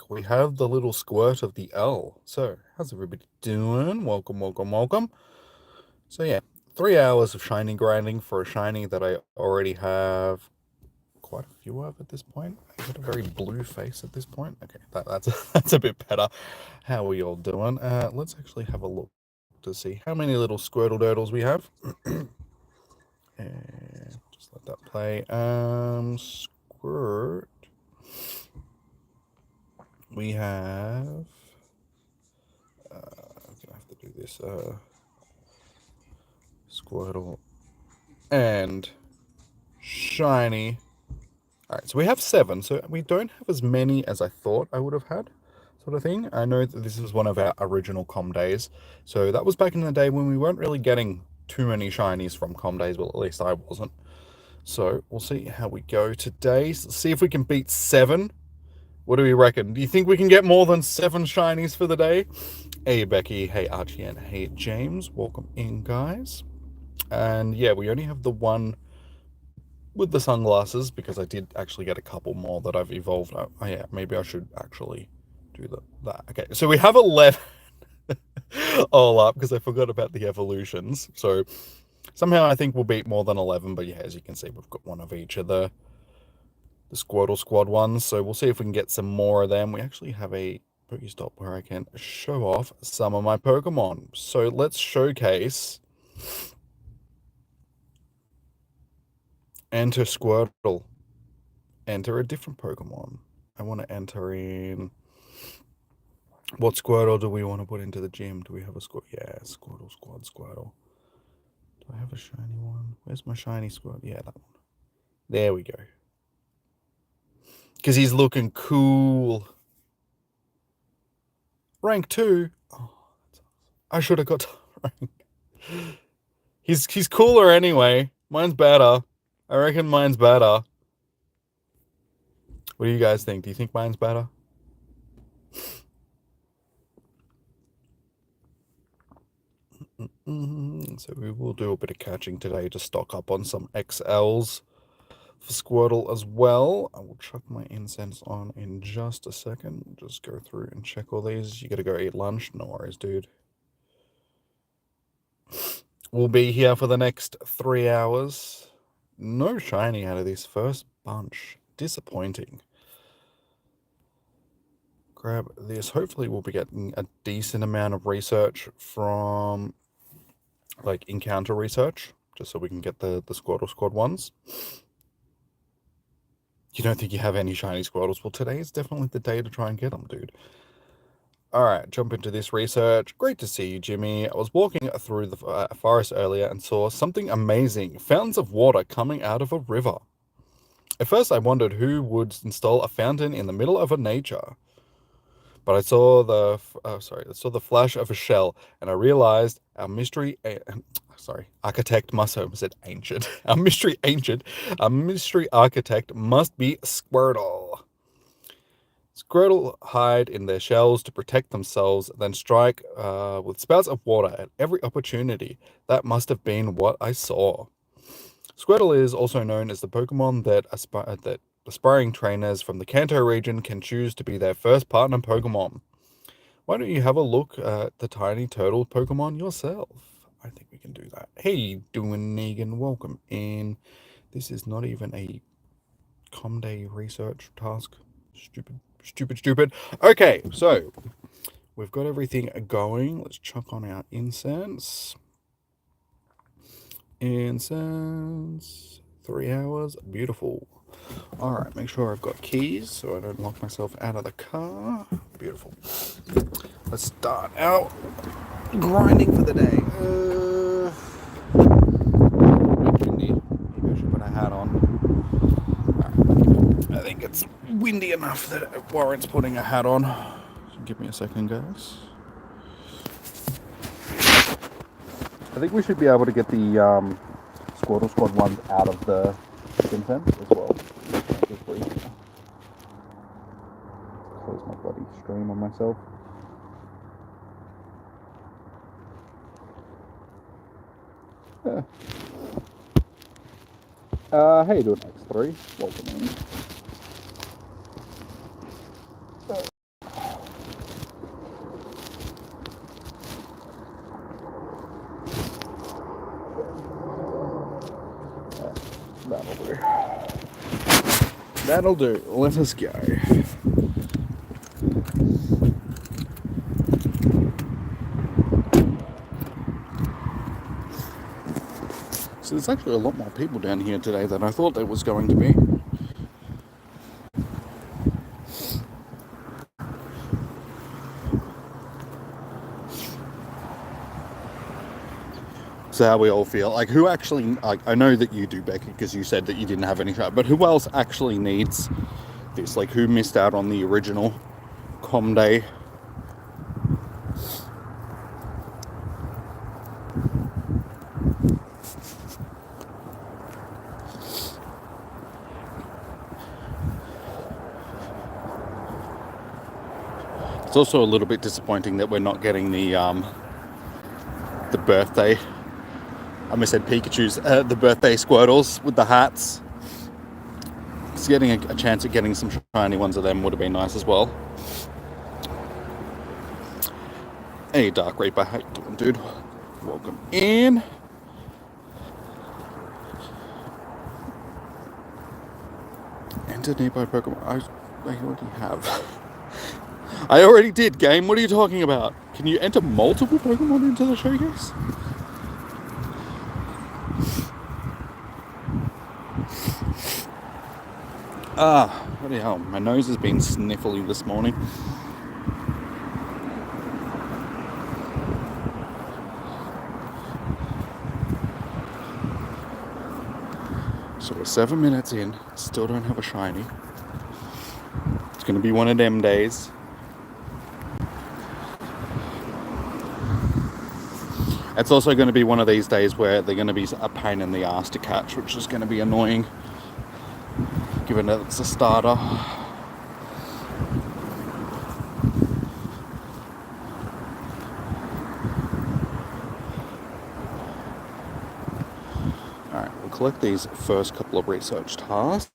We have the little squirt of the L. So, how's everybody doing? Welcome, welcome, welcome. So yeah, 3 hours of shiny grinding for a shiny that I already have quite a few of at this point. I got a very blue face at this point. Okay, that's a bit better. How are we all doing? Let's actually have a look to see how many little Squirtle Durdles we have. And just let that play. Squirt. We have. I'm gonna have to do this. Squirtle and shiny. Alright, so we have 7, so we don't have as many as I thought I would have had, sort of thing. I know that this is one of our original com days, so that was back in the day when we weren't really getting too many shinies from com days, well, at least I wasn't. So we'll see how we go today. So see if we can beat 7. What do we reckon? Do you think we can get more than 7 shinies for the day? Hey Becky, hey Archie, and hey James, welcome in, guys. And yeah, we only have the one with the sunglasses because I did actually get a couple more that I've evolved. Oh yeah, maybe I should actually do that. Okay, so we have 11 all up because I forgot about the evolutions. So somehow I think we'll beat more than 11, but yeah, as you can see, we've got one of each of the Squirtle Squad ones. So we'll see if we can get some more of them. We actually have a Pokestop where I can show off some of my Pokemon. So let's showcase. Enter Squirtle. Enter a different Pokemon. I want to enter in. What Squirtle do we want to put into the gym? Do we have a Squirtle? Yeah, Squirtle Squad Squirtle. Do I have a shiny one? Where's my shiny Squirtle? Yeah, that one. There we go. Because he's looking cool. Rank 2. Oh, I should have got rank. He's cooler anyway. Mine's better. I reckon mine's better. What do you guys think? Do you think mine's better? So we will do a bit of catching today to stock up on some XLs for Squirtle as well. I will chuck my incense on in just a second. Just go through and check all these. You gotta go eat lunch? No worries, dude. We'll be here for the next 3 hours. No shiny out of this first bunch. Disappointing. Grab this. Hopefully we'll be getting a decent amount of research from, like, encounter research, just so we can get the Squirtle Squad ones. You don't think you have any shiny Squirtles? Well, today is definitely the day to try and get them, dude. Alright, jump into this research. Great to see you, Jimmy. I was walking through the forest earlier and saw something amazing. Fountains of water coming out of a river. At first I wondered who would install a fountain in the middle of a nature. But I saw the flash of a shell, and I realized our mystery architect must have said ancient. Our mystery architect must be Squirtle. Squirtle hide in their shells to protect themselves, then strike with spouts of water at every opportunity. That must have been what I saw. Squirtle is also known as the Pokemon that aspiring trainers from the Kanto region can choose to be their first partner Pokemon. Why don't you have a look at the tiny turtle Pokemon yourself? I think we can do that. Hey, you doing, Negan? Welcome in. This is not even a com day research task. Stupid. Okay, so we've got everything going. Let's chuck on our incense. 3 hours. Beautiful. Alright, make sure I've got keys so I don't lock myself out of the car. Beautiful. Let's start out grinding for the day. Windy. Maybe I should put a hat on. Right. I think it's windy enough that it warrants putting a hat on. So give me a second, guys. I think we should be able to get the Squirtle Squad ones out of the incense as well. Close my bloody stream on myself. How you doing, X3? Welcome in. That'll do. Let us go. So there's actually a lot more people down here today than I thought there was going to be. So how we all feel. Like, who actually... Like, I know that you do, Becky, because you said that you didn't have any shot. But who else actually needs this? Like, who missed out on the original Com Day? It's also a little bit disappointing that we're not getting the birthday... I almost said Pikachu's, the birthday Squirtles with the hats. Just getting a chance at getting some shiny ones of them would have been nice as well. Hey, Dark Reaper, how you doing, dude? Welcome in. Enter nearby Pokemon. I already have. I already did, game. What are you talking about? Can you enter multiple Pokemon into the showcase? What the hell? My nose has been sniffly this morning. So we're 7 minutes in, still don't have a shiny. It's going to be one of them days. It's also going to be one of these days where they're going to be a pain in the ass to catch, which is going to be annoying, given that it's a starter. Alright, we'll collect these first couple of research tasks.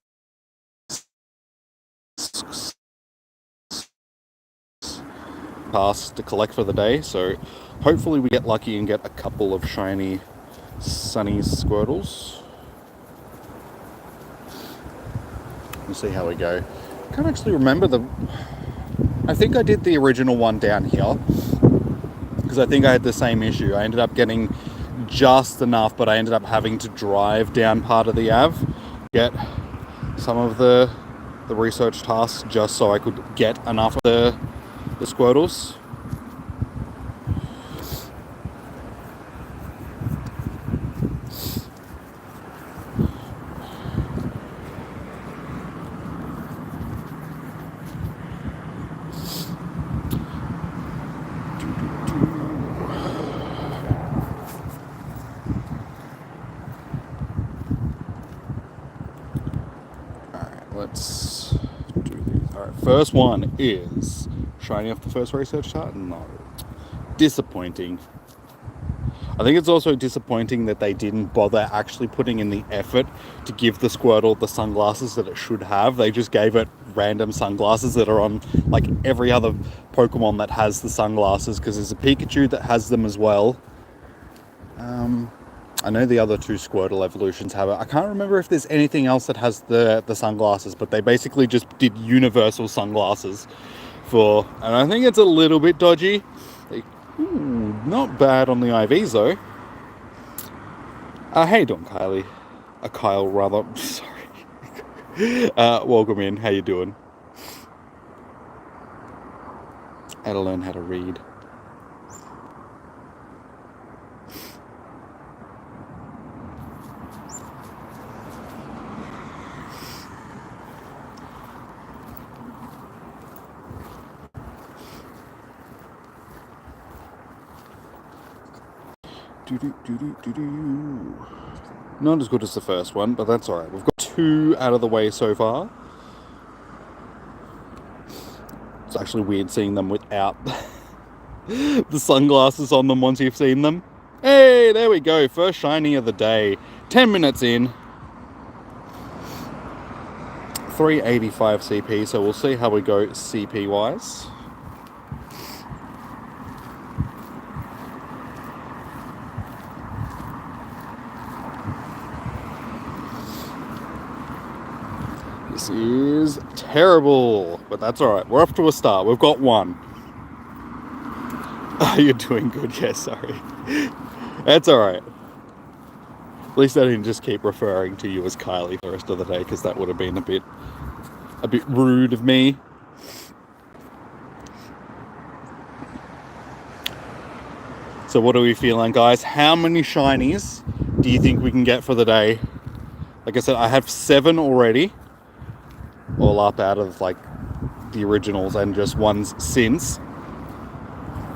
Tasks to collect for the day, so hopefully we get lucky and get a couple of shiny Sunny Squirtles. We'll see how we go. I can't actually remember I think I did the original one down here, because I think I had the same issue. I ended up getting just enough, but I ended up having to drive down part of the Ave, get some of the research tasks just so I could get enough of the Squirtles. Let's do these. Alright, first one is shiny off the first research chart. No. Disappointing. I think it's also disappointing that they didn't bother actually putting in the effort to give the Squirtle the sunglasses that it should have. They just gave it random sunglasses that are on like every other Pokemon that has the sunglasses, because there's a Pikachu that has them as well. I know the other two Squirtle evolutions have it. I can't remember if there's anything else that has the sunglasses, but they basically just did universal sunglasses for, and I think it's a little bit dodgy. Like, not bad on the IVs though. How you doing, Kylie? Kyle rather. Sorry. Welcome in. How you doing? Had to learn how to read. Not as good as the first one, but that's alright. We've got 2 out of the way so far. It's actually weird seeing them without the sunglasses on them once you've seen them. Hey, there we go. First shiny of the day. 10 minutes in. 385 CP, so we'll see how we go CP wise. This terrible, but that's all right. We're off to a start. We've got one. Oh, you're doing good. Yeah, sorry. That's all right. At least I didn't just keep referring to you as Kylie the rest of the day, because that would have been a bit rude of me. So what are we feeling, guys? How many shinies do you think we can get for the day? Like I said, I have 7 already, all up out of like the originals and just ones since.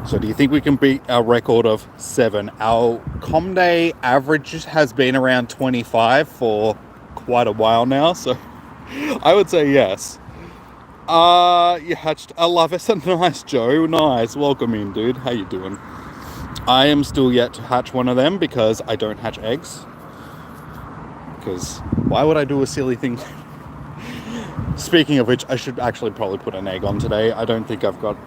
So do you think we can beat our record of 7? Our Com Day average has been around 25 for quite a while now, so I would say yes. You hatched a love it. Nice, Joe. Nice. Welcome in, dude. How you doing? I am still yet to hatch one of them because I don't hatch eggs. Because why would I do a silly thing? Speaking of which, I should actually probably put an egg on today. I don't think I've got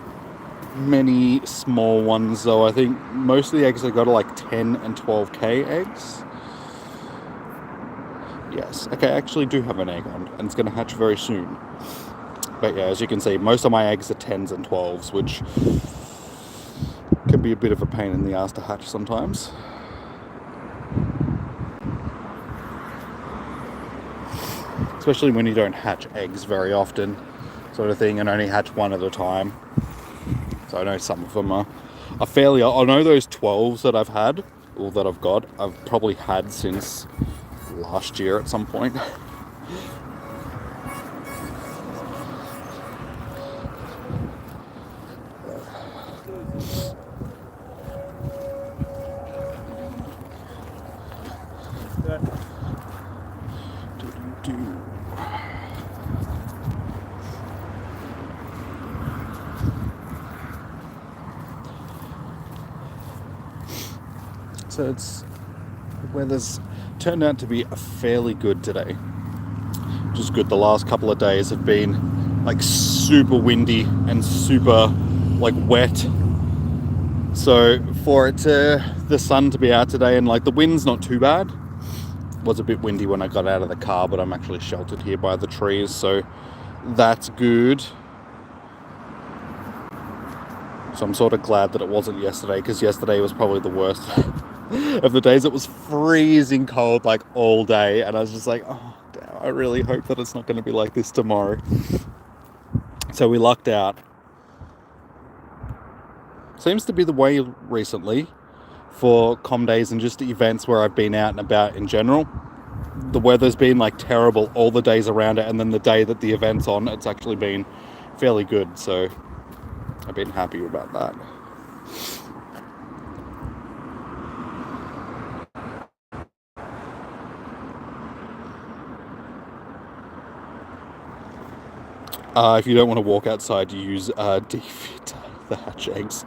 many small ones though. I think most of the eggs I got are like 10 and 12k eggs. Yes, okay, I actually do have an egg on, and it's going to hatch very soon. But yeah, as you can see, most of my eggs are 10s and 12s, which can be a bit of a pain in the ass to hatch sometimes. Especially when you don't hatch eggs very often, sort of thing, and only hatch one at a time. So I know some of them are fairly... I know those 12s that I've had, or that I've got, I've probably had since last year at some point. So the weather's turned out to be fairly good today, which is good. The last couple of days have been like super windy and super like wet. So for the sun to be out today, and like the wind's not too bad. It was a bit windy when I got out of the car, but I'm actually sheltered here by the trees, so that's good. So I'm sort of glad that it wasn't yesterday, because yesterday was probably the worst of the days. It was freezing cold like all day, and I was just like, oh damn, I really hope that it's not going to be like this tomorrow. So we lucked out. Seems to be the way recently for Com Days and just events where I've been out and about in general. The weather's been like terrible all the days around it, and then the day that the event's on, it's actually been fairly good, so I've been happy about that. If you don't want to walk outside, you use defit the hatch eggs.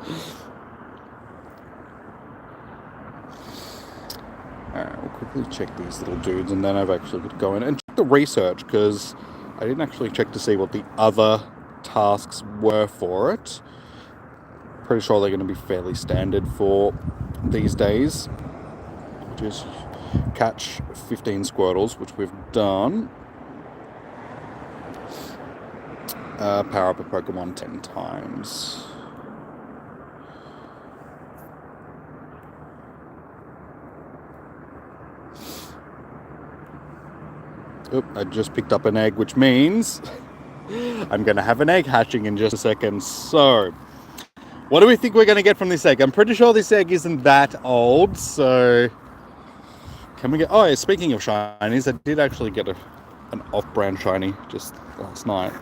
Alright, we'll quickly check these little dudes, and then I've actually got to go in and check the research, because I didn't actually check to see what the other tasks were for it. Pretty sure they're going to be fairly standard for these days. Just catch 15 Squirtles, which we've done. Power up a Pokemon 10 times. Oop, I just picked up an egg, which means I'm going to have an egg hatching in just a second. So, what do we think we're going to get from this egg? I'm pretty sure this egg isn't that old, so can we get... Oh, yeah, speaking of shinies, I did actually get an off-brand shiny just last night.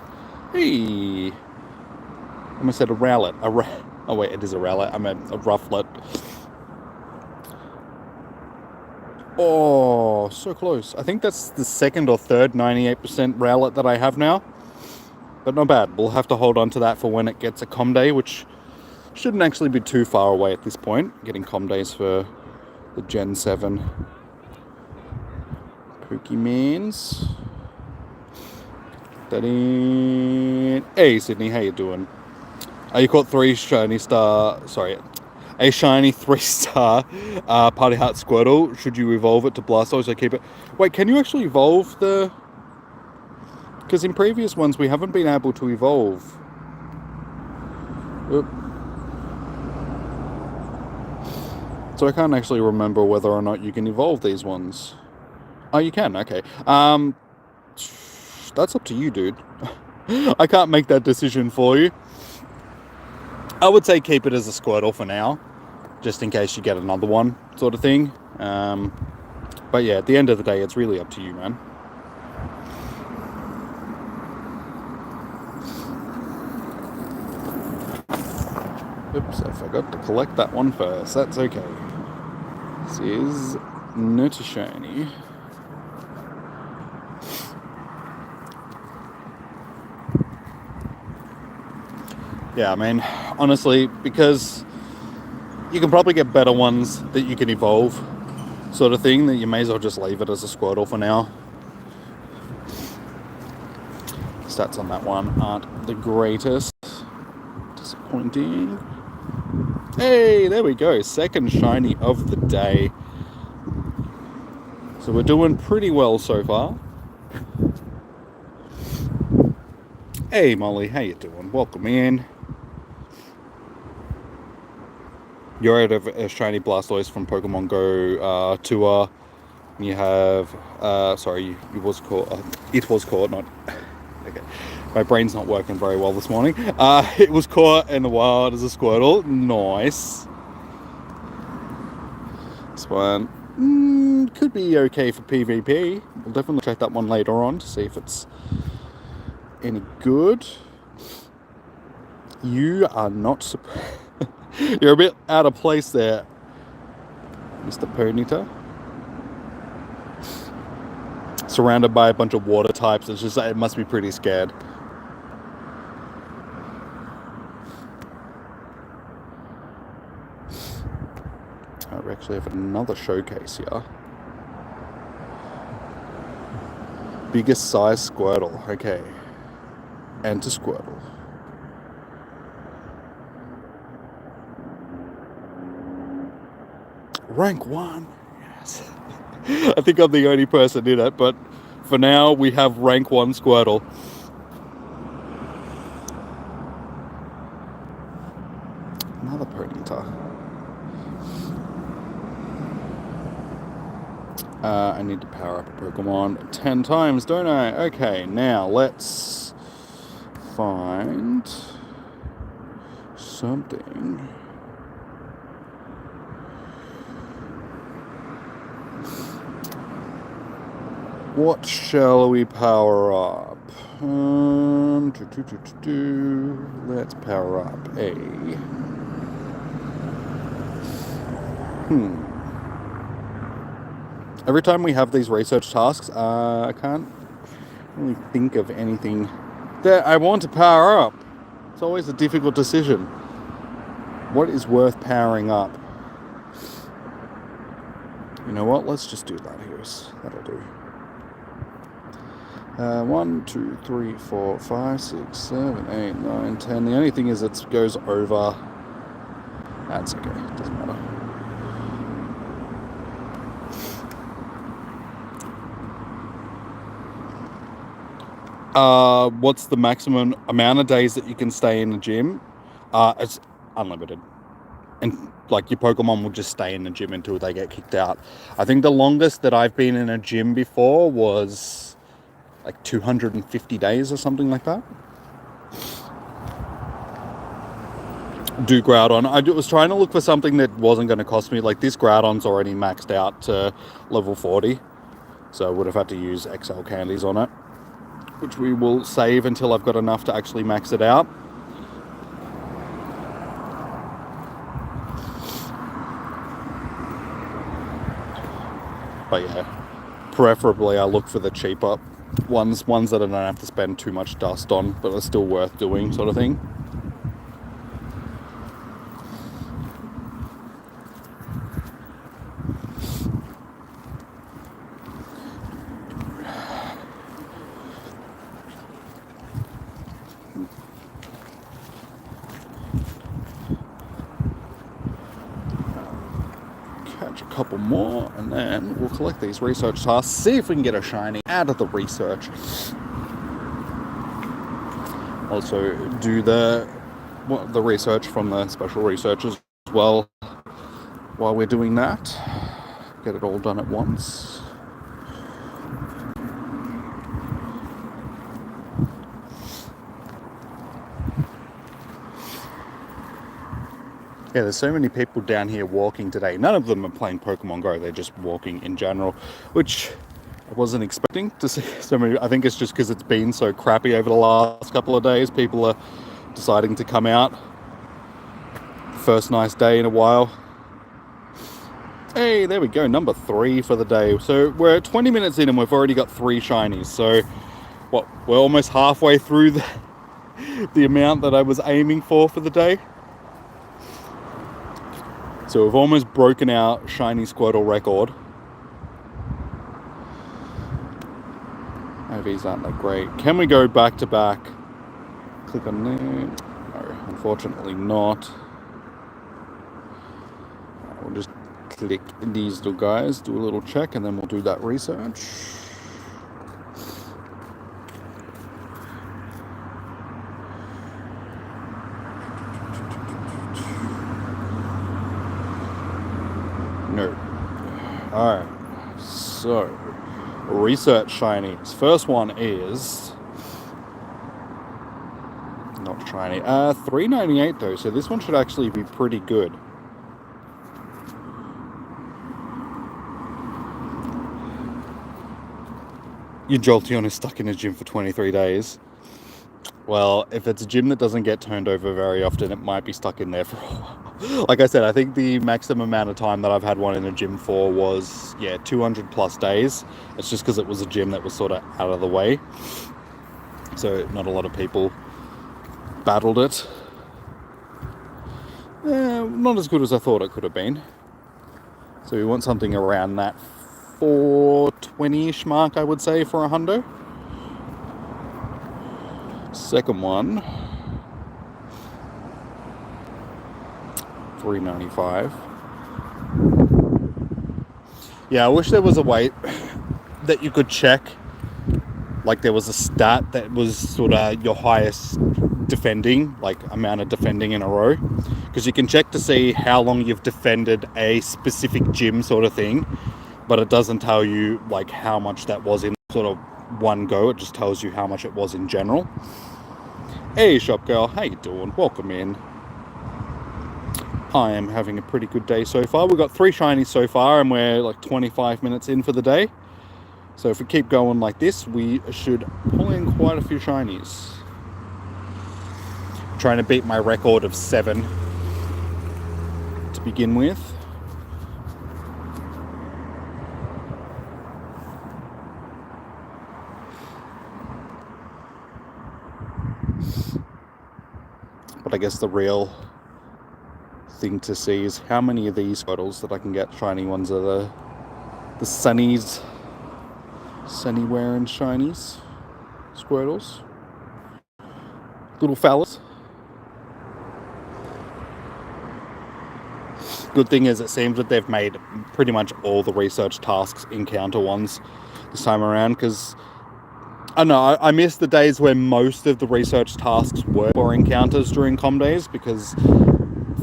Hey! I almost said a Rowlet. Oh wait, it is a Rowlet. I meant a Rufflet. Oh, so close. I think that's the second or third 98% Rowlet that I have now. But not bad. We'll have to hold on to that for when it gets a Com Day, which shouldn't actually be too far away at this point. Getting Com Days for the Gen 7 Pokemons. Hey Sydney, how you doing? You caught a shiny 3-star Party Heart Squirtle. Should you evolve it to Blastoise or keep it? Wait, can you actually evolve the Because in previous ones, we haven't been able to evolve. Oop. So I can't actually remember whether or not you can evolve these ones. Oh, you can, okay. That's up to you, dude. I can't make that decision for you. I would say keep it as a Squirtle for now, just in case you get another one, sort of thing. But yeah, at the end of the day, it's really up to you, man. Oops, I forgot to collect that one first. That's okay. This is not shiny. Yeah, I mean, honestly, because you can probably get better ones that you can evolve, sort of thing, that you may as well just leave it as a Squirtle for now. Stats on that one aren't the greatest. Disappointing. Hey, there we go. Second shiny of the day. So we're doing pretty well so far. Hey, Molly, how you doing? Welcome in. You're out of a shiny Blastoise from Pokemon Go tour. You have, sorry, it was caught, not, okay. My brain's not working very well this morning. It was caught in the wild as a Squirtle. Nice. This one could be okay for PvP. We'll definitely check that one later on to see if it's any good. You are not you're a bit out of place there, Mr. Ponyta. Surrounded by a bunch of water types. It's just, it must be pretty scared. We actually have another showcase here. Biggest size Squirtle. Okay. Enter Squirtle. Rank 1. Yes. I think I'm the only person in it, but for now we have rank 1 Squirtle. Another Ponyta. I need to power up a Pokemon 10 times, don't I? Okay, now let's find something. What shall we power up? Let's power up a... Every time we have these research tasks, I can't really think of anything that I want to power up. It's always a difficult decision. What is worth powering up? You know what? Let's just do that here. That'll do. 1, 2, 3, 4, 5, 6, 7, 8, 9, 10. The only thing is it goes over. That's okay. It doesn't matter. What's the maximum amount of days that you can stay in the gym? It's unlimited. And like your Pokemon will just stay in the gym until they get kicked out. I think the longest that I've been in a gym before was like 250 days or something like that. Do Groudon. I was trying to look for something that wasn't going to cost me. Like this Groudon's already maxed out to level 40. So I would have had to use XL candies on it, which we will save until I've got enough to actually max it out. But yeah, preferably I look for the cheaper ones that I don't have to spend too much dust on, but are still worth doing, sort of thing. Catch a couple more, and then we'll collect these research tasks, see if we can get a shiny out of the research. Also do the research from the special researchers as well while we're doing that. Get it all done at once. Yeah, there's so many people down here walking today. None of them are playing Pokemon Go. They're just walking in general, which I wasn't expecting to see so many. I think it's just because it's been so crappy over the last couple of days. People are deciding to come out. First nice day in a while. Hey, there we go. Number 3 for the day. So we're 20 minutes in and we've already got 3 shinies. So what? We're almost halfway through the amount that I was aiming for the day. So we've almost broken our shiny Squirtle record. These aren't that great. Can we go back to back? Click on there. No, unfortunately not. We'll just click these little guys, do a little check, and then we'll do that research. No. Alright, so research shinies. First one is not shiny. $3.98 though, so this one should actually be pretty good. Your Jolteon is stuck in a gym for 23 days. Well, if it's a gym that doesn't get turned over very often, it might be stuck in there for a while. Like I said, I think the maximum amount of time that I've had one in a gym for was, 200 plus days. It's just because it was a gym that was sort of out of the way. So not a lot of people battled it. Not as good as I thought it could have been. So we want something around that 420-ish mark, I would say, for a hundo. Second one, $3.95. Yeah, I wish there was a way that you could check, like there was a stat that was sort of your highest defending, like amount of defending in a row, because you can check to see how long you've defended a specific gym sort of thing, but it doesn't tell you like how much that was in sort of one go. It just tells you how much it was in general. Hey shop girl, how you doing? Welcome in. I am having a pretty good day so far. We've got 3 shinies so far and we're like 25 minutes in for the day. So if we keep going like this, we should pull in quite a few shinies. Trying to beat my record of 7 to begin with. But I guess the real thing to see is how many of these Squirtles that I can get shiny ones are the Sunnies, Sunny wearing shinies, Squirtles, little fellas. Good thing is it seems that they've made pretty much all the research tasks encounter ones this time around, because I don't know, I miss the days where most of the research tasks were for encounters during com days, because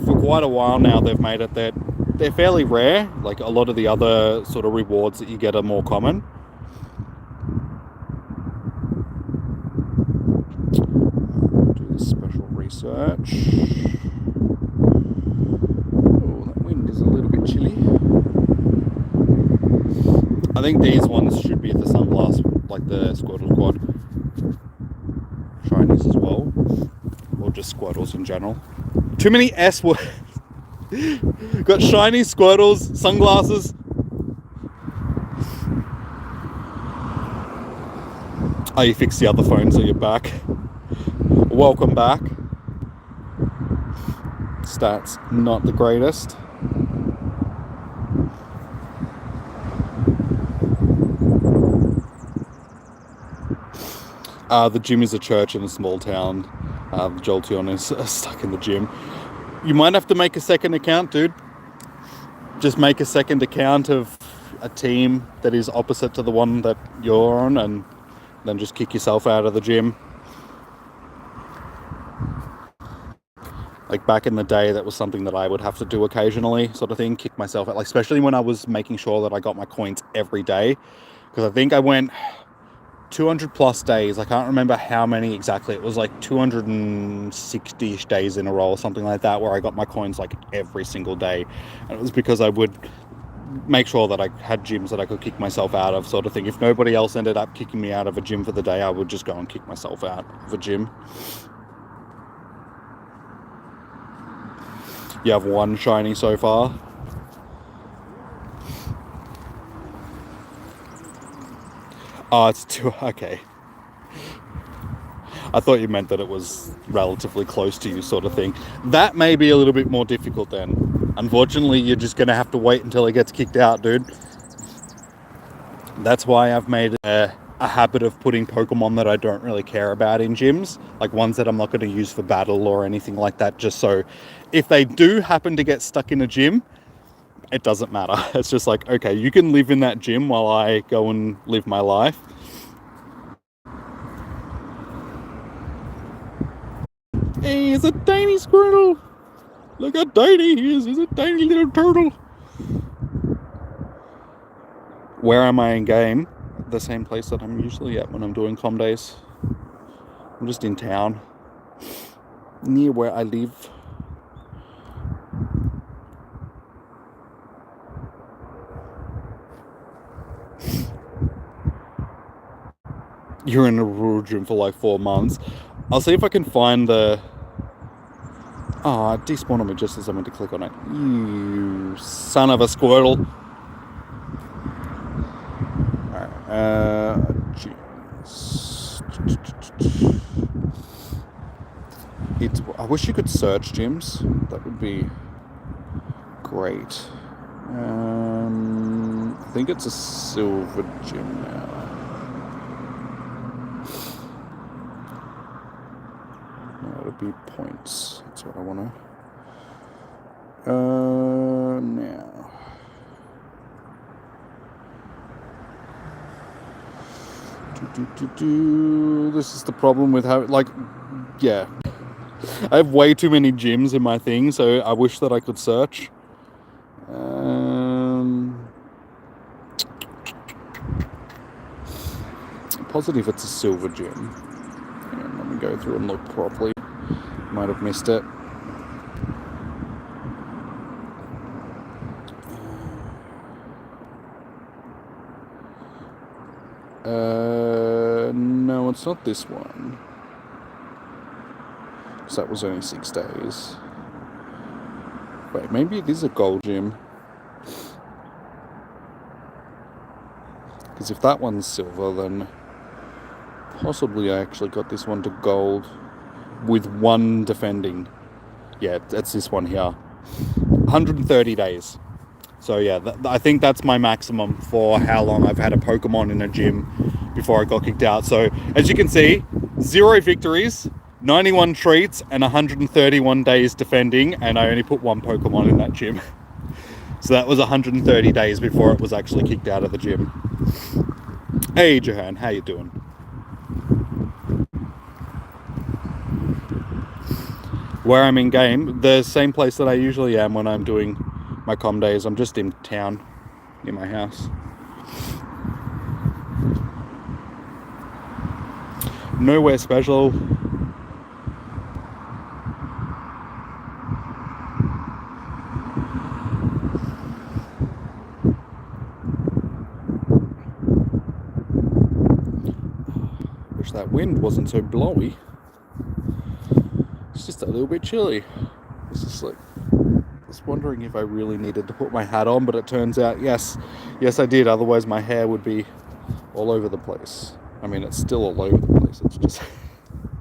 for quite a while now they've made it that they're fairly rare. Like a lot of the other sort of rewards that you get are more common. Do the special research. Oh, that wind is a little bit chilly. I think these ones should be the sunglass, like the Squirtle Squad shinies as well, or just Squirtles in general. Too many S words. Got shiny Squirtles, sunglasses. Oh, you fixed the other phone, so you're back. Welcome back. Stats not the greatest. The gym is a church in a small town. The Jolteon is stuck in the gym. You might have to make a second account, dude. Just make a second account of a team that is opposite to the one that you're on, and then just kick yourself out of the gym. Like back in the day, that was something that I would have to do occasionally, sort of thing, kick myself out, like especially when I was making sure that I got my coins every day, because I think I went 200 plus days. I can't remember how many exactly. It was like 260-ish days in a row or something like that, where I got my coins like every single day. And it was because I would make sure that I had gyms that I could kick myself out of, sort of thing. If nobody else ended up kicking me out of a gym for the day, I would just go and kick myself out of a gym. You have one shiny so far. Oh, it's two. Okay. I thought you meant that it was relatively close to you, sort of thing. That may be a little bit more difficult then. Unfortunately, you're just going to have to wait until it gets kicked out, dude. That's why I've made a habit of putting Pokemon that I don't really care about in gyms, like ones that I'm not going to use for battle or anything like that, just so if they do happen to get stuck in a gym, it doesn't matter. It's just like, okay, you can live in that gym while I go and live my life. Hey, it's a tiny Squirtle! Look how tiny he is! He's a tiny little turtle! Where am I in game? The same place that I'm usually at when I'm doing comm days. I'm just in town, near where I live. You're in a rural gym for like 4 months. I'll see if I can find the... Ah, it despawned on me just as I went to click on it. You son of a Squirtle. Alright, I wish you could search gyms. That would be great. I think it's a silver gym now. No, it'll be points. That's what I want to. Now. This is the problem with how, like, yeah. I have way too many gyms in my thing, so I wish that I could search. Positive it's a silver gym. And let me go through and look properly. Might have missed it. No, it's not this one. So that was only 6 days. Wait, maybe it is a gold gym. Because if that one's silver, then possibly I actually got this one to gold with one defending. Yeah, it's this one here. 130 days. So yeah, I think that's my maximum for how long I've had a Pokemon in a gym before I got kicked out. So as you can see, 0 victories, 91 treats, and 131 days defending, and I only put 1 Pokemon in that gym. So that was 130 days before it was actually kicked out of the gym. Hey Johan, how you doing? Where I'm in game, the same place that I usually am when I'm doing my comm days. I'm just in town, near my house. Nowhere special. Wish that wind wasn't so blowy. It's just a little bit chilly. It's just like, I was wondering if I really needed to put my hat on, but it turns out yes I did. Otherwise my hair would be all over the place. I mean, it's still all over the place. It's just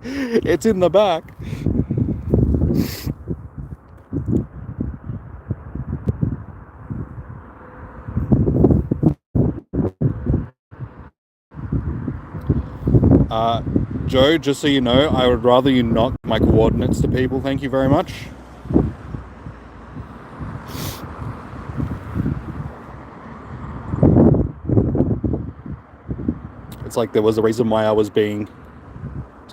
it's in the back. Joe, just so you know, I would rather you not give my coordinates to people. Thank you very much. It's like there was a reason why I was being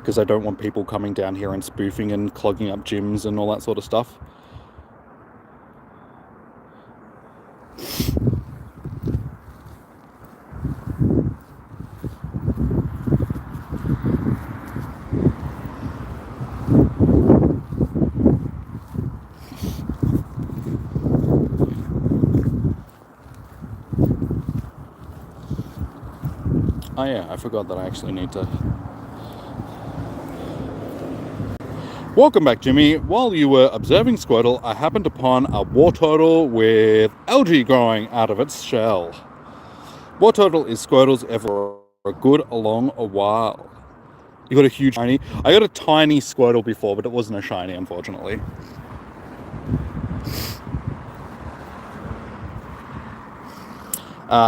because I don't want people coming down here and spoofing and clogging up gyms and all that sort of stuff. Oh yeah, I forgot that I actually need to... Welcome back, Jimmy. While you were observing Squirtle, I happened upon a Wartortle with algae growing out of its shell. Wartortle is Squirtle's ever a good along a while. You got a huge shiny. I got a tiny Squirtle before, but it wasn't a shiny, unfortunately.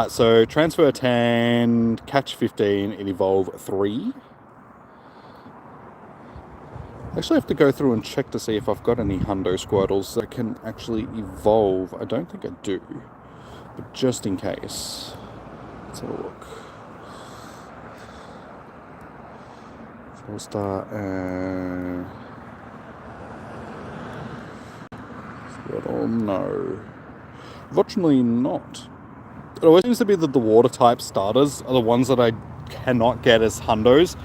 So transfer 10, catch 15, and evolve 3. I actually have to go through and check to see if I've got any Hundo Squirtles that can actually evolve. I don't think I do, but just in case. Let's have a look. 4-star and... Squirtle, no. Unfortunately not. It always seems to be that the water type starters are the ones that I cannot get as Hundos.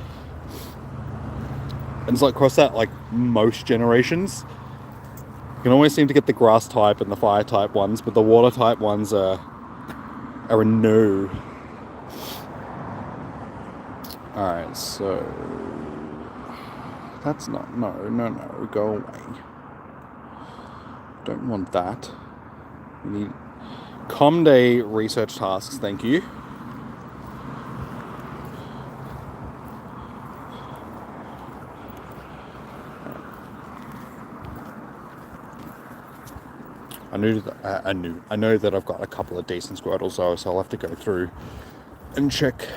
And it's like across that, like most generations. You can always seem to get the grass type and the fire type ones, but the water type ones are a no. Alright, so that's not, no, go away. Don't want that. We need Comday research tasks, thank you. I know that I've got a couple of decent Squirtles though, so I'll have to go through and check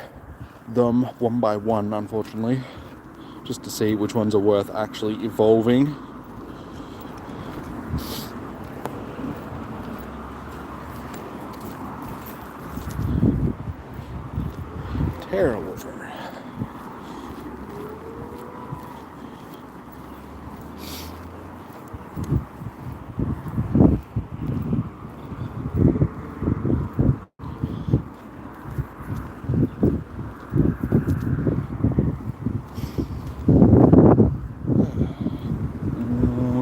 them one by one, unfortunately, just to see which ones are worth actually evolving. Terrible.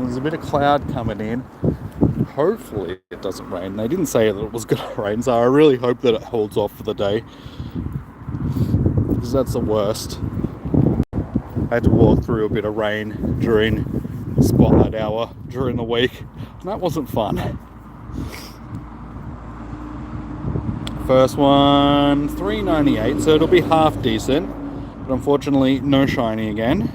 There's a bit of cloud coming in. Hopefully it doesn't rain. They didn't say that it was going to rain, so I really hope that it holds off for the day, because that's the worst. I had to walk through a bit of rain during spotlight hour during the week, and that wasn't fun. First one, 398, so it'll be half decent, but unfortunately no shiny again.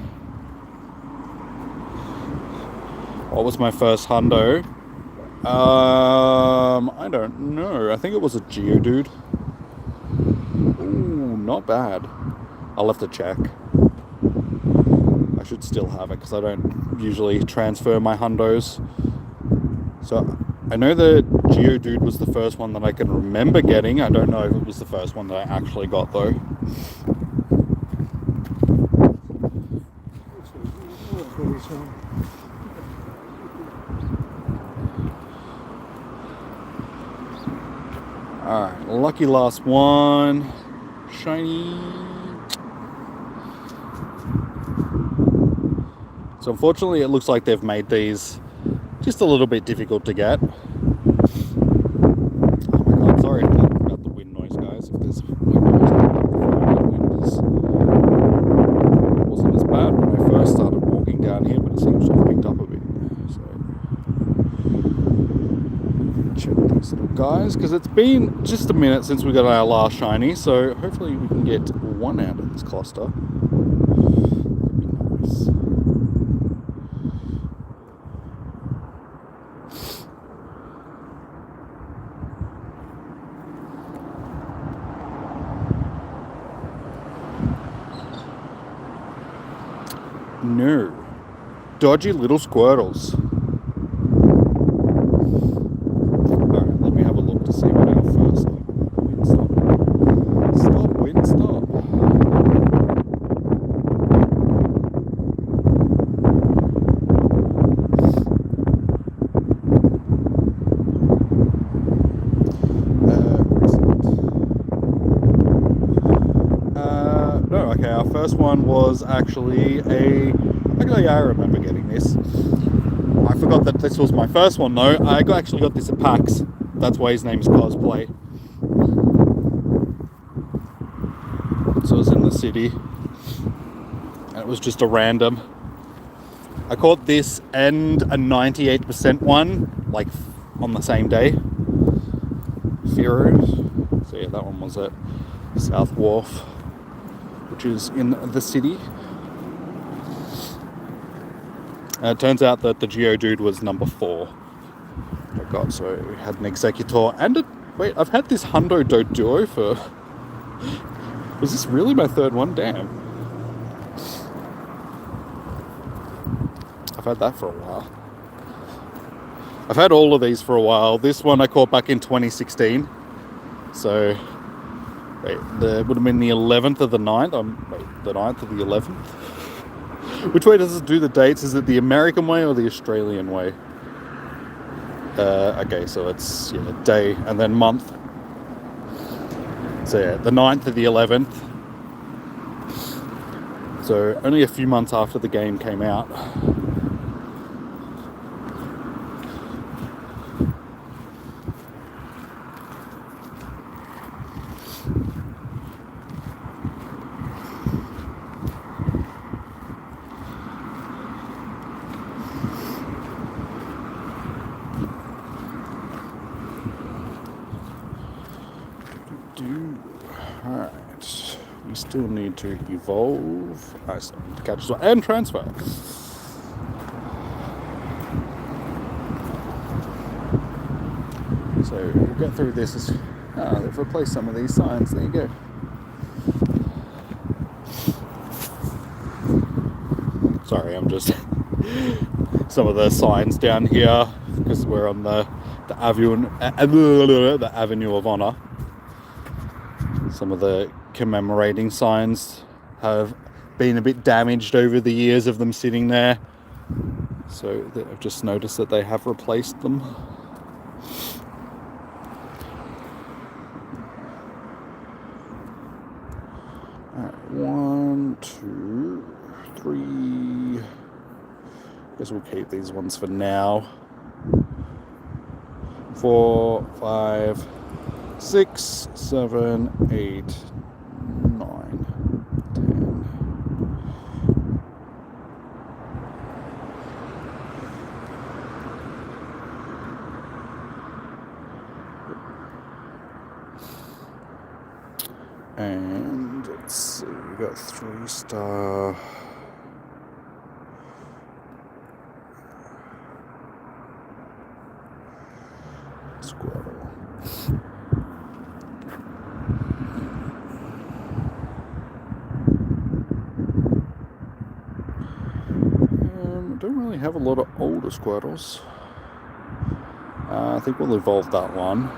What was my first hundo? I don't know. I think it was a Geodude. Ooh, not bad. I'll have to check. I should still have it because I don't usually transfer my hundos. So I know the Geodude was the first one that I can remember getting. I don't know if it was the first one that I actually got though. Alright, lucky last one. Shiny. So unfortunately it looks like they've made these just a little bit difficult to get. Oh my god, sorry about the wind noise, guys. If there's wind noise, it wasn't as bad when I first started walking down here, but it seems to have picked up a bit. So check these little guys, because it's been just a minute since we got our last shiny, so hopefully we can get one out of this cluster. That'd be nice. No. Dodgy little Squirtles. Alright, let me have a look to see what our first wind stop. Stop, wind stop. our first one was actually I remember getting this. I forgot that this was my first one though. I actually got this at PAX. That's why his name is Cosplay. So it was in the city. And it was just a random. I caught this and a 98% one, like on the same day. Fearos. So yeah, that one was at South Wharf, which is in the city. It turns out that the Geodude was number 4. I got, so we had an Executor and wait, I've had this Hundo Doduo for. Was this really my third one? Damn. I've had that for a while. I've had all of these for a while. This one I caught back in 2016. So, wait, it would have been the 11th of the 9th. Wait, the 9th of the 11th? Which way does it do the dates? Is it the American way or the Australian way? Okay, so it's day and then month. So yeah, the 9th of the 11th. So only a few months after the game came out. Alright, we still need to evolve. I still need to catch as well and transfer. So we'll get through this. They've replaced some of these signs. There you go. Sorry, I'm just some of the signs down here because we're on the Avenue of Honor. Some of the commemorating signs have been a bit damaged over the years of them sitting there. So I've just noticed that they have replaced them. Alright, 1, 2, 3. Guess we'll keep these ones for now. 4, 5, 6, 7, 8, 9, 10. And let's see, we got 3-star. Squirtle. Don't really have a lot of older Squirtles. I think we'll evolve that one.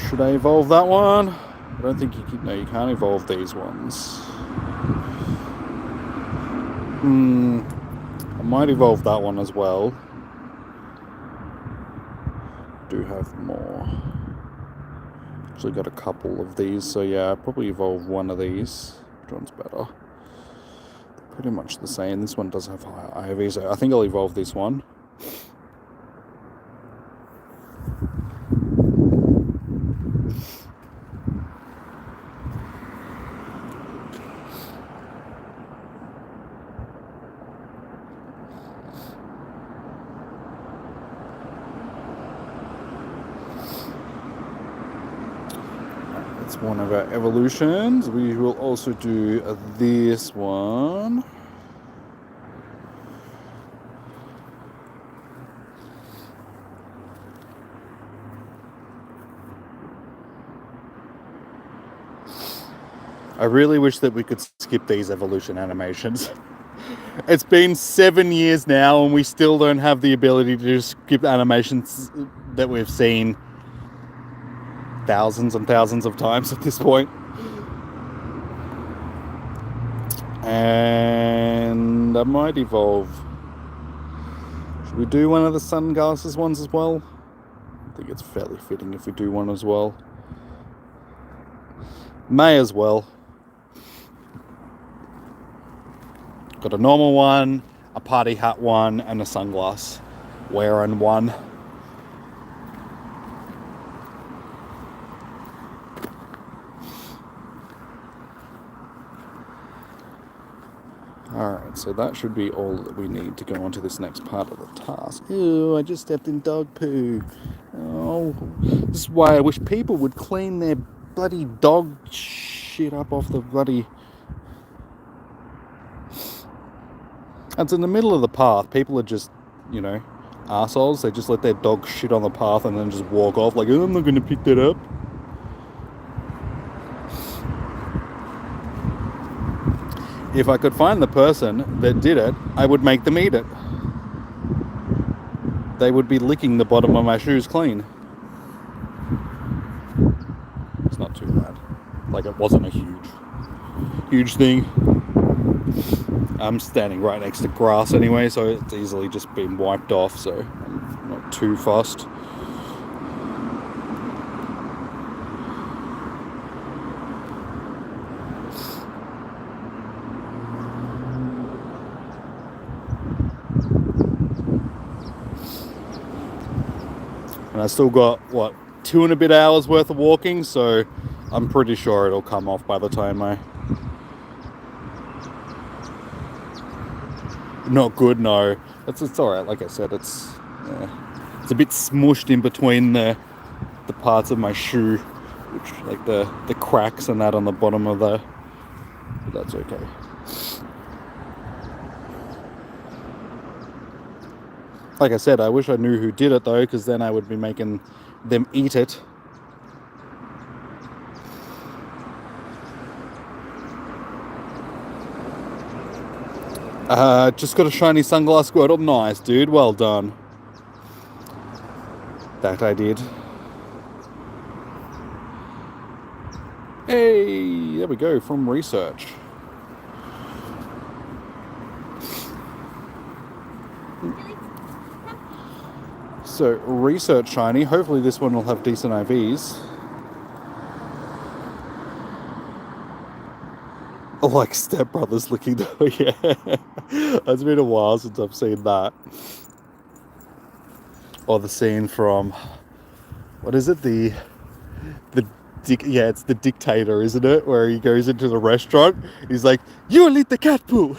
Should I evolve that one? I don't think you can. No, you can't evolve these ones. I might evolve that one as well. Do have more. Actually got a couple of these, so yeah, I'll probably evolve one of these. Which one's better? Pretty much the same. This one does have higher IV, so I think I'll evolve this one. That's one of our evolutions. We will also do this one. I really wish that we could skip these evolution animations. It's been 7 years now and we still don't have the ability to skip animations that we've seen thousands and thousands of times at this point. And I might evolve. Should we do one of the sunglasses ones as well? I think it's fairly fitting if we do one as well. May as well. Got a normal one, a party hat one, and a sunglass wearing one. Alright, so that should be all that we need to go on to this next part of the task. Ew, I just stepped in dog poo. Oh, this is why I wish people would clean their bloody dog shit up off the bloody... It's in the middle of the path. People are just, you know, assholes. They just let their dog shit on the path and then just walk off like, oh, I'm not going to pick that up. If I could find the person that did it, I would make them eat it. They would be licking the bottom of my shoes clean. It's not too bad. Like, it wasn't a huge thing. I'm standing right next to grass anyway, so it's easily just been wiped off, so I'm not too fussed. And I still got, what, 2 and a bit hours worth of walking, so I'm pretty sure it'll come off by the time I... Not good, no. It's alright, like I said, it's a bit smushed in between the parts of my shoe, which, like the cracks and that on the bottom of the... But that's okay. Like I said, I wish I knew who did it though, because then I would be making them eat it. Just got a shiny sunglass Squirtle. Nice, dude. Well done. That I did. Hey, there we go, from research. So, research shiny. Hopefully this one will have decent IVs. Like Step Brothers licking though, yeah. It's been a while since I've seen that. Or the scene from, what is it? It's the Dictator, isn't it? Where he goes into the restaurant. He's like, "You will eat the cat poo."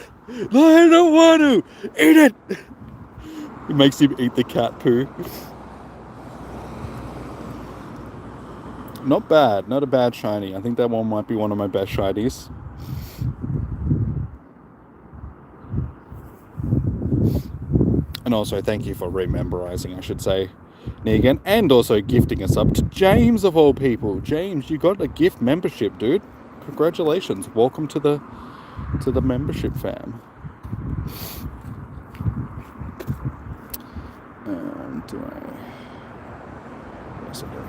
"No, I don't want to. Eat it." He makes him eat the cat poo. Not bad. Not a bad shiny. I think that one might be one of my best shinies. And also, thank you for rememberizing, I should say, Negan, and also gifting us up to James of all people. James, you got a gift membership, dude. Congratulations. Welcome to the membership fam. Do I? Yes, I do.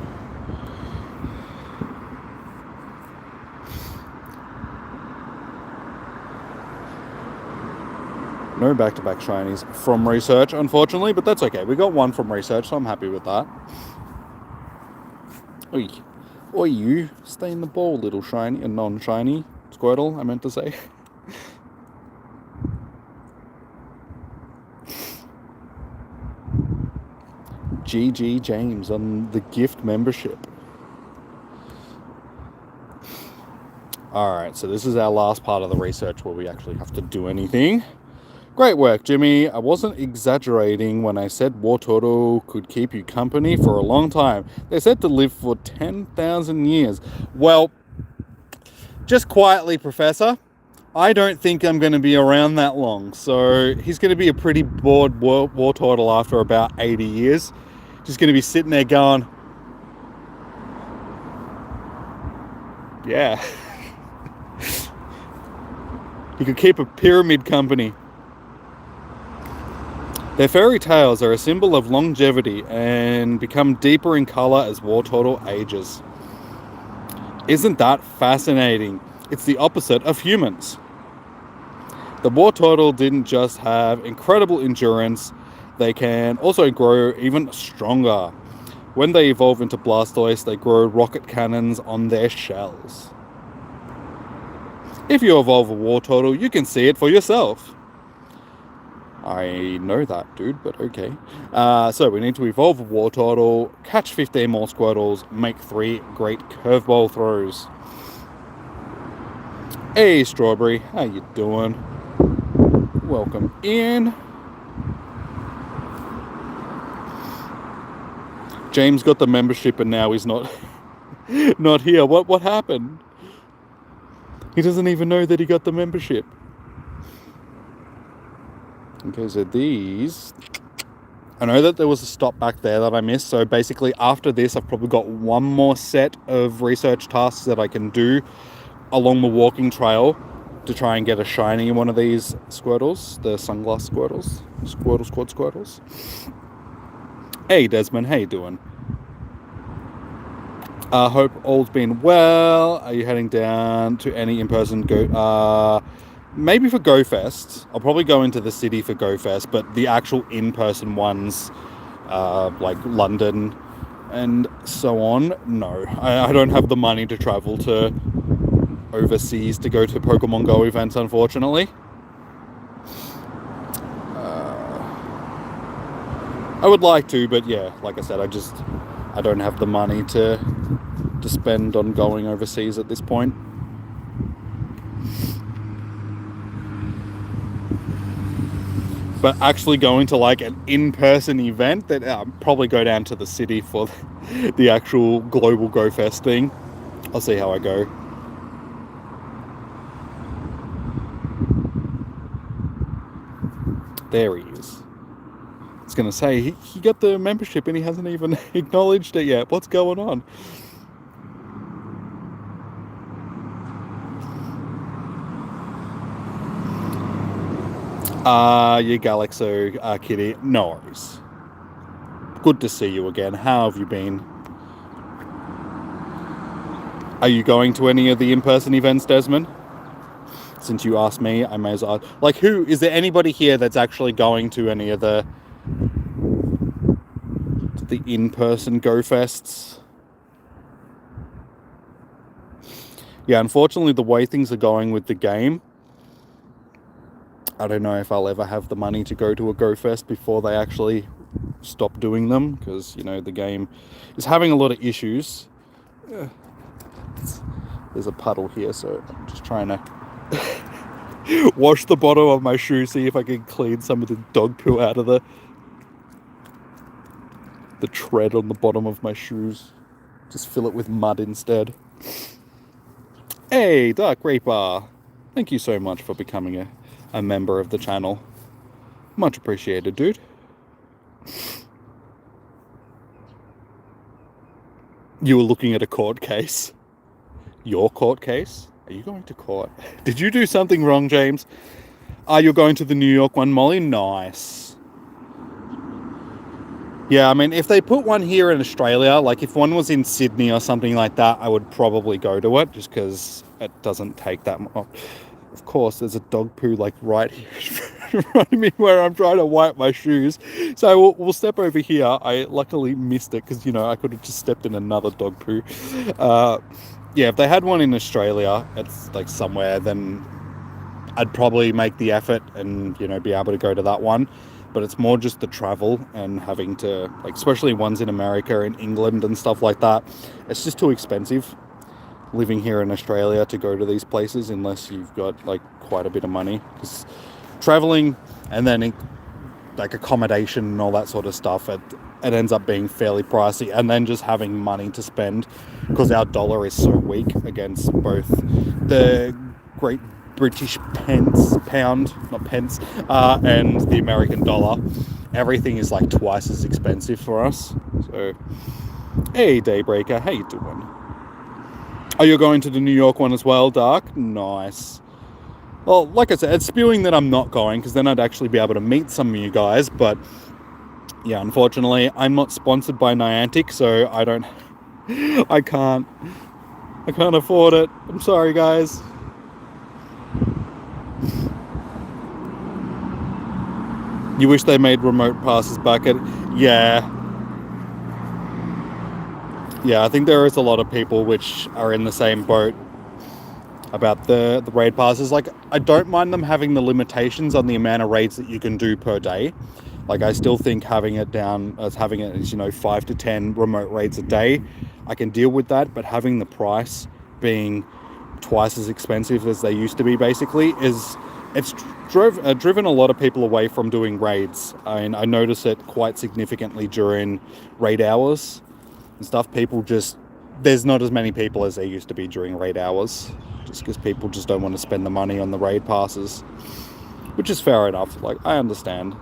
No back-to-back shinies from research, unfortunately, but that's okay. We got one from research, so I'm happy with that. Oi. Oi, you. Stay in the ball, little shiny and non-shiny. Squirtle, I meant to say. GG James on the gift membership. Alright, so this is our last part of the research where we actually have to do anything. Great work, Jimmy. I wasn't exaggerating when I said Wartortle could keep you company for a long time. They're said to live for 10,000 years. Well, just quietly, Professor, I don't think I'm going to be around that long. So he's going to be a pretty bored Wartortle after about 80 years. Just going to be sitting there going, yeah. He could keep a pyramid company. Their fairy tales are a symbol of longevity and become deeper in colour as Wartortle ages. Isn't that fascinating? It's the opposite of humans. The Wartortle didn't just have incredible endurance, they can also grow even stronger. When they evolve into Blastoise, they grow rocket cannons on their shells. If you evolve a Wartortle, you can see it for yourself. I know that, dude, but okay. So we need to evolve a Wartortle, catch 15 more Squirtles, make 3 great curveball throws. Hey, Strawberry, how you doing? Welcome in. James got the membership and now he's not not here. What happened? He doesn't even know that he got the membership. Okay, so these... I know that there was a stop back there that I missed, so basically after this I've probably got one more set of research tasks that I can do along the walking trail to try and get a shiny in one of these Squirtles, the sunglass Squirtles. Squirtles. Hey Desmond, how you doing? Hope all's been well. Are you heading down to any in-person go... maybe for GoFest. I'll probably go into the city for GoFest, but the actual in-person ones, like London and so on, no. I don't have the money to travel to overseas to go to Pokemon Go events, unfortunately. I would like to, but yeah, like I said, I don't have the money to spend on going overseas at this point. But actually going to like an in-person event, that I'll probably go down to the city for the actual global Go Fest thing. I'll see how I go. There he is. I was going to say, he got the membership and he hasn't even acknowledged it yet. What's going on? You Galaxo, Kitty. No worries. Good to see you again. How have you been? Are you going to any of the in-person events, Desmond? Since you asked me, I may as well ask. Like, is there anybody here that's actually going to any of the in-person Go Fests? Yeah, unfortunately, the way things are going with the game, I don't know if I'll ever have the money to go to a Go Fest before they actually stop doing them, because, you know, the game is having a lot of issues. There's a puddle here, so I'm just trying to wash the bottom of my shoe, see if I can clean some of the dog poo out of the tread on the bottom of my shoes. Just fill it with mud instead. Hey, Dark Reaper! Thank you so much for becoming a member of the channel. Much appreciated, dude. You were looking at a court case. Your court case? Are you going to court? Did you do something wrong, James? You're going to the New York one, Molly? Nice. Yeah, I mean, if they put one here in Australia, like if one was in Sydney or something like that, I would probably go to it, just because it doesn't take that much. Oh, of course, there's a dog poo like right here in front of me where I'm trying to wipe my shoes. So we'll step over here. I luckily missed it because, you know, I could have just stepped in another dog poo. Yeah, if they had one in Australia, it's like somewhere, then I'd probably make the effort and, you know, be able to go to that one. But it's more just the travel and having to, like, especially ones in America and England and stuff like that. It's just too expensive living here in Australia to go to these places unless you've got, like, quite a bit of money. Because traveling and then, like, accommodation and all that sort of stuff, it ends up being fairly pricey. And then just having money to spend because our dollar is so weak against both the Great British pound, not pence, and the American dollar. Everything is like twice as expensive for us. So, hey Daybreaker, how you doing? Are you going to the New York one as well, Dark? Nice. Well, like I said, it's spewing that I'm not going, because then I'd actually be able to meet some of you guys, but yeah, unfortunately, I'm not sponsored by Niantic, so I can't afford it. I'm sorry, guys. You wish they made remote passes back at... Yeah, I think there is a lot of people which are in the same boat. about the raid passes. Like, I don't mind them having the limitations on the amount of raids that you can do per day. Like, I still think having it as, 5 to 10 remote raids a day, I can deal with that. But having the price being twice as expensive as they used to be, basically, it's driven a lot of people away from doing raids. I mean, I notice it quite significantly during raid hours and stuff. There's not as many people as there used to be during raid hours, just because people just don't want to spend the money on the raid passes, which is fair enough. Like, I understand.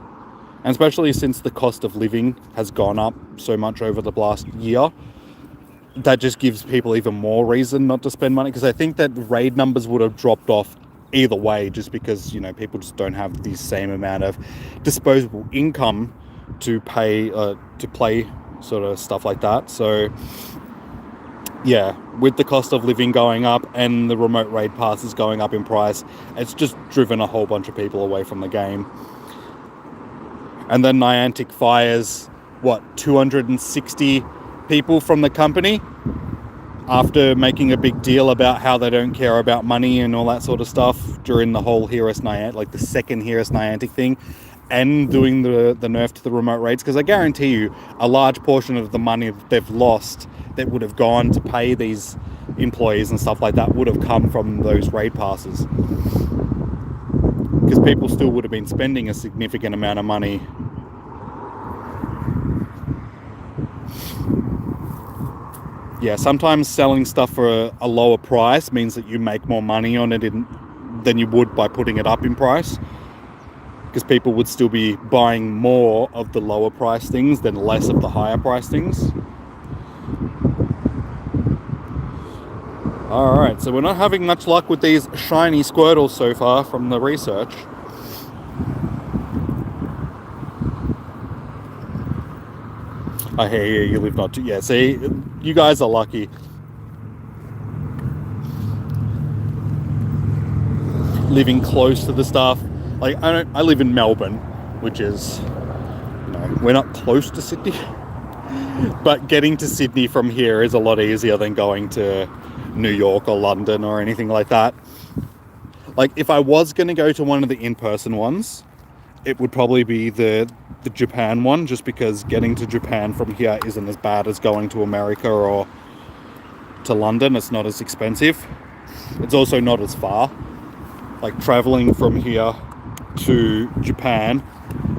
And especially since the cost of living has gone up so much over the last year, that just gives people even more reason not to spend money, because I think that raid numbers would have dropped off either way, just because, people just don't have the same amount of disposable income to pay to play sort of stuff like that. So yeah, with the cost of living going up and the remote raid passes going up in price, it's just driven a whole bunch of people away from the game. And then Niantic fires 260 people from the company after making a big deal about how they don't care about money and all that sort of stuff during the whole the second Heroes Niantic thing, and doing the nerf to the remote raids. Because I guarantee you, a large portion of the money that they've lost that would have gone to pay these employees and stuff like that would have come from those raid passes, because people still would have been spending a significant amount of money. Yeah, sometimes selling stuff for a lower price means that you make more money on it than you would by putting it up in price, because people would still be buying more of the lower price things than less of the higher price things. Alright, so we're not having much luck with these shiny Squirtles so far from the research. I hear you live not too... Yeah, see, you guys are lucky. Living close to the stuff. Like, I live in Melbourne, which is, we're not close to Sydney. But getting to Sydney from here is a lot easier than going to New York or London or anything like that. Like, if I was going to go to one of the in-person ones, it would probably be the Japan one, just because getting to Japan from here isn't as bad as going to America or to London. It's not as expensive. It's also not as far. Like, traveling from here to Japan,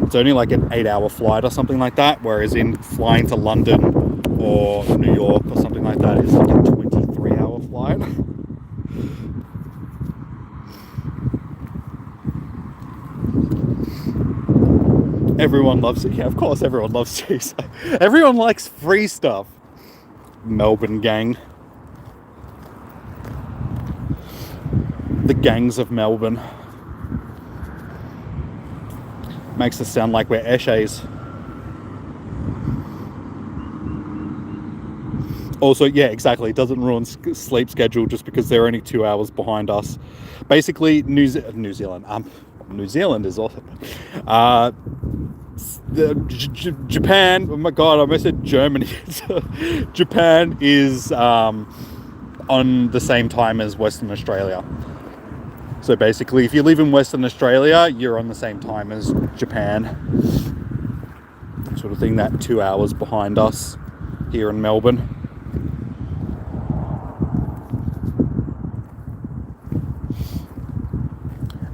it's only like an 8-hour flight or something like that, whereas in flying to London or New York or something like that is like a 23-hour flight. Everyone loves it. Yeah, of course everyone loves cheese. Everyone likes free stuff. Melbourne gang. The gangs of Melbourne. Makes us sound like we're eshays. Also, yeah, exactly. It doesn't ruin sleep schedule just because they're only 2 hours behind us. Basically, New Zealand. New Zealand is awesome. Japan. Oh my god, I almost said Germany. Japan is on the same time as Western Australia. So basically, if you live in Western Australia, you're on the same time as Japan. Sort of thing, that 2 hours behind us here in Melbourne.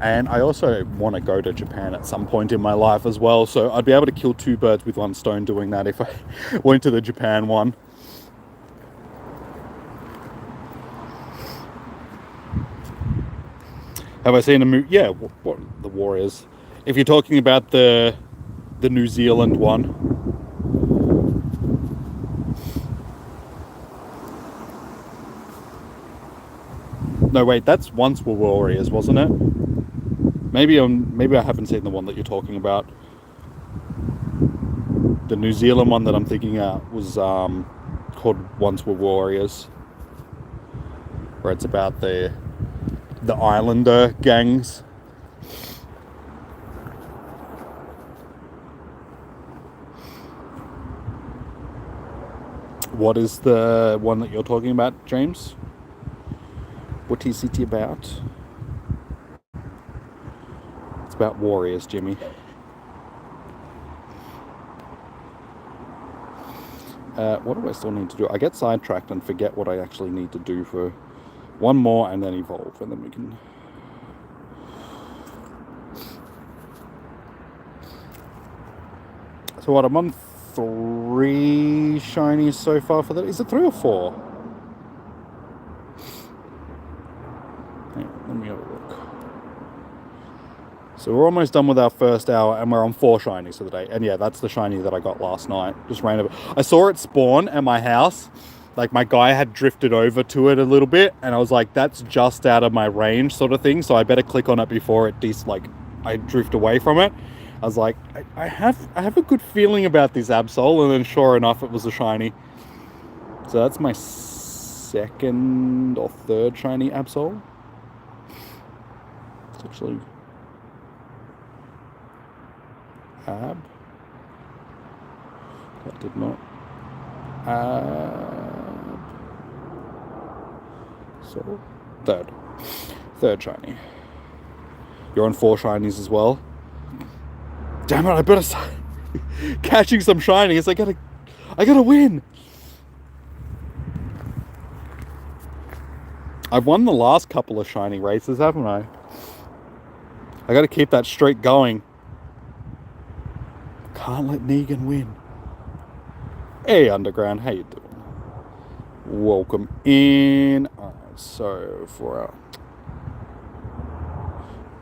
And I also want to go to Japan at some point in my life as well. So I'd be able to kill 2 birds with 1 stone doing that if I went to the Japan one. Have I seen a movie? Yeah, what the Warriors. If you're talking about the New Zealand one. No, wait, that's Once Were Warriors, wasn't it? Maybe I haven't seen the one that you're talking about. The New Zealand one that I'm thinking was called Once Were Warriors, where it's about the Islander gangs. What is the one that you're talking about, James? What is it about? It's about warriors, Jimmy. What do I still need to do? I get sidetracked and forget what I actually need to do for one more and then evolve, and then we can... So what, I'm on 3 shinies so far for that. Is it 3 or 4? Hang on, let me have a look. So we're almost done with our first hour, and we're on 4 shinies for the day. And yeah, that's the shiny that I got last night. Just random. I saw it spawn at my house. Like, my guy had drifted over to it a little bit, and I was like, that's just out of my range sort of thing, so I better click on it before it I drift away from it. I was like, I have a good feeling about this Absol, and then sure enough, it was a shiny. So that's my 2nd or 3rd shiny Absol. It's actually... Ab. That did not. Ab. So, 3rd shiny. You're on 4 shinies as well. Damn it! I better start catching some shinies. I gotta win. I've won the last couple of shiny races, haven't I? I gotta keep that streak going. Can't let Negan win. Hey, Underground, how you doing? Welcome in. Alright, so for our...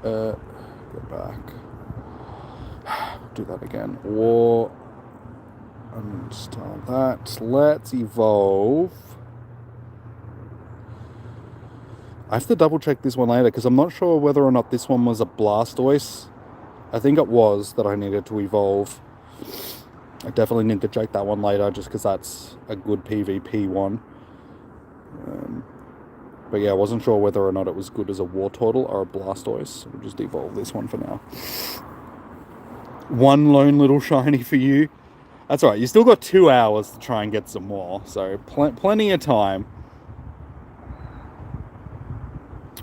go back. Do that again. Or... uninstall that. Let's evolve. I have to double check this one later, because I'm not sure whether or not this one was a Blastoise. I think it was that I needed to evolve. I definitely need to check that one later, just because that's a good PvP one. But yeah, I wasn't sure whether or not it was good as a Wartortle or a Blastoise. We'll just evolve this one for now. One lone little shiny for you. That's alright, you still got 2 hours to try and get some more, so plenty of time.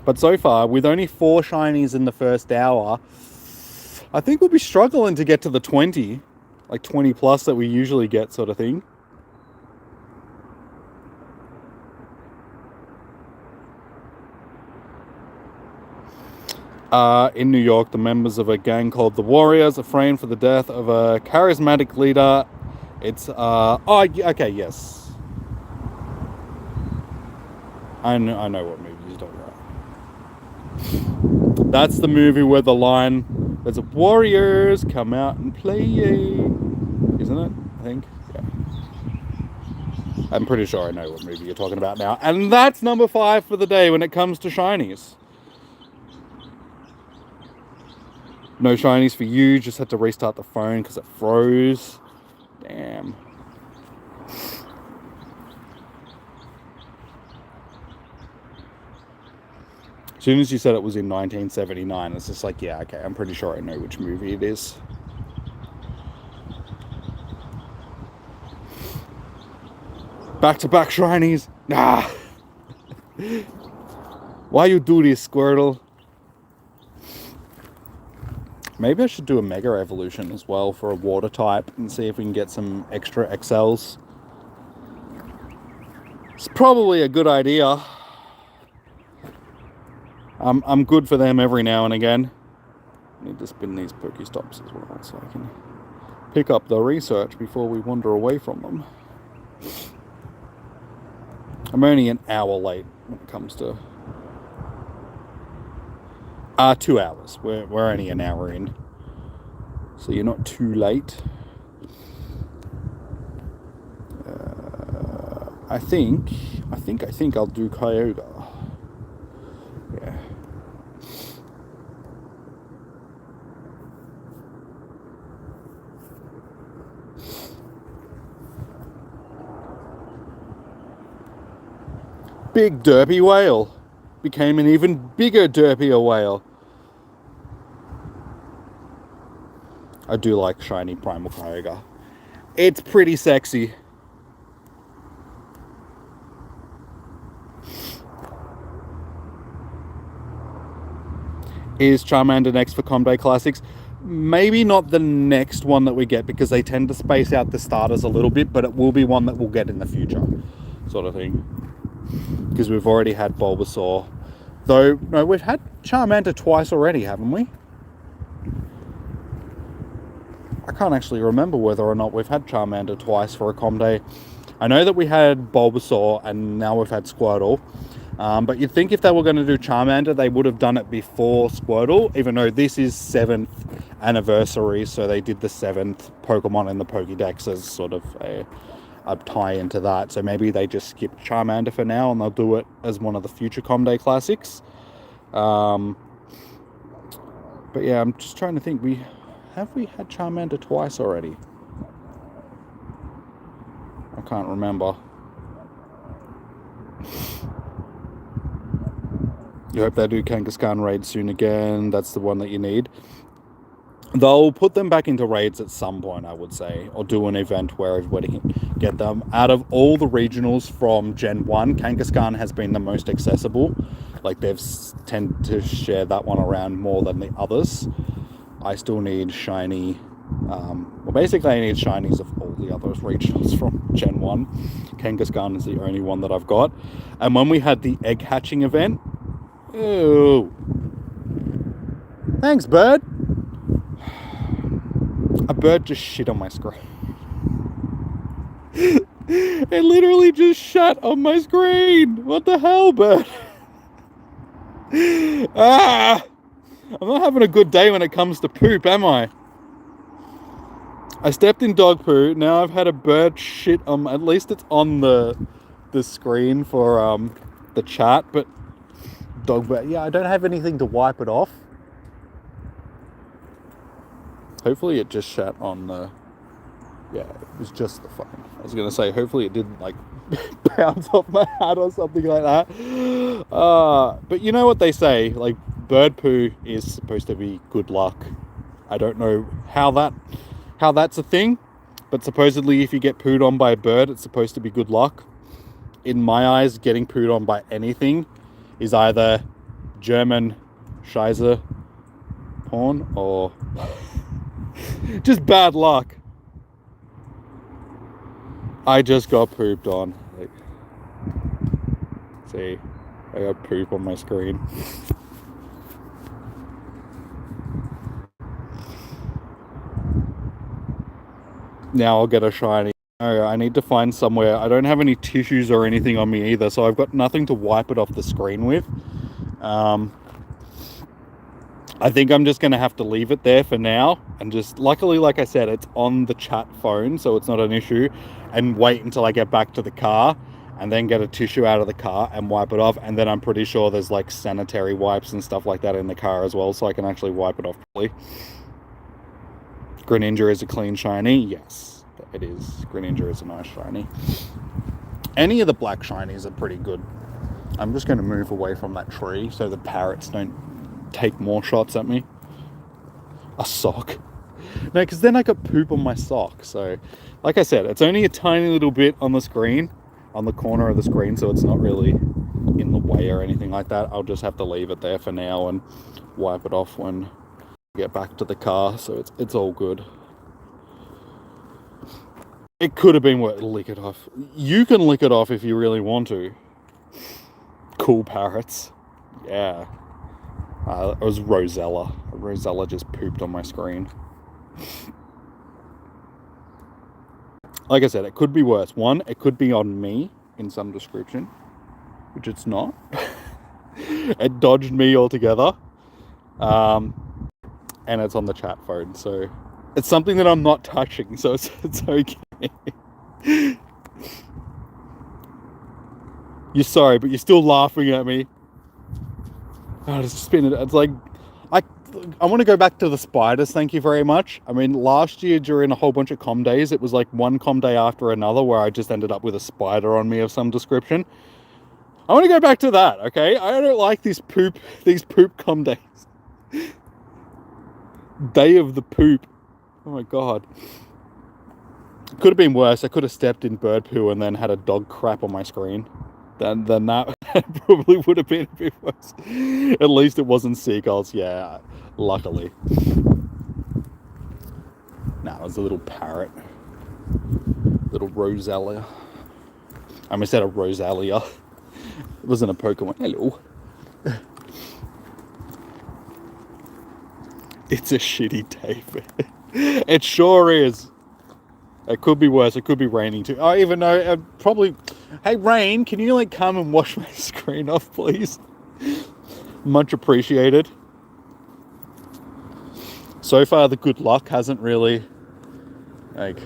But so far, with only 4 shinies in the first hour, I think we'll be struggling to get to the 20. Like 20 plus that we usually get, sort of thing. In New York, the members of a gang called the Warriors are framed for the death of a charismatic leader. It's, oh, okay, yes. I know what movie you're talking about. That's the movie where the line, there's a Warriors, come out and play, isn't it? I think, yeah. I'm pretty sure I know what movie you're talking about now. And that's number 5 for the day when it comes to shinies. No shinies for you, just had to restart the phone because it froze. Damn. As soon as you said it was in 1979, it's just like, yeah, okay, I'm pretty sure I know which movie it is. Back-to-back shinies. Nah. Why you do this, Squirtle? Maybe I should do a Mega Evolution as well for a water type and see if we can get some extra XLs. It's probably a good idea. I'm good for them every now and again. I need to spin these Pokestops as well so I can pick up the research before we wander away from them. I'm only an hour late when it comes to... 2 hours. We're only an hour in. So you're not too late. I think I'll do Kyogre. Yeah. Big derpy whale became an even bigger derpier whale. I do like shiny Primal Kyogre. It's pretty sexy. Is Charmander next for Com Day Classics? Maybe not the next one that we get, because they tend to space out the starters a little bit, but it will be one that we'll get in the future, sort of thing. Because we've already had Bulbasaur. Though, no, we've had Charmander twice already, haven't we? I can't actually remember whether or not we've had Charmander twice for a Com Day. I know that we had Bulbasaur, and now we've had Squirtle. But you'd think if they were going to do Charmander, they would have done it before Squirtle, even though this is 7th anniversary, so they did the 7th Pokemon in the Pokédex as sort of a tie into that. So maybe they just skipped Charmander for now, and they'll do it as one of the future Com Day Classics. But yeah, I'm just trying to think. Have we had Charmander twice already? I can't remember. You hope they do Kangaskhan raids soon again. That's the one that you need. They'll put them back into raids at some point, I would say, or do an event where everybody can get them. Out of all the regionals from Gen 1, Kangaskhan has been the most accessible. Like, they've tend to share that one around more than the others. I still need shiny... well, basically I need shinies of all the other regionals from Gen 1. Kangaskhan is the only one that I've got. And when we had the egg hatching event... Ew. Thanks, bird. A bird just shit on my screen. It literally just shat on my screen. What the hell, bird? Ah! I'm not having a good day when it comes to poop, am I? I stepped in dog poo. Now I've had a bird shit on... At least it's on the screen for the chat, but... Dog bird... Yeah, I don't have anything to wipe it off. Hopefully it just shat on the... Yeah, it was just the fucking... I was going to say, hopefully it didn't, like, bounce off my hat or something like that. But you know what they say, like, bird poo is supposed to be good luck. I don't know how that's a thing, but supposedly if you get pooed on by a bird, it's supposed to be good luck. In my eyes, getting pooed on by anything is either German Scheiße porn or just bad luck. I just got pooped on. Like, see, I got poop on my screen. Now I'll get a shiny. Oh, I need to find somewhere. I don't have any tissues or anything on me either, so I've got nothing to wipe it off the screen with. I think I'm just going to have to leave it there for now, and just, luckily, like I said, it's on the chat phone, so it's not an issue, and wait until I get back to the car, and then get a tissue out of the car and wipe it off, and then I'm pretty sure there's like sanitary wipes and stuff like that in the car as well, so I can actually wipe it off properly. Greninja is a clean shiny. Yes, it is. Greninja is a nice shiny. Any of the black shinies are pretty good. I'm just going to move away from that tree so the parrots don't take more shots at me. A sock. No, because then I got poop on my sock. So, like I said, it's only a tiny little bit on the screen, on the corner of the screen, so it's not really in the way or anything like that. I'll just have to leave it there for now and wipe it off when get back to the car, so it's all good. It could have been worth. Lick it off. You can lick it off if you really want to. Cool parrots. Yeah. It was Rosella. Rosella just pooped on my screen. Like I said, it could be worse. One, it could be on me in some description, which it's not. It dodged me altogether. And it's on the chat phone, so it's something that I'm not touching, so it's okay. You're sorry, but you're still laughing at me. Oh, it's like, I want to go back to the spiders, thank you very much. I mean, last year during a whole bunch of com days, it was like one com day after another where I just ended up with a spider on me of some description. I want to go back to that, okay? I don't like these poop com days. Day of the poop. Oh my god. Could have been worse. I could have stepped in bird poo and then had a dog crap on my screen. then that probably would have been a bit worse. At least it wasn't seagulls, yeah, luckily. No, it was a little parrot. Little Rosalia. I almost said a Rosalia. It wasn't a Pokemon. Hello. It's a shitty day, man. It sure is. It could be worse. It could be raining too. I even know, probably... Hey, rain, can you, like, come and wash my screen off, please? Much appreciated. So far, the good luck hasn't really... Like...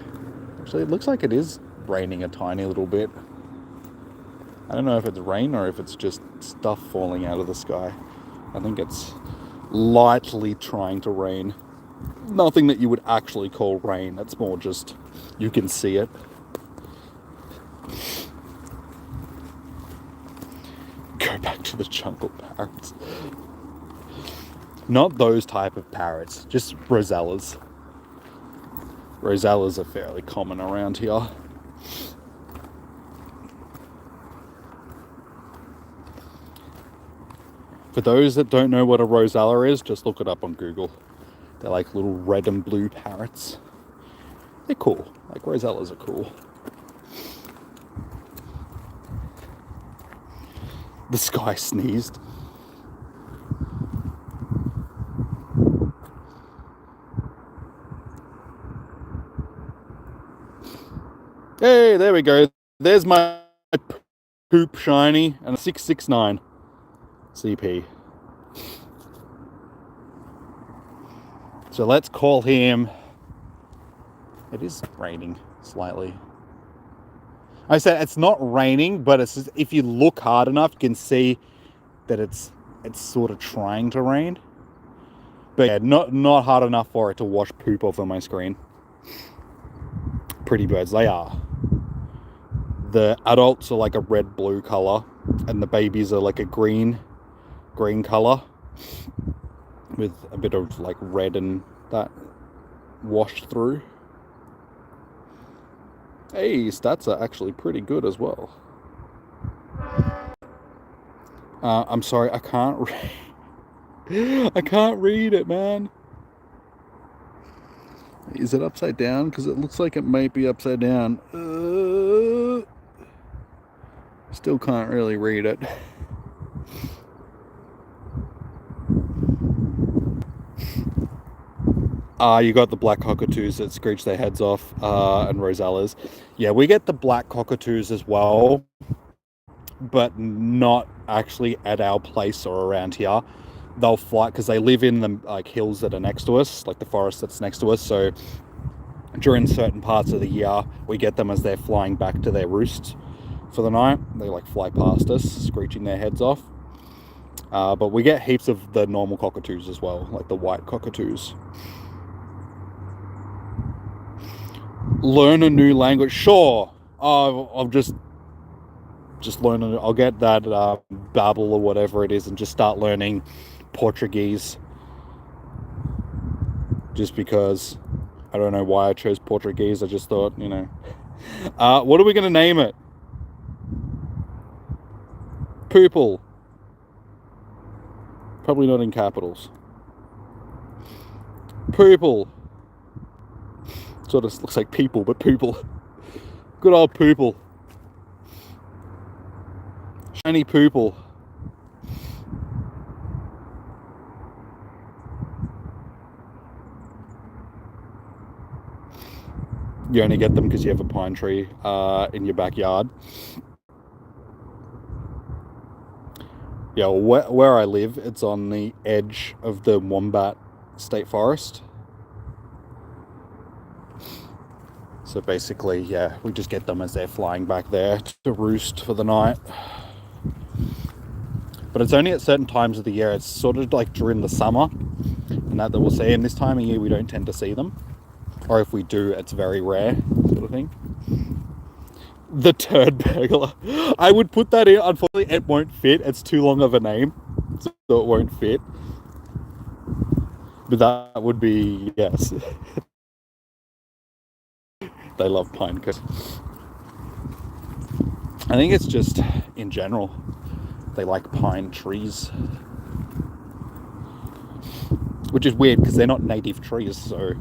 Actually, it looks like it is raining a tiny little bit. I don't know if it's rain or if it's just stuff falling out of the sky. I think it's lightly trying to rain. Nothing that you would actually call rain. That's more just... You can see it. Go back to the jungle parrots. Not those type of parrots, just Rosellas. Rosellas are fairly common around here. For those that don't know what a Rosella is, just look it up on Google. They're like little red and blue parrots. They're cool. Like, Rosellas are cool. The sky sneezed. Hey, there we go. There's my poop shiny and a 669 CP. So let's call him... It is raining slightly. I said it's not raining, but it's just, if you look hard enough, you can see that it's sort of trying to rain. But yeah, not hard enough for it to wash poop off of my screen. Pretty birds, they are. The adults are like a red-blue color, and the babies are like a green color with a bit of like red and that washed through. Hey, stats are actually pretty good as well. I'm sorry, I can't read. I can't read it, man. Is it upside down? Because it looks like it might be upside down. Still can't really read it. You got the black cockatoos that screech their heads off, and Rosellas. Yeah, we get the black cockatoos as well, but not actually at our place or around here. They'll fly, because they live in the like hills that are next to us, like the forest that's next to us, so during certain parts of the year, we get them as they're flying back to their roost for the night. They like fly past us, screeching their heads off. But we get heaps of the normal cockatoos as well, like the white cockatoos. Learn a new language, sure. I'll just learn. I'll get that Babbel or whatever it is, and just start learning Portuguese. Just because I don't know why I chose Portuguese. I just thought, you know. What are we going to name it? Poople. Probably not in capitals. Poople. Sort of looks like people, but Poople. Good old Poople. Shiny Poople. You only get them because you have a pine tree in your backyard. Yeah, where I live, it's on the edge of the Wombat State Forest. So basically, yeah, we just get them as they're flying back there to roost for the night. But it's only at certain times of the year. It's sort of like during the summer, and that we'll see. And this time of year, we don't tend to see them. Or if we do, it's very rare, sort of thing. The turd burglar. I would put that in. Unfortunately, it won't fit. It's too long of a name, so it won't fit. But that would be, yes. They love pine cones. I think it's just, in general, they like pine trees. Which is weird, because they're not native trees, so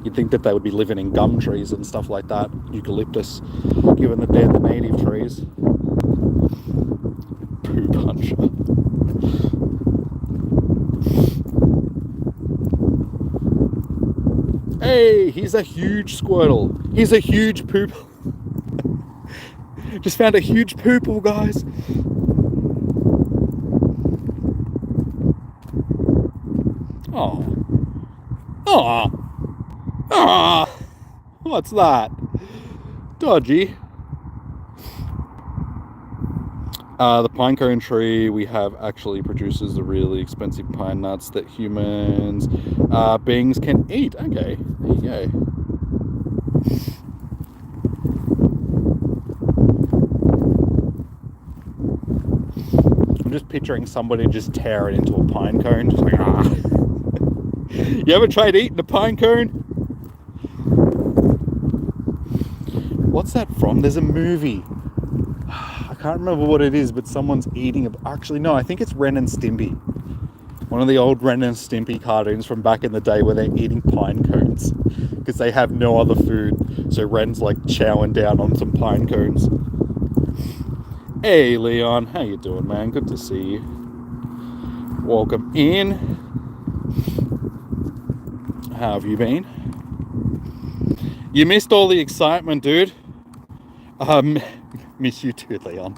you'd think that they would be living in gum trees and stuff like that, eucalyptus, given that they're the native trees. Poo puncher. Hey, he's a huge Squirtle. He's a huge poop. Just found a huge poople, guys. Oh. Oh. Ah. What's that? Dodgy. The pinecone tree we have actually produces the really expensive pine nuts that humans beings can eat. Okay, there you go. I'm just picturing somebody just tear it into a pine cone. Just like, ah. You ever tried eating a pine cone? What's that from? There's a movie. I can't remember what it is, but someone's eating a... Actually, no, I think it's Ren and Stimpy. One of the old Ren and Stimpy cartoons from back in the day where they're eating pine cones because they have no other food. So Ren's like chowing down on some pine cones. Hey, Leon. How you doing, man? Good to see you. Welcome in. How have you been? You missed all the excitement, dude. Miss you too, Leon.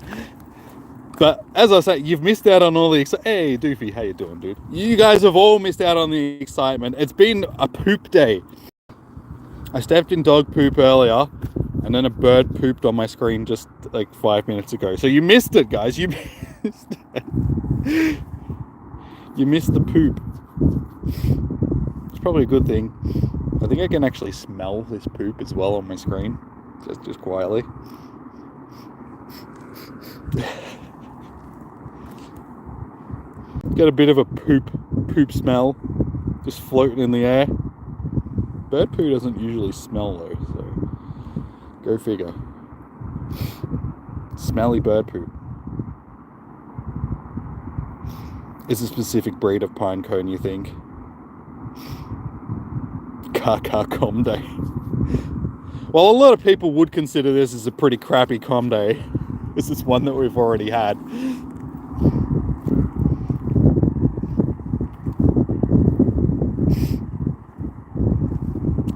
But as I say, you've missed out on all the Hey, Doofy, how you doing, dude? You guys have all missed out on the excitement. It's been a poop day. I stepped in dog poop earlier, and then a bird pooped on my screen just like 5 minutes ago. So you missed it, guys. You missed it. You missed the poop. It's probably a good thing. I think I can actually smell this poop as well on my screen, just quietly. Get a bit of a poop smell just floating in the air. Bird poo doesn't usually smell though, so go figure. Smelly bird poop. It's a specific breed of pine cone, you think? Com day. Well, a lot of people would consider this as a pretty crappy com day. This is one that we've already had.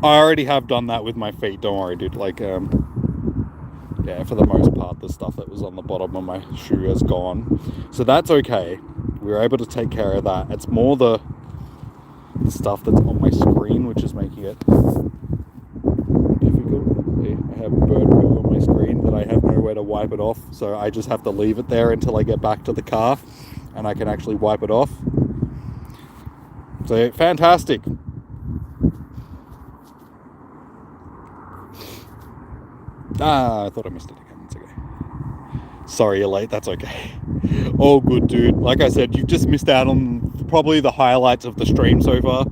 I already have done that with my feet, don't worry, dude. Like, yeah, for the most part, the stuff that was on the bottom of my shoe has gone. So that's okay. We were able to take care of that. It's more the stuff that's on my screen, which is making it difficult. I have bird poo on my screen that I have nowhere to wipe it off, so I just have to leave it there until I get back to the car and I can actually wipe it off. So fantastic. I thought I missed it again. It's okay. Sorry you're late, that's okay. All good, dude. Like I said, you've just missed out on probably the highlights of the stream so far.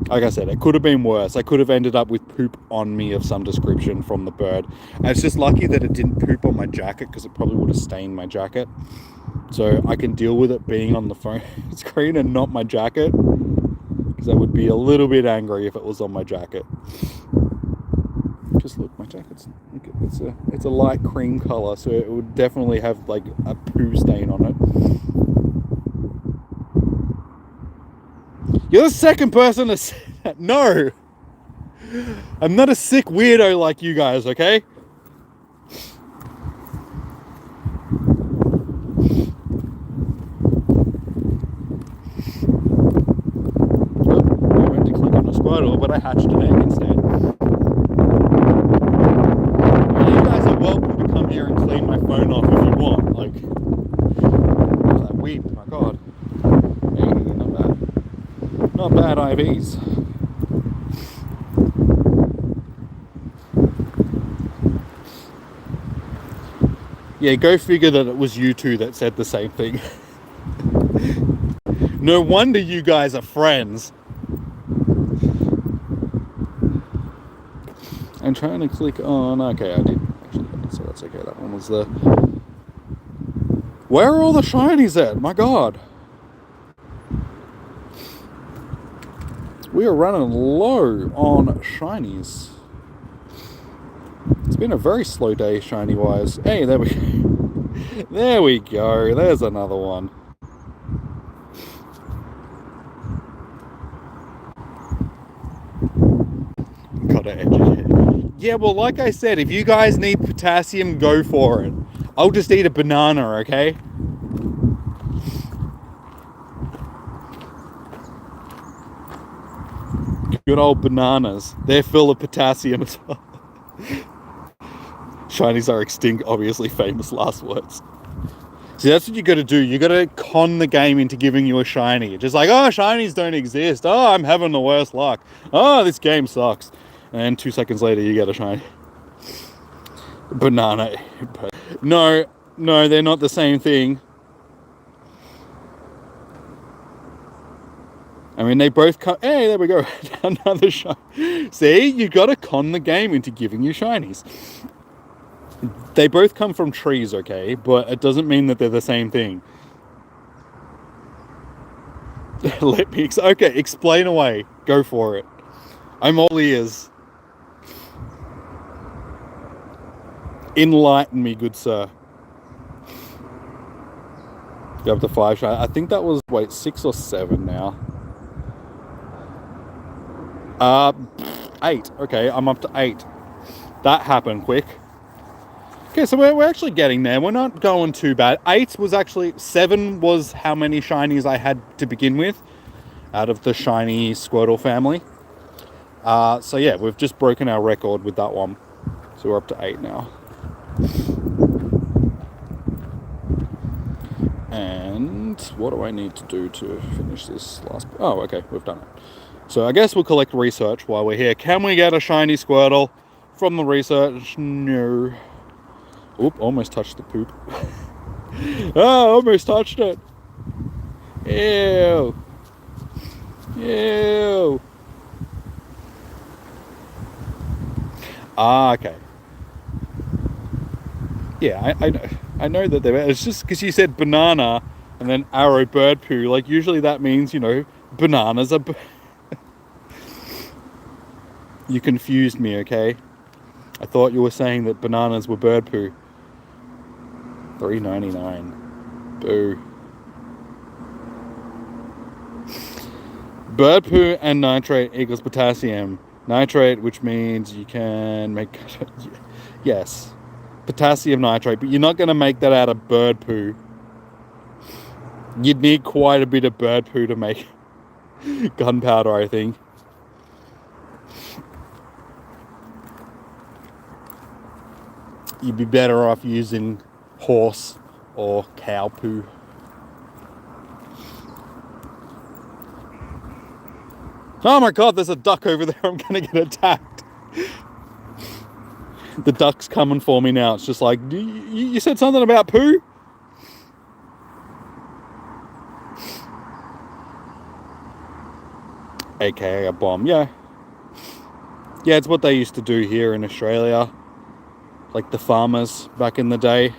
Like I said, it could have been worse. I could have ended up with poop on me of some description from the bird. And it's just lucky that it didn't poop on my jacket, because it probably would have stained my jacket. So I can deal with it being on the phone screen and not my jacket, because I would be a little bit angry if it was on my jacket. Just look, my jacket's, it's a light cream color, so it would definitely have like a poo stain on it. You're the second person to say that. No, I'm not a sick weirdo like you guys, okay? I went to click on a Squirtle, but I hatched an egg instead. You guys are welcome to come here and clean my phone off if you want. Like, that weep, my god. Hey, not bad. Not bad IVs. Yeah, go figure that it was you two that said the same thing. No wonder you guys are friends. I'm trying to click on... Okay, I did actually get it, so that's okay. That one was the... Where are all the shinies at? My god. We are running low on shinies. It's been a very slow day shiny-wise. Hey, there we go. There we go. There's another one. Gotta educate. Yeah, well, like I said, if you guys need potassium, go for it. I'll just eat a banana, okay? Good old bananas. They're full of potassium as well. Shinies are extinct, obviously, famous last words. See, that's what you gotta do. You gotta con the game into giving you a shiny. Just like, oh, shinies don't exist. Oh, I'm having the worst luck. Oh, this game sucks. And 2 seconds later, you get a shiny. Banana. No, they're not the same thing. I mean, they both come... Hey, there we go. Another shiny. See, you gotta con the game into giving you shinies. They both come from trees, okay? But it doesn't mean that they're the same thing. Let me... Okay, explain away. Go for it. I'm all ears. Enlighten me, good sir. Go up to 5 shiny. I think that was, wait, 6 or 7 now. 8. Okay, I'm up to 8. That happened quick. Okay, so we're actually getting there. We're not going too bad. 8 was actually... 7 was how many shinies I had to begin with out of the shiny Squirtle family. So yeah, we've just broken our record with that one. So we're up to 8 now. And what do I need to do to finish this last... Oh, okay, we've done it. So I guess we'll collect research while we're here. Can we get a shiny Squirtle from the research? No. Oop, almost touched the poop. Oh, almost touched it. Ew. Ew. Ah, okay. Yeah, I know that they're... It's just because you said banana and then arrow bird poo. Like, usually that means, you know, bananas are... You confused me, okay? I thought you were saying that bananas were bird poo. $3.99. Boo. Bird poo and nitrate equals potassium. Nitrate, which means you can make... Yes. Potassium nitrate, but you're not going to make that out of bird poo. You'd need quite a bit of bird poo to make gunpowder, I think. You'd be better off using horse or cow poo. Oh my god, there's a duck over there. I'm gonna get attacked. The duck's coming for me now. It's just like, you said something about poo? AKA a bomb, yeah. Yeah, it's what they used to do here in Australia. Like the farmers back in the day.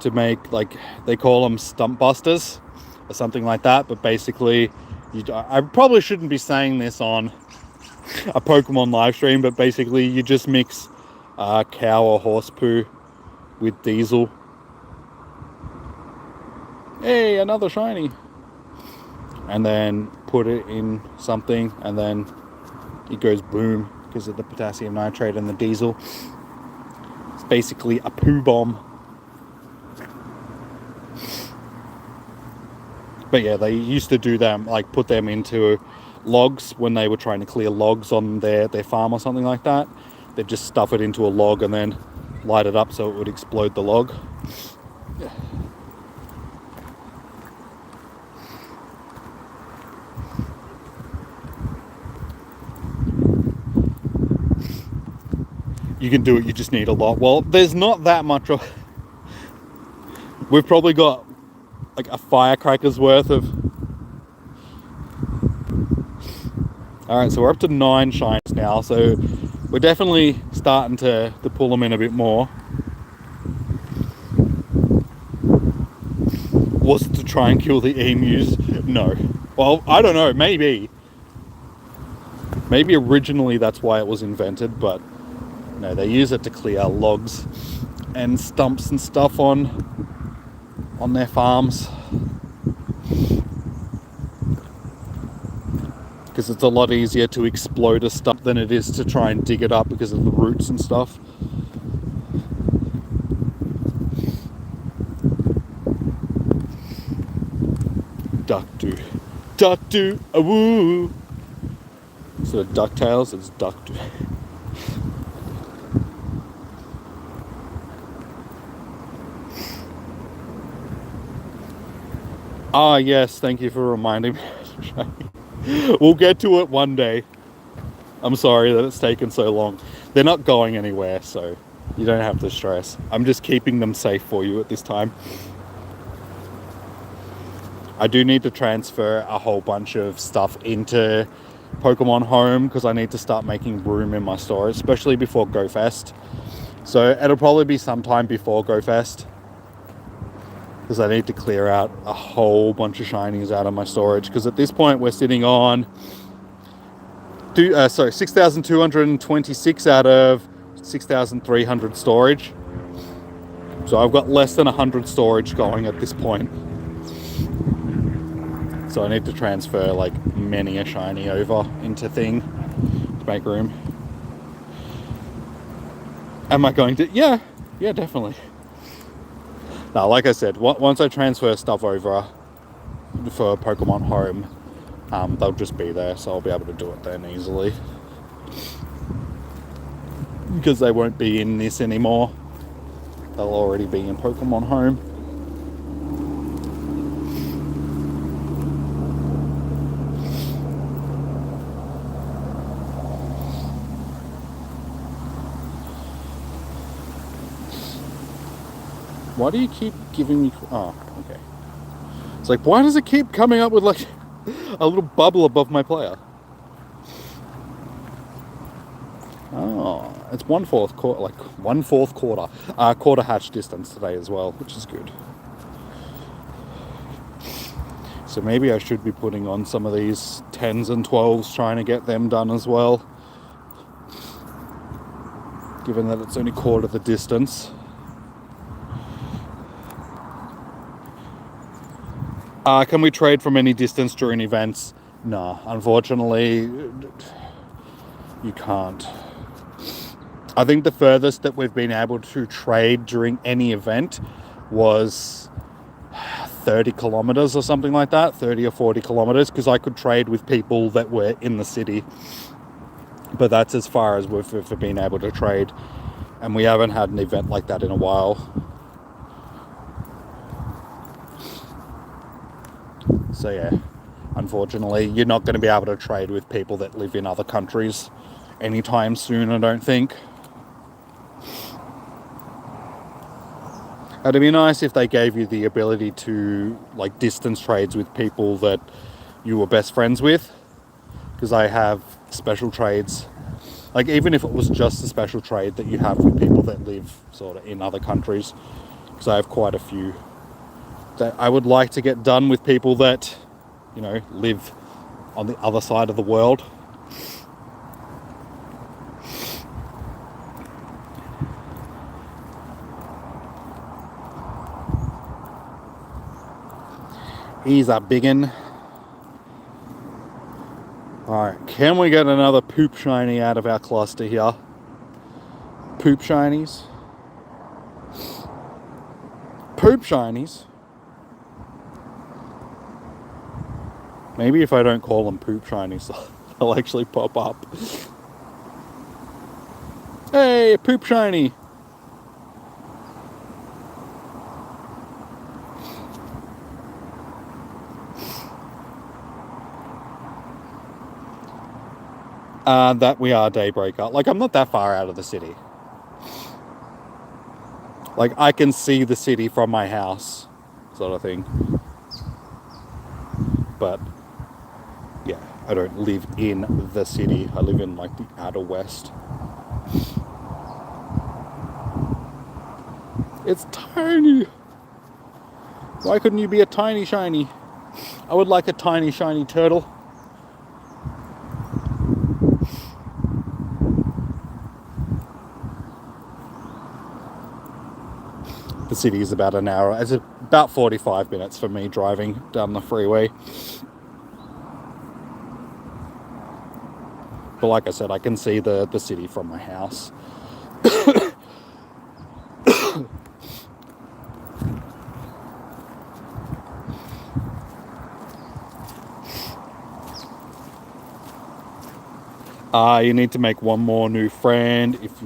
To make, like, they call them stump busters. Or something like that. But basically, I probably shouldn't be saying this on a Pokemon live stream. But basically, you just mix cow or horse poo with diesel. Hey, another shiny. And then put it in something, and then it goes boom because of the potassium nitrate and the diesel. It's basically a poo bomb. But yeah, they used to do them, like put them into logs when they were trying to clear logs on their farm or something like that. They'd just stuff it into a log and then light it up so it would explode the log. Yeah. You can do it, you just need a lot. Well, there's not that much of... We've probably got like a firecracker's worth of... Alright, so we're up to 9 shines now, so We're definitely starting to pull them in a bit more. Was it to try and kill the emus? No. Well, I don't know, maybe. Maybe originally that's why it was invented, but no, they use it to clear logs and stumps and stuff on their farms. Because it's a lot easier to explode a stump than it is to try and dig it up because of the roots and stuff. Duck-do. Duck-do, a-woo! Instead of DuckTales, it's duck-do. Ah, yes, thank you for reminding me. We'll get to it one day. I'm sorry that it's taken so long. They're not going anywhere, so you don't have to stress. I'm just keeping them safe for you at this time. I do need to transfer a whole bunch of stuff into Pokemon Home because I need to start making room in my storage, especially before GoFest. So it'll probably be sometime before GoFest because I need to clear out a whole bunch of shinies out of my storage, because at this point we're sitting on 6,226 out of 6,300 storage. So I've got less than 100 storage going at this point. So I need to transfer like many a shiny over into thing to make room. Am I going to? Yeah, definitely. Now, like I said, once I transfer stuff over for Pokemon Home, they'll just be there, so I'll be able to do it then easily. Because they won't be in this anymore. They'll already be in Pokemon Home. Why do you keep giving me... Oh, okay. It's like, why does it keep coming up with like a little bubble above my player? Oh, it's 1/4 quarter, like 1/4 quarter. Quarter hatch distance today as well, which is good. So maybe I should be putting on some of these 10s and 12s, trying to get them done as well. Given that it's only quarter the distance. Can we trade from any distance during events? No, unfortunately, you can't. I think the furthest that we've been able to trade during any event was 30 kilometers or something like that, 30 or 40 kilometers, because I could trade with people that were in the city. But that's as far as we've ever been able to trade, and we haven't had an event like that in a while. So yeah, unfortunately, you're not going to be able to trade with people that live in other countries anytime soon, I don't think. It'd be nice if they gave you the ability to like distance trades with people that you were best friends with, because I have special trades, like even if it was just a special trade that you have with people that live sort of in other countries, because I have quite a few that I would like to get done with people that, you know, live on the other side of the world. He's a biggin. Alright, can we get another poop shiny out of our cluster here? Poop shinies. Poop shinies. Maybe if I don't call them poop shinies, they'll actually pop up. Hey, poop shiny! That we are Daybreaker. Like, I'm not that far out of the city. Like, I can see the city from my house, sort of thing. But yeah, I don't live in the city. I live in like the outer west. It's tiny. Why couldn't you be a tiny shiny? I would like a tiny shiny turtle. The city is about an hour. It's about 45 minutes for me driving down the freeway. But like I said, I can see the city from my house. You need to make one more new friend, if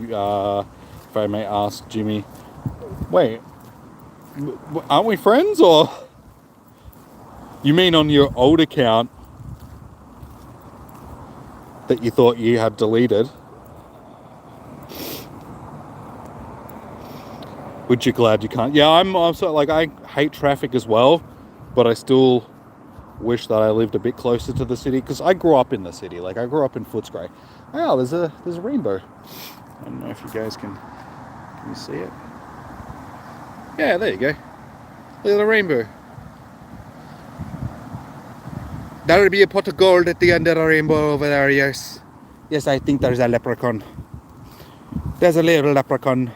I may ask, Jimmy. Wait, aren't we friends, or you mean on your old account that you thought you had deleted? Which you're glad you can't. Yeah, I'm also like, I hate traffic as well, but I still wish that I lived a bit closer to the city, because I grew up in the city. Like, I grew up in Footscray. Oh, there's a rainbow. I don't know if you guys can you see it? Yeah, there you go. Look at the rainbow. There'll be a pot of gold at the end of the rainbow over there, yes. Yes, I think there's a leprechaun. There's a little leprechaun.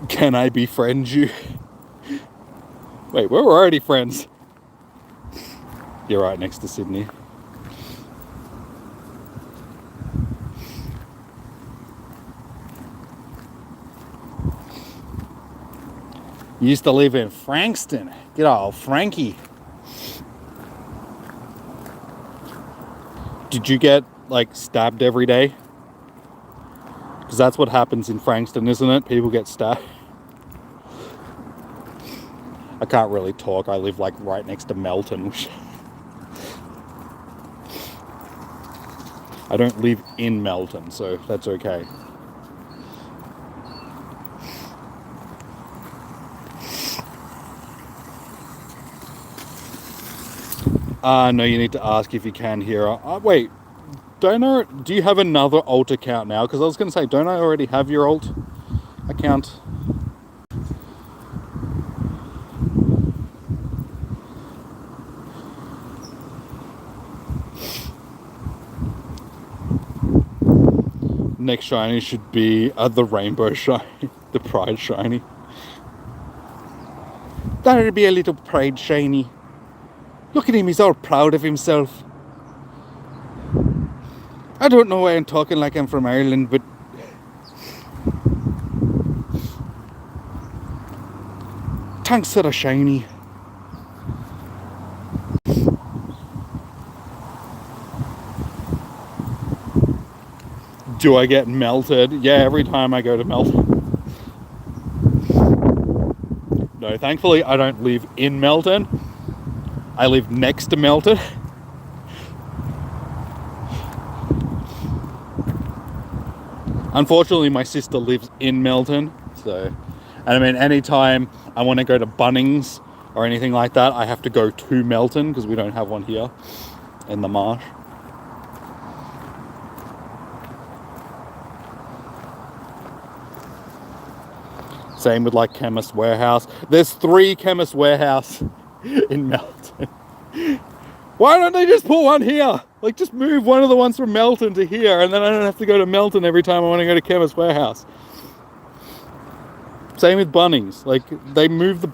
Can I befriend you? Wait, we're already friends. You're right next to Sydney. You used to live in Frankston. Good old Frankie. Did you get, like, stabbed every day? Because that's what happens in Frankston, isn't it? People get stabbed. I can't really talk. I live, like, right next to Melton. I don't live in Melton, so that's okay. No, you need to ask if you can hear. Wait, do you have another alt account now? Because I was going to say, don't I already have your alt account? Next shiny should be the rainbow shiny, the pride shiny. That'll be a little pride shiny. Look at him, he's all proud of himself. I don't know why I'm talking like I'm from Ireland, but thanks for the shiny. Do I get melted? Yeah, every time I go to Melton. No, thankfully I don't live in Melton. I live next to Melton. Unfortunately, my sister lives in Melton, so, and I mean, anytime I want to go to Bunnings or anything like that, I have to go to Melton because we don't have one here in the marsh. Same with like Chemist Warehouse. There's 3 Chemist Warehouse in Melton. Why don't they just put one here? Like, just move one of the ones from Melton to here, and then I don't have to go to Melton every time I want to go to Chemist Warehouse. Same with Bunnings. Like, they moved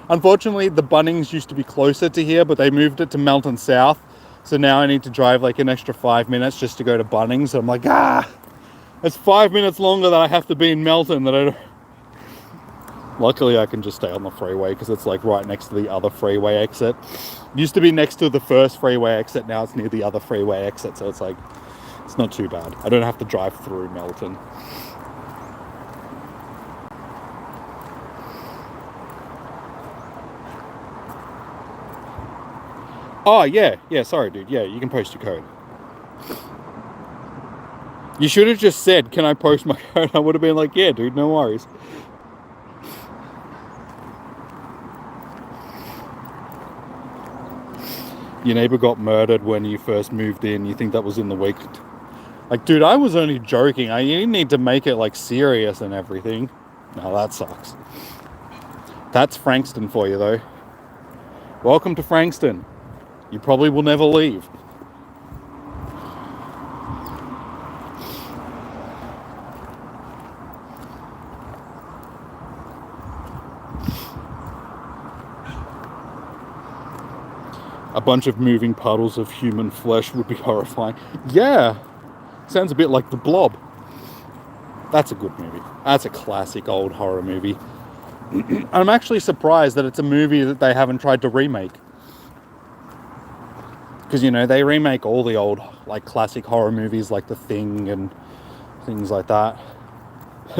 unfortunately, the Bunnings used to be closer to here, but they moved it to Melton South. So now I need to drive like an extra 5 minutes just to go to Bunnings. So I'm like, it's 5 minutes longer that I have to be in Melton that I don't... Luckily, I can just stay on the freeway because it's like right next to the other freeway exit. It used to be next to the first freeway exit. Now it's near the other freeway exit. So it's like, it's not too bad. I don't have to drive through Melton. Oh, yeah. Yeah, sorry, dude. Yeah, you can post your code. You should have just said, can I post my code? I would have been like, yeah, dude, no worries. your neighbor got murdered when you first moved in. You think that was in the week? Like, dude, I was only joking. You need to make it like serious and everything. No, that sucks. That's Frankston for you, though. Welcome to Frankston. You probably will never leave. A bunch of moving puddles of human flesh would be horrifying. Yeah, sounds a bit like The Blob. That's a good movie. That's a classic old horror movie. I'm actually surprised that it's a movie that they haven't tried to remake. Because, you know, they remake all the old, like, classic horror movies like The Thing and things like that.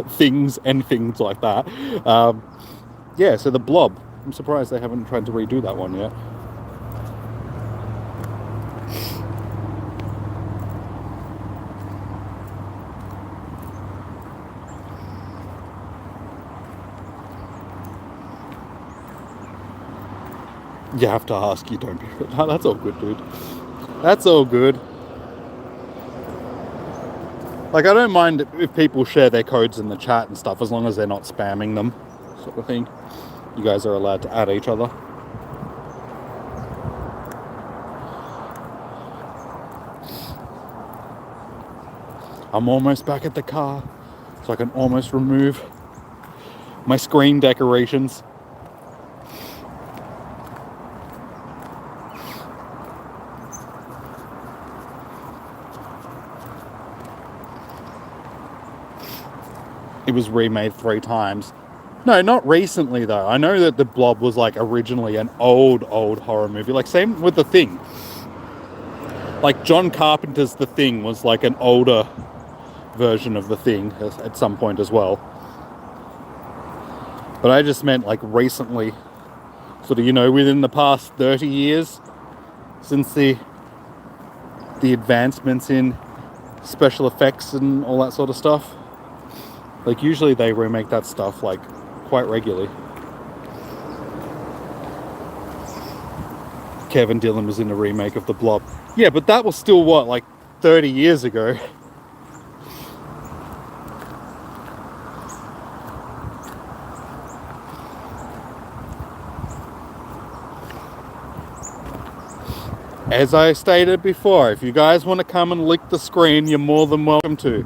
Things like that. Yeah, so The Blob. I'm surprised they haven't tried to redo that one yet. You have to ask, you don't be... No, that's all good, dude. That's all good. Like, I don't mind if people share their codes in the chat and stuff, as long as they're not spamming them, sort of thing. You guys are allowed to add each other. I'm almost back at the car, so I can almost remove my screen decorations. It was remade 3 times. No, not recently though. I know that The Blob was like originally an old horror movie. Like same with The Thing. Like John Carpenter's The Thing was like an older version of The Thing at some point as well. But I just meant like recently, sort of, you know, within the past 30 years since the advancements in special effects and all that sort of stuff. Like usually they remake that stuff like quite regularly. Kevin Dillon was in a remake of The Blob. Yeah, but that was still what, like 30 years ago. As I stated before, if you guys want to come and lick the screen, you're more than welcome to.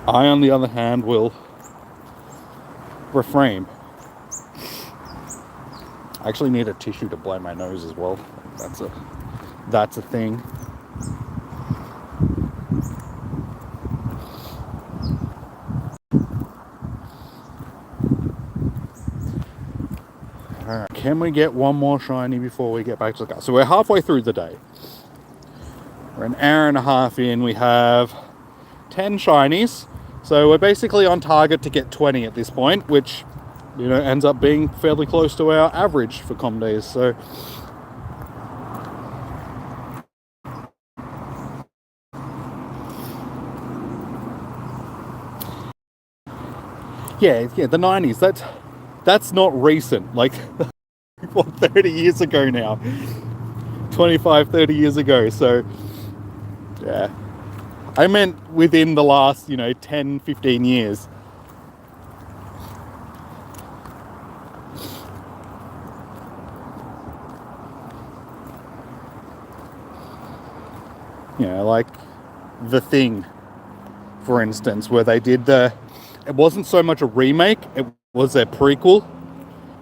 I, on the other hand, will refrain. I actually need a tissue to blow my nose as well. That's a thing. Alright, can we get one more shiny before we get back to the car? So we're halfway through the day. We're an hour and a half in. We have 10 shinies. So we're basically on target to get 20 at this point, which, you know, ends up being fairly close to our average for Com Days. So yeah, the 90s. That's not recent. Like, what, 30 years ago now? 25, 30 years ago. So yeah, I meant within the last, you know, 10, 15 years. You know, like The Thing, for instance, where they did it wasn't so much a remake, it was a prequel,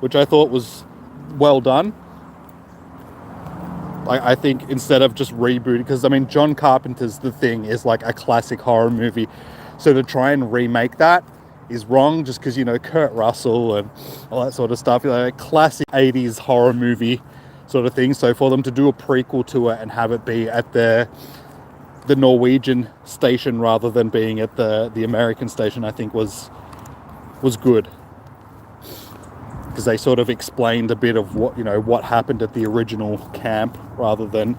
which I thought was well done. I think instead of just rebooting, because I mean, John Carpenter's The Thing is like a classic horror movie. So to try and remake that is wrong, just because, you know, Kurt Russell and all that sort of stuff, you know, like classic 80s horror movie sort of thing. So for them to do a prequel to it and have it be at the Norwegian station rather than being at the American station, I think was good. Because they sort of explained a bit of what, you know, what happened at the original camp rather than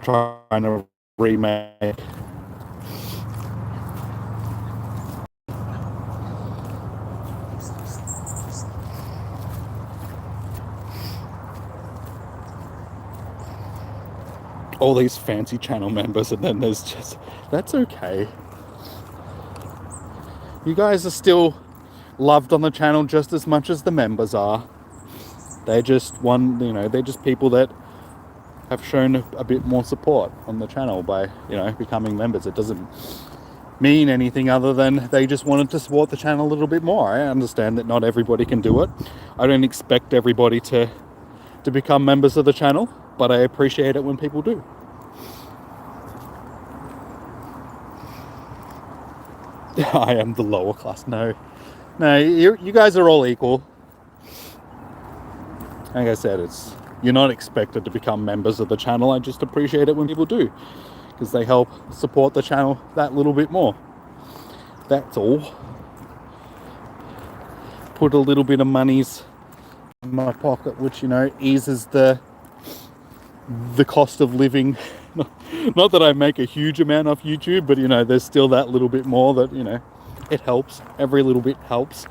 trying to remake. all these fancy channel members, and then there's just, that's okay. You guys are still loved on the channel just as much as the members are. They're just they're just people that have shown a bit more support on the channel by, becoming members. It doesn't mean anything other than they just wanted to support the channel a little bit more. I understand that not everybody can do it. I don't expect everybody to become members of the channel, but I appreciate it when people do. I am the lower class. No, you guys are all equal. Like I said, you're not expected to become members of the channel. I just appreciate it when people do, because they help support the channel that little bit more. That's all. Put a little bit of monies in my pocket, which, eases the cost of living. Not that I make a huge amount off YouTube, but, there's still that little bit more that, it helps. Every little bit helps.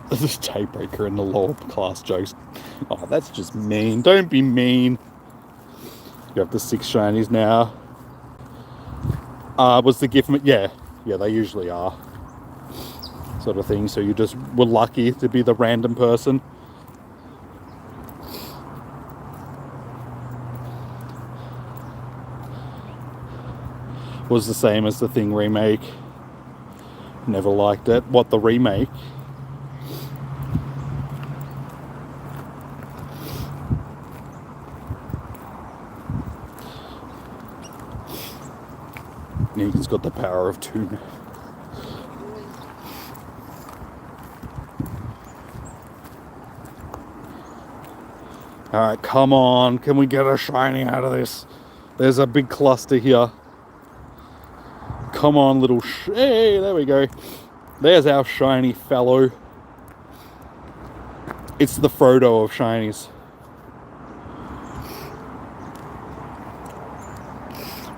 This tape breaker in the lower class jokes. Oh, that's just mean. Don't be mean. You have the 6 shinies now. Was the gift... Yeah, they usually are. Sort of thing. So you just were lucky to be the random person. Was the same as the Thing remake. Never liked it. What, the remake? He's got the power of 2. Alright, come on. Can we get a shiny out of this? There's a big cluster here. Come on, little... Hey, there we go. There's our shiny fellow. It's the Frodo of shinies.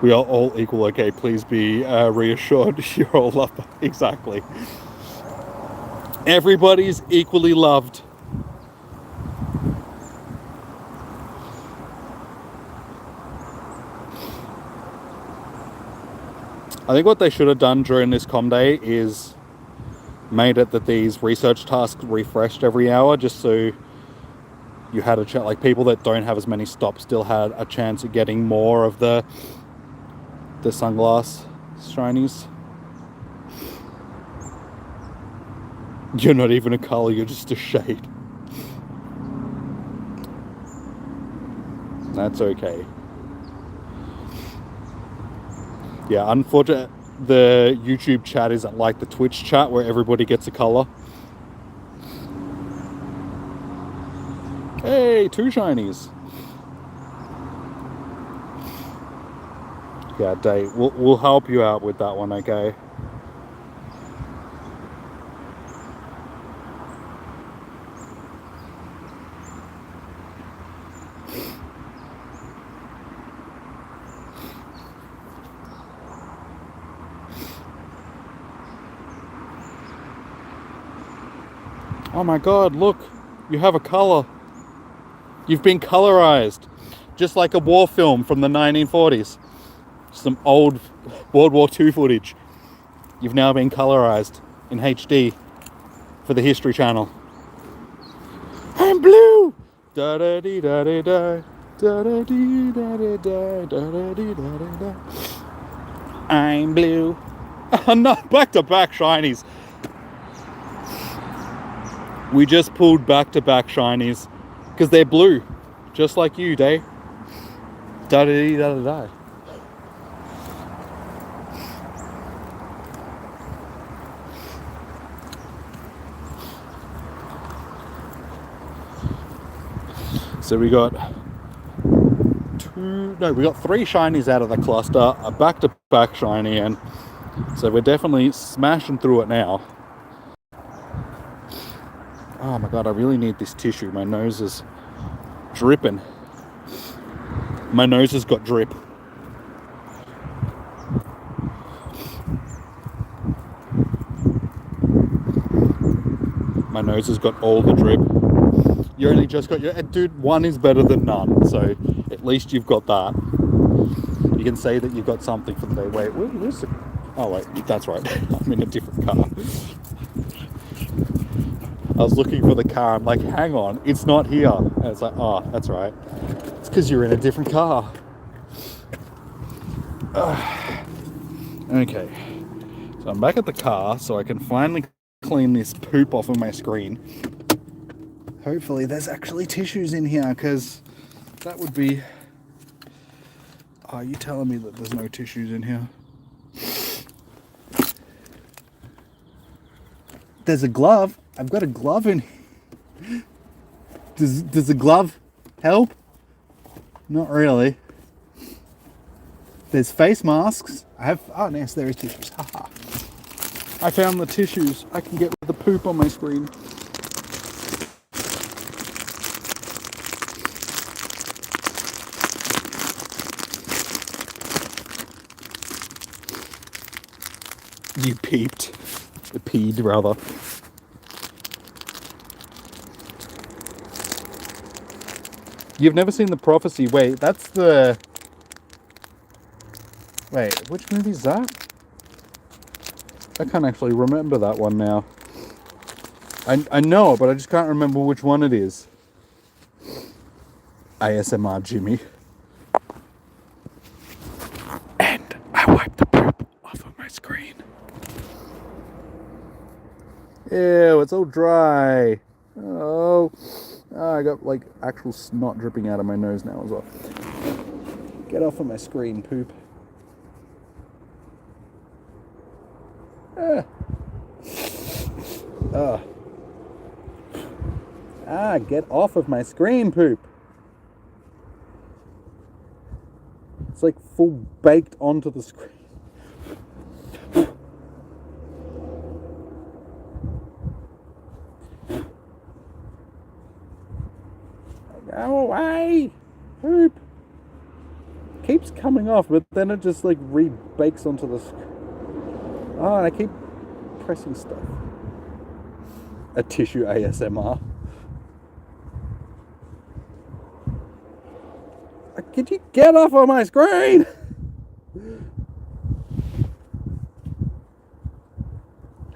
We are all equal, okay? Please be reassured. You're all loved. Exactly. Everybody's equally loved. I think what they should have done during this com day is made it that these research tasks refreshed every hour, just so you had a chance, like people that don't have as many stops still had a chance of getting more of the sunglass shinies. You're not even a color, you're just a shade. That's okay. Yeah, unfortunately, the YouTube chat isn't like the Twitch chat where everybody gets a color. Hey, 2 shinies. Yeah, Dave, we'll help you out with that one, okay? Oh my god, look, you have a color. You've been colorized, just like a war film from the 1940s. Some old World War II footage. You've now been colorized in HD for the History Channel. I'm blue! Da da dee da da da. Da da dee da da da. Da da dee da da da. I'm blue. Oh no, back to back shinies. We just pulled back to back shinies because they're blue, just like you, Dave. Da da dee da da da. So we got 3 shinies out of the cluster, a back-to-back shiny, and so we're definitely smashing through it now. Oh my god, I really need this tissue. My nose is dripping. My nose has got drip. My nose has got all the drip. You only just got your... Dude, one is better than none, so at least you've got that. You can say that you've got something for the day. Wait, where's the... Oh, wait, that's right. I'm in a different car. I was looking for the car. I'm like, hang on, it's not here. And it's like, oh, that's right. It's because you're in a different car. Okay. So I'm back at the car, so I can finally clean this poop off of my screen. Hopefully there's actually tissues in here, because that would be... Are you telling me that there's no tissues in here? There's a glove. I've got a glove in. Does the glove help? Not really. There's face masks. I have... Oh, yes, there is tissues. Haha. I found the tissues. I can get rid of the poop on my screen. You peeped. Peed, rather. You've never seen The Prophecy. Wait, that's the... Wait, which movie is that? I can't actually remember that one now. I know it, but I just can't remember which one it is. ASMR Jimmy. And I wiped the poop off of my screen. Ew, it's all dry. Oh, I got like actual snot dripping out of my nose now as well. Get off of my screen, poop. Get off of my screen, poop. It's like full baked onto the screen. Go away, poop. Keeps coming off, but then it just like re-bakes onto the screen. Oh, and I keep pressing stuff. A tissue ASMR. Could you get off of my screen?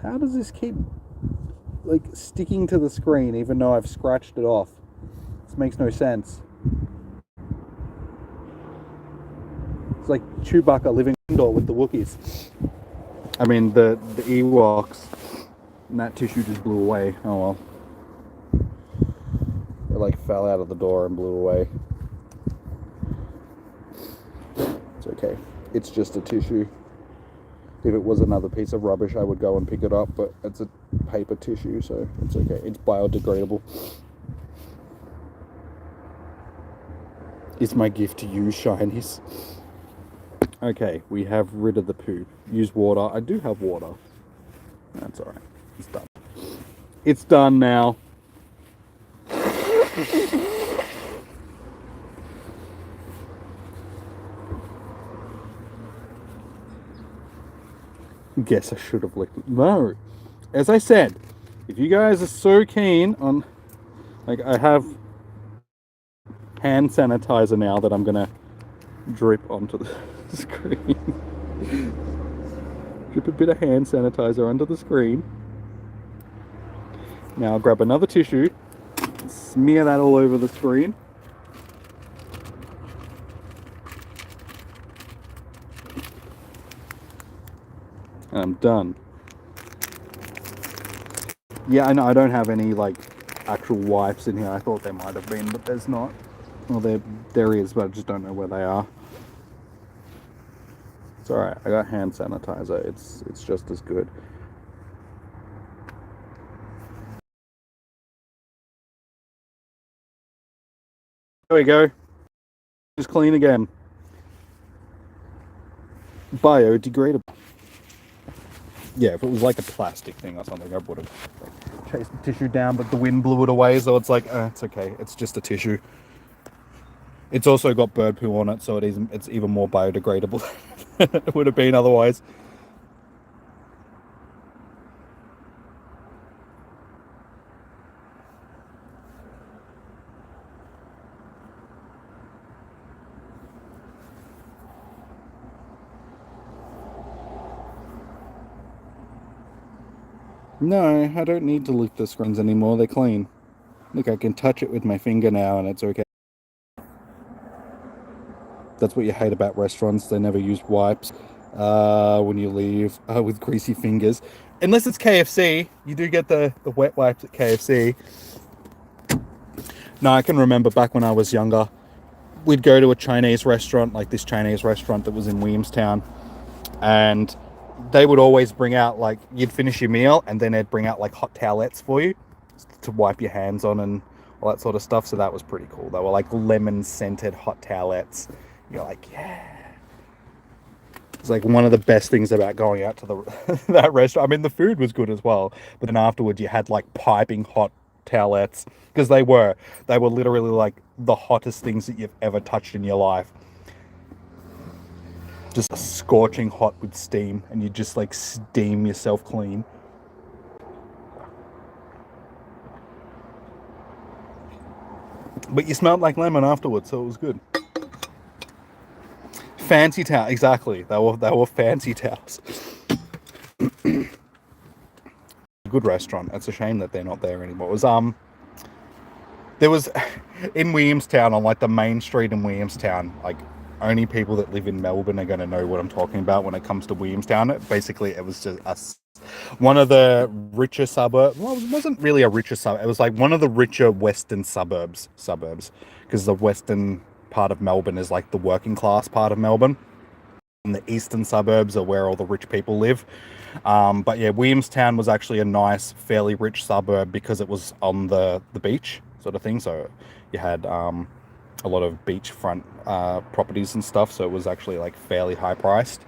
How does this keep like sticking to the screen even though I've scratched it off? This makes no sense. It's like Chewbacca living indoor with the Wookiees. I mean the Ewoks. And that tissue just blew away. Oh well. It like fell out of the door and blew away. It's okay. It's just a tissue. If it was another piece of rubbish, I would go and pick it up, but it's a paper tissue, so it's okay. It's biodegradable. It's my gift to you, shinies. Okay, we have rid of the poop. Use water. I do have water. That's alright. It's done. It's done now. Guess I should have licked it. No. As I said, if you guys are so keen on... Like, I have hand sanitizer now that I'm going to drip onto the screen. Drip a bit of hand sanitizer onto the screen. Now I'll grab another tissue, smear that all over the screen. And I'm done. Yeah, I know I don't have any like actual wipes in here. I thought there might have been, but there's not. Well, there is, but I just don't know where they are. It's alright, I got hand sanitizer. It's just as good. There we go. Just clean again. Biodegradable. Yeah, if it was like a plastic thing or something, I would have chased the tissue down, but the wind blew it away, so it's like, it's okay. It's just a tissue. It's also got bird poo on it, so it's even more biodegradable than it would have been otherwise. No, I don't need to lick the screens anymore. They're clean. Look, I can touch it with my finger now and it's okay. That's what you hate about restaurants. They never use wipes when you leave with greasy fingers. Unless it's KFC. You do get the wet wipes at KFC. No, I can remember back when I was younger, we'd go to a Chinese restaurant, like this Chinese restaurant that was in Williamstown, and they would always bring out, like, you'd finish your meal and then they'd bring out like hot towelettes for you to wipe your hands on and all that sort of stuff. So that was pretty cool. They were like lemon scented hot towelettes. You're like, yeah. It's like one of the best things about going out to the that restaurant. I mean, the food was good as well, but then afterwards you had like piping hot towelettes, because they were literally like the hottest things that you've ever touched in your life. Just scorching hot with steam, and you just like steam yourself clean. But you smelled like lemon afterwards, so it was good. Fancy towel, exactly. They were fancy towels. Good restaurant. It's a shame that they're not there anymore. It was there was in Williamstown, on like the main street in Williamstown, like only people that live in Melbourne are going to know what I'm talking about when it comes to Williamstown. Basically, it was just us, one of the richer suburbs. Well, it wasn't really a richer suburb. It was like one of the richer western suburbs, because the western part of Melbourne is like the working class part of Melbourne, and the eastern suburbs are where all the rich people live. But yeah, Williamstown was actually a nice, fairly rich suburb because it was on the beach sort of thing. So you had a lot of beachfront properties and stuff. So it was actually like fairly high priced.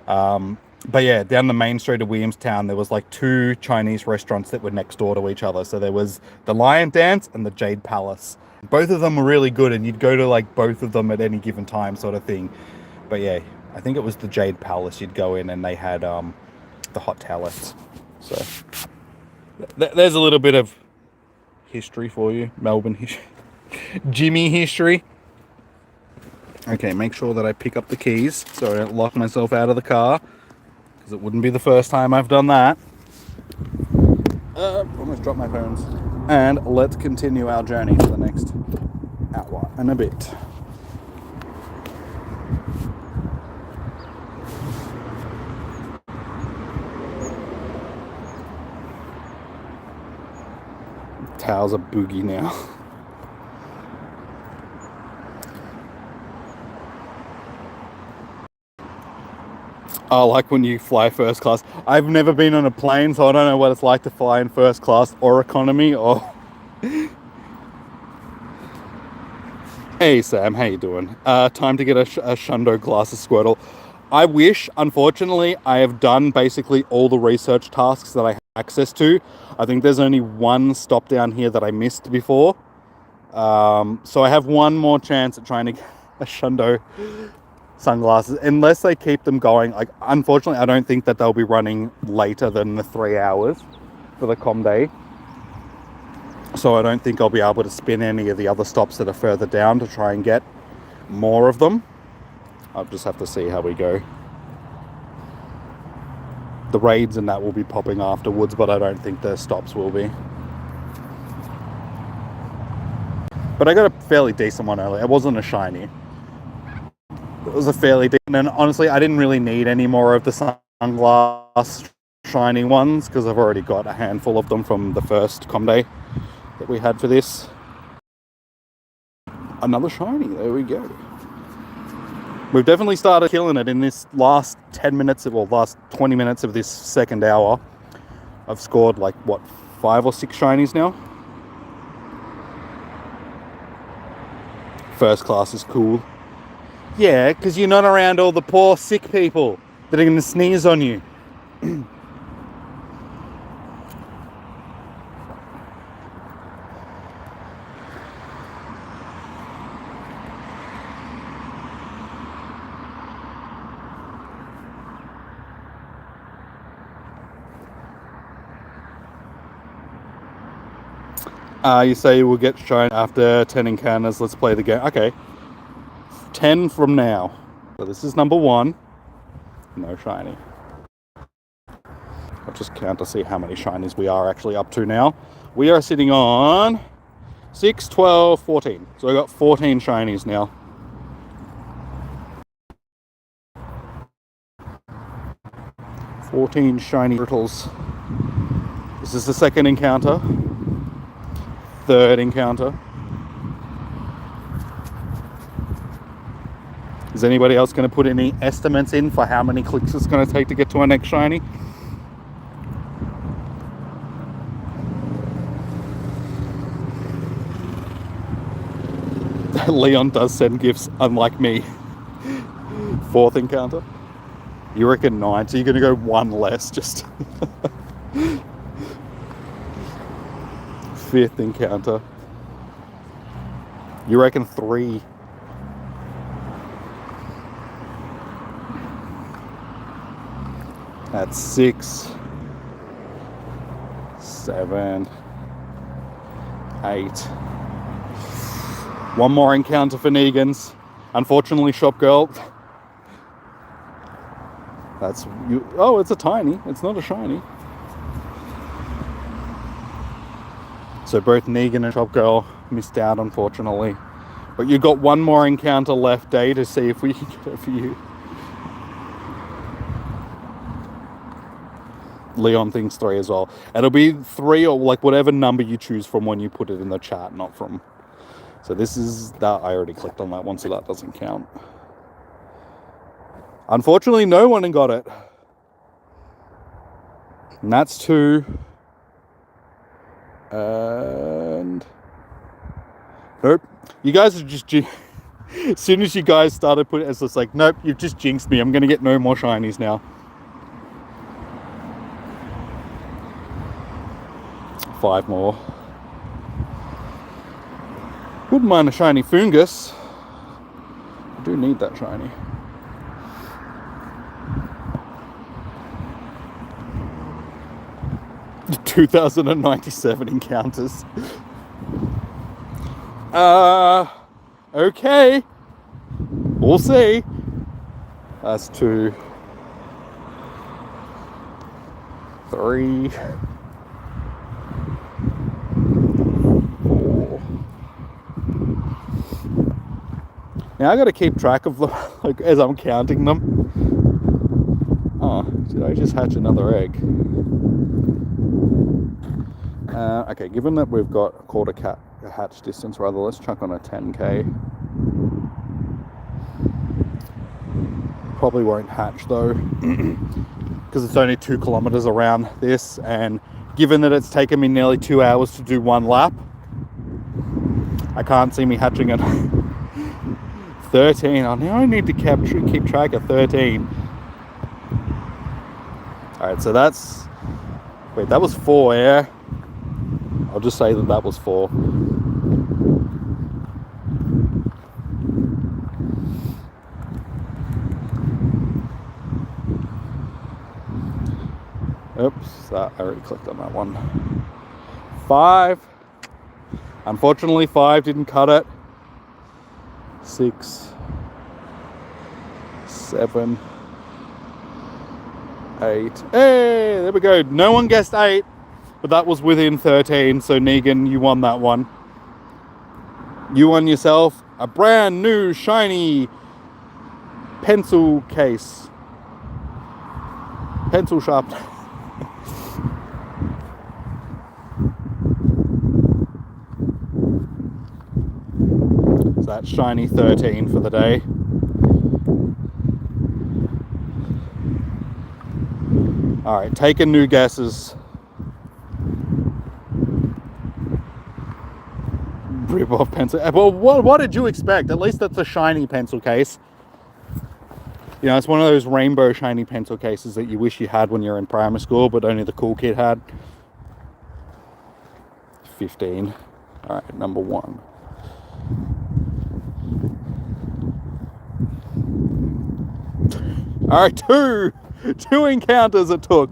But yeah, down the main street of Williamstown, there was like two Chinese restaurants that were next door to each other. So there was the Lion Dance and the Jade Palace. Both of them were really good, and you'd go to like both of them at any given time, sort of thing. But yeah, I think it was the Jade Palace. You'd go in and they had the hot towelettes. So there's a little bit of history for you, Melbourne history, Jimmy history. Okay, make sure that I pick up the keys so I don't lock myself out of the car, because it wouldn't be the first time I've done that. Almost dropped my phones. And let's continue our journey for the next hour and a bit. Towels are boogie now. I like when you fly first class. I've never been on a plane, so I don't know what it's like to fly in first class or economy or... Hey Sam, how you doing? Time to get a Shundo glass of Squirtle. I wish, unfortunately, I have done basically all the research tasks that I have access to. I think there's only one stop down here that I missed before. So I have one more chance at trying to get a Shundo sunglasses, unless they keep them going. Like, unfortunately, I don't think that they'll be running later than the 3 hours for the Com Day. So I don't think I'll be able to spin any of the other stops that are further down to try and get more of them. I'll just have to see how we go. The raids and that will be popping afterwards, but I don't think the stops will be. But I got a fairly decent one earlier. It wasn't a shiny. It was a fairly decent, and honestly, I didn't really need any more of the sunglass shiny ones, because I've already got a handful of them from the first Com Day that we had for this. Another shiny, there we go. We've definitely started killing it in this last 10 minutes, last 20 minutes of this second hour. I've scored like, what, 5 or 6 shinies now? First class is cool. Yeah, because you're not around all the poor sick people that are going to sneeze on you. You say you will get shown after 10 encounters. Let's play the game. Okay. 10 from now. So this is number 1. No shiny. I'll just count to see how many shinies we are actually up to now. We are sitting on 6, 12, 14. So I got 14 shinies now. $14 shiny turtles. This is the second encounter. Third encounter. Is anybody else going to put any estimates in for how many clicks it's going to take to get to our next shiny? Leon does send gifts, unlike me. Fourth encounter. You reckon 9, so you're going to go one less, just. Fifth encounter. You reckon 3. That's 6, 7, 8. One more encounter for Negans. Unfortunately, Shop Girl. That's you. Oh, it's a tiny. It's not a shiny. So both Negan and Shop Girl missed out, unfortunately. But you got one more encounter left, Day, to see if we can get it for you. Leon thinks 3 as well. It'll be 3 or like whatever number you choose from when you put it in the chat, not from. So this is that. I already clicked on that one, so that doesn't count. Unfortunately, no one got it. And that's 2. And nope. You guys are just as soon as you guys started putting it's just like, nope, you've just jinxed me. I'm gonna get no more shinies now. 5 more. Wouldn't mind a shiny fungus. I do need that shiny. $2,097 encounters. Okay. We'll see. That's 2, 3, 4. Now I got to keep track of them, like as I'm counting them. Oh, did I just hatch another egg? Okay, given that we've got a quarter hatch distance, rather, let's chuck on a 10k. Probably won't hatch though, because it's only 2 kilometers around this, and given that it's taken me nearly 2 hours to do 1 lap, I can't see me hatching at 13. I now need to keep track of 13. Alright, so that's... Wait, that was 4, yeah? I'll just say that was 4. Oops, I already clicked on that one. 5. Unfortunately, 5 didn't cut it. 6, 7, 8. Hey, there we go. No one guessed 8, but that was within 13. So Negan, you won that one. You won yourself a brand new shiny pencil case. Pencil sharpener. So that's shiny 13 for the day. Alright, taking new guesses. Rip-off pencil. Well, what did you expect? At least that's a shiny pencil case. You know, it's one of those rainbow shiny pencil cases that you wish you had when you're in primary school, but only the cool kid had. 15. Alright, number 1. Alright, 2 encounters it took.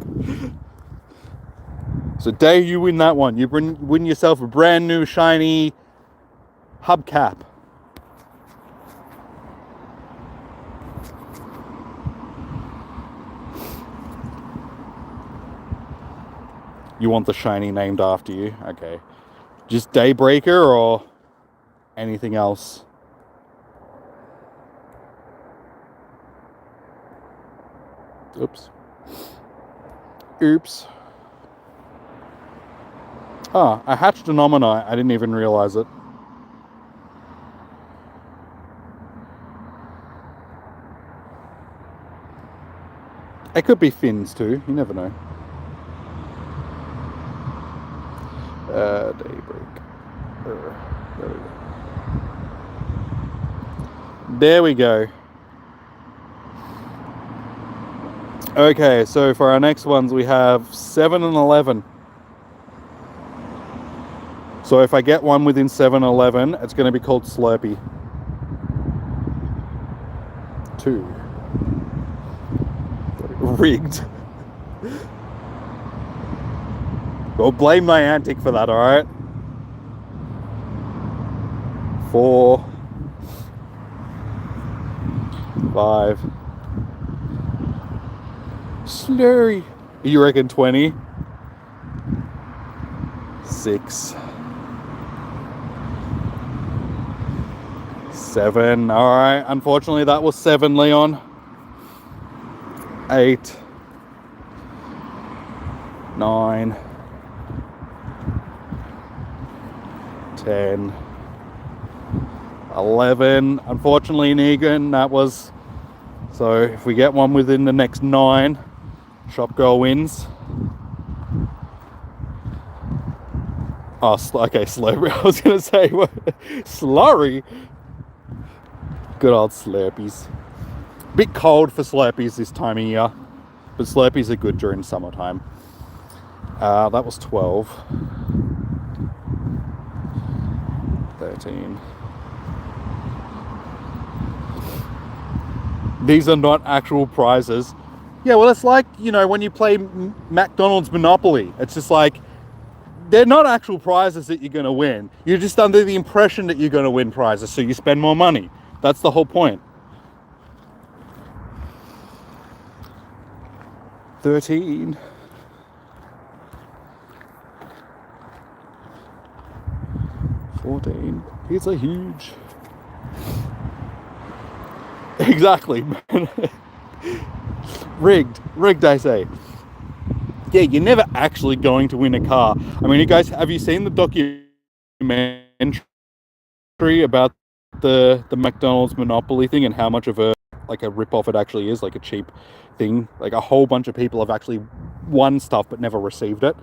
So Dave, you win that one. You win yourself a brand new shiny hubcap. You want the shiny named after you? Okay. Just Daybreaker or anything else? Oops. Oops. Ah, I hatched an Omanyte. I didn't even realize it. It could be fins too. You never know. Daybreak. There we go. Okay, so for our next ones, we have 7 and 11. So if I get one within 7 and 11, it's going to be called Slurpee. 2. Rigged. Well, blame Niantic for that, alright? 4. 5. Slurry. You reckon 20? 6. 7. Alright, unfortunately that was 7, Leon. 8. 9. 10. 11. Unfortunately, Negan, that was... So if we get one within the next 9, Shop Girl wins. Oh, okay, Slurpee. I was going to say, Slurry. Good old Slurpees. Bit cold for Slurpees this time of year, but Slurpees are good during summertime. That was 12. 13. These are not actual prizes. Yeah, well, it's like, you know, when you play McDonald's Monopoly. It's just like, they're not actual prizes that you're going to win. You're just under the impression that you're going to win prizes, so you spend more money. That's the whole point. 13. 14. These are huge. Exactly. Rigged, I say. Yeah, you're never actually going to win a car. I mean, you guys, have you seen the documentary about the McDonald's Monopoly thing and how much of a rip-off it actually is, like a cheap thing? Like a whole bunch of people have actually won stuff but never received it.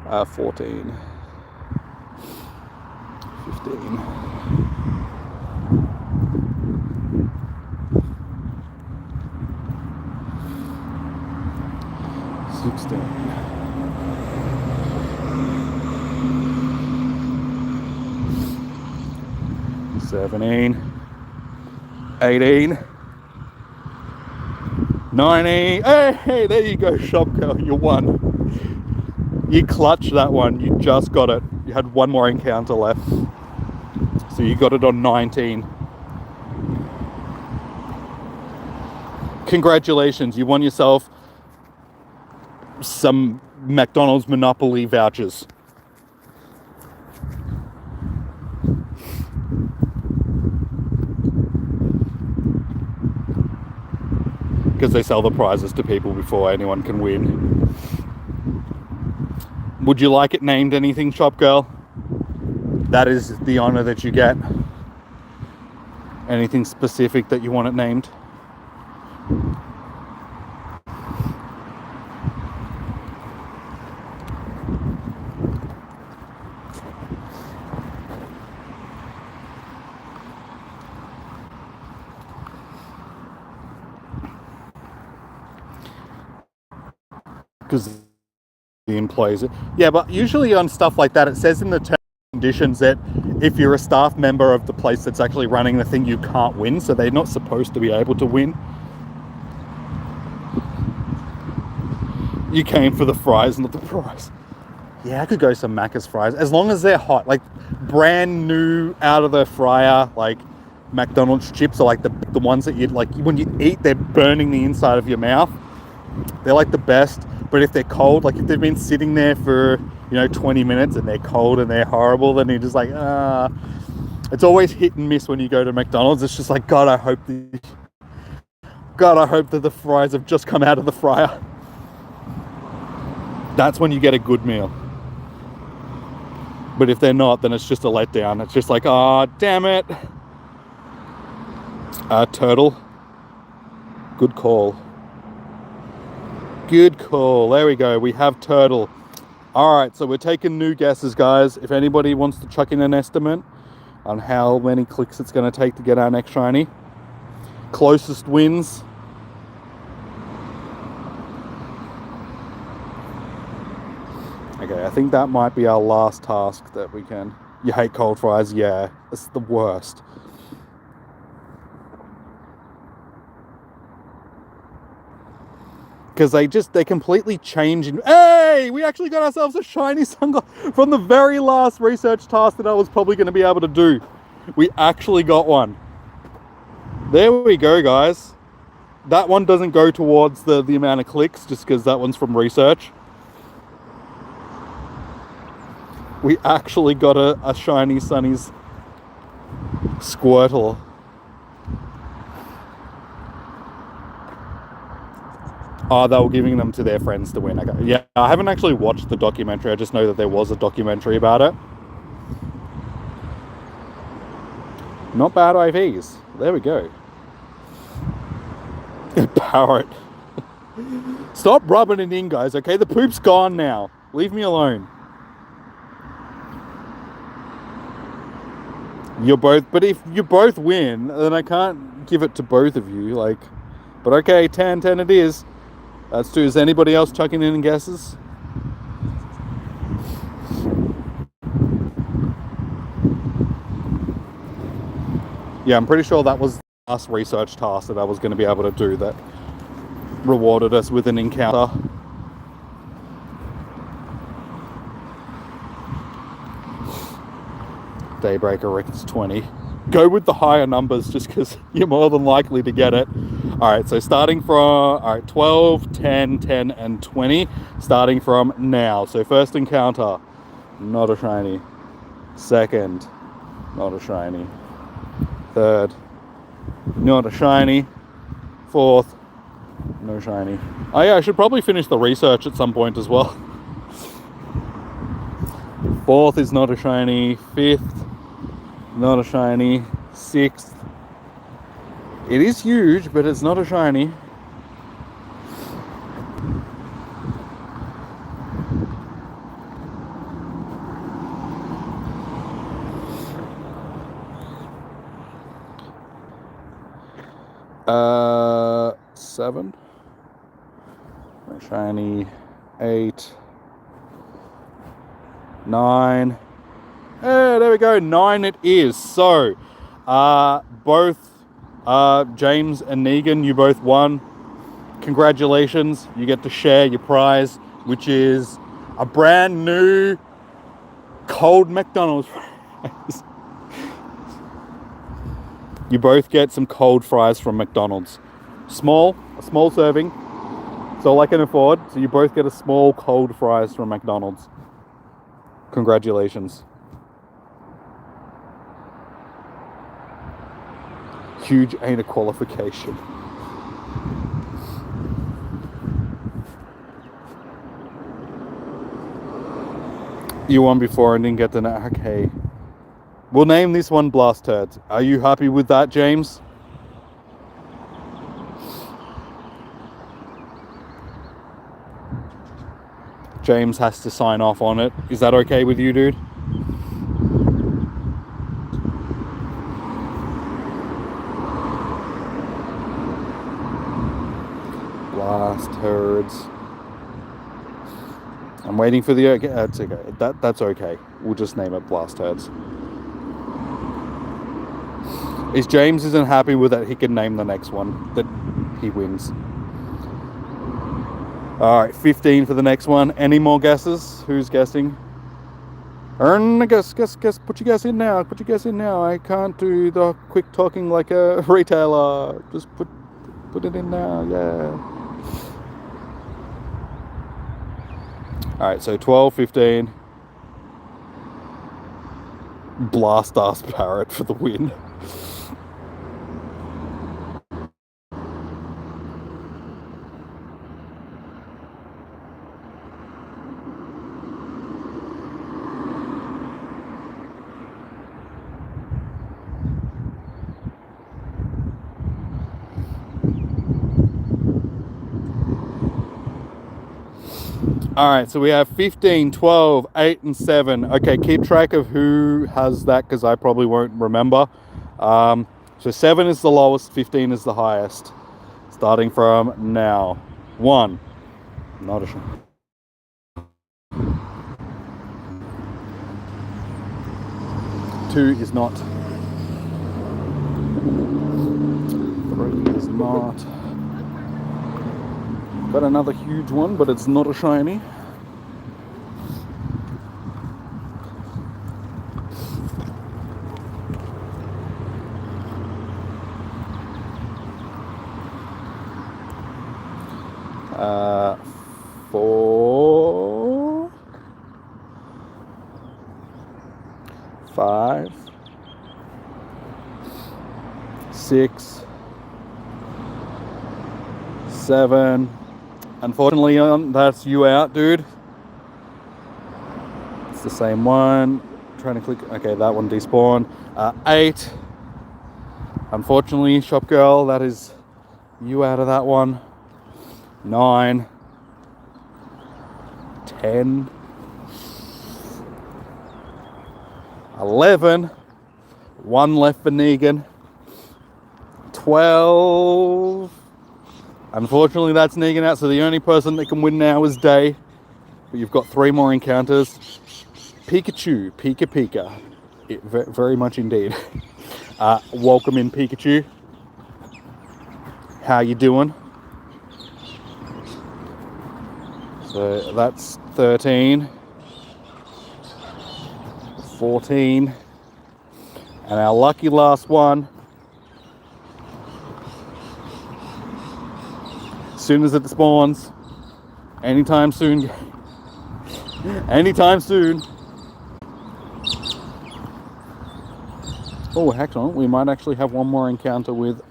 14. 15. 16. 17. 18. 19. Hey, there you go, Shop Girl, you won. You clutched that one, you just got it. You had one more encounter left. So you got it on 19. Congratulations, you won yourself some McDonald's Monopoly vouchers. Because they sell the prizes to people before anyone can win. Would you like it named anything, Shop Girl? That is the honor that you get. Anything specific that you want it named? Because the employees... Yeah, but usually on stuff like that, it says in the terms and conditions that if you're a staff member of the place that's actually running the thing, you can't win, so they're not supposed to be able to win. You came for the fries, not the prize. Yeah, I could go some Macca's fries, as long as they're hot, like brand new, out of the fryer, like McDonald's chips are like the ones that you like when you eat, they're burning the inside of your mouth. They're like the best. But if they're cold, like if they've been sitting there for, 20 minutes and they're cold and they're horrible, then you're just like, it's always hit and miss when you go to McDonald's. It's just like, God, I hope that the fries have just come out of the fryer. That's when you get a good meal. But if they're not, then it's just a letdown. It's just like, oh, damn it. Turtle. Good call. Good call. There we go. We have Turtle. All right, so we're taking new guesses, guys. If anybody wants to chuck in an estimate on how many clicks it's going to take to get our next shiny, closest wins. Okay, I think that might be our last task that we can. You hate cold fries? Yeah, it's the worst. Because they completely change. Hey, we actually got ourselves a shiny sunglass from the very last research task that I was probably going to be able to do. We actually got one. There we go, guys. That one doesn't go towards the amount of clicks, just because that one's from research. We actually got a shiny Sunny's Squirtle. Oh, they were giving them to their friends to win. Okay. Yeah, I haven't actually watched the documentary. I just know that there was a documentary about it. Not bad IVs. There we go. Parrot. Stop rubbing it in, guys, okay? The poop's gone now. Leave me alone. But if you both win, then I can't give it to both of you, but okay, 10 it is. That's two. Is anybody else chucking in guesses? Yeah, I'm pretty sure that was the last research task that I was going to be able to do that rewarded us with an encounter. Daybreaker reckons 20. Go with the higher numbers just because you're more than likely to get it. Alright, so starting from 12, 10, 10, and 20. Starting from now. So first encounter, not a shiny. Second, not a shiny. Third, not a shiny. Fourth, no shiny. Oh yeah, I should probably finish the research at some point as well. Fourth is not a shiny. Fifth, not a shiny. Sixth, it is huge, but it's not a shiny. Seven. No shiny. 8. 9. Hey, there we go. 9 it is. So, both James and Negan, you both won. Congratulations. You get to share your prize, which is a brand new cold McDonald's fries. You both get some cold fries from McDonald's. A small serving. It's all I can afford. So you both get a small cold fries from McDonald's. Congratulations. Huge ain't a qualification. You won before and didn't get the... Okay. We'll name this one Blast Turds. Are you happy with that, James? James has to sign off on it. Is that okay with you, dude? Blast Turds. I'm waiting for the... That's okay. That's okay. We'll just name it Blast Turds. If James isn't happy with it, he can name the next one that he wins. Alright, 15 for the next one. Any more guesses? Who's guessing? Guess. Put your guess in now. Put your guess in now. I can't do the quick talking like a retailer. Just put it in now. Yeah. Alright, so 12, 15. Blast ass parrot for the win. Alright, so we have 15, 12, 8, and 7. Okay, keep track of who has that because I probably won't remember. So 7 is the lowest, 15 is the highest. Starting from now. 1. Not a shame. 2 is not. 3 is not. Got another huge one, but it's not a shiny. Four, 5, 6, 7. Unfortunately, that's you out, dude. It's the same one. Trying to click. Okay, that one despawned. 8. Unfortunately, shop girl, that is you out of that one. 9, 10, 11. 1 left for Negan. 12. Unfortunately, that's Negan out, so the only person that can win now is Day. But you've got 3 more encounters. Pikachu, Pika Pika. Very much indeed. Welcome in, Pikachu. How you doing? So that's 13. 14. And our lucky last one. As soon as it spawns, anytime soon. Anytime soon. Oh, heck on. We might actually have one more encounter with,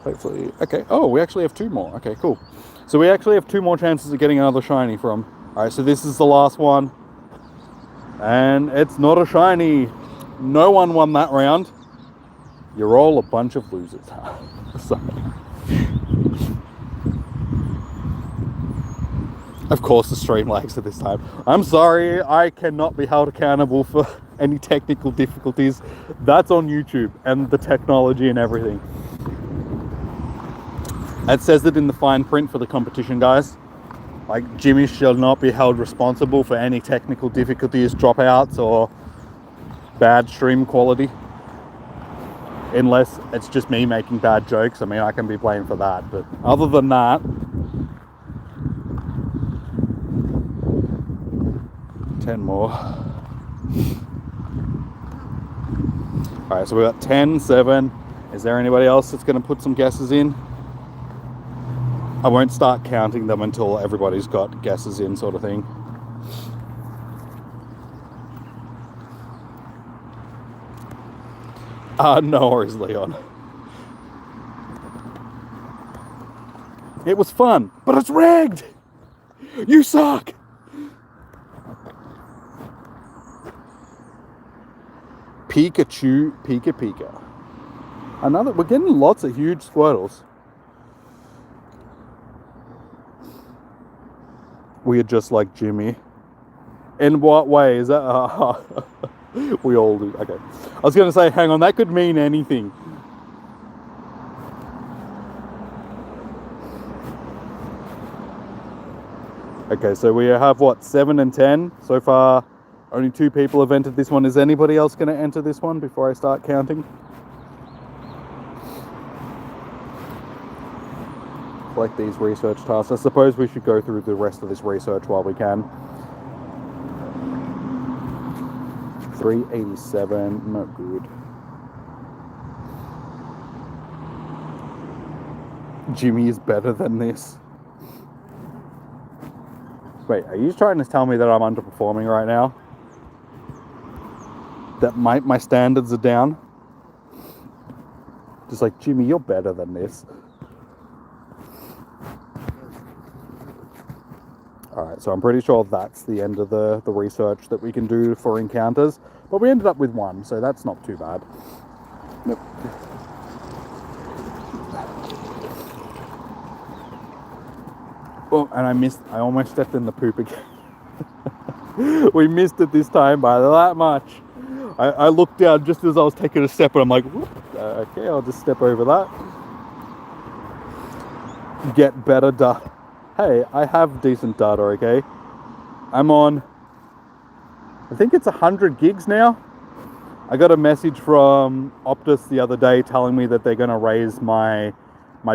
hopefully. Okay. Oh, we actually have 2 more. Okay, cool. So we actually have 2 more chances of getting another shiny from. All right, so this is the last one. And it's not a shiny. No one won that round. You're all a bunch of losers. So, of course, the stream lags at this time. I'm sorry, I cannot be held accountable for any technical difficulties. That's on YouTube and the technology and everything. It says it in the fine print for the competition, guys. Like, Jimmy shall not be held responsible for any technical difficulties, dropouts, or bad stream quality. Unless it's just me making bad jokes. I mean, I can be blamed for that. But other than that, 10 more. Alright, so we got 10, 7. Is there anybody else that's going to put some guesses in? I won't start counting them until everybody's got guesses in, sort of thing. No worries, Leon. It was fun, but it's rigged! You suck! Pikachu, Pika Pika. We're getting lots of huge Squirtles. We are just like Jimmy. In what way? Is that... we all do. Okay. I was going to say, hang on, that could mean anything. Okay, so we have, what, 7 and 10? So far, only 2 people have entered this one. Is anybody else going to enter this one before I start counting? Collect these research tasks. I suppose we should go through the rest of this research while we can. 387, not good. Jimmy is better than this. Wait, are you trying to tell me that I'm underperforming right now? That my standards are down? Just like, Jimmy, you're better than this. Alright, so I'm pretty sure that's the end of the research that we can do for encounters. But we ended up with one, so that's not too bad. Nope. Oh, and I almost stepped in the poop again. We missed it this time by that much. I looked down just as I was taking a step and I'm like, okay, I'll just step over that. Get better data. Hey, I have decent data, okay? I'm on, I think it's 100 gigs now. I got a message from Optus the other day telling me that they're going to raise my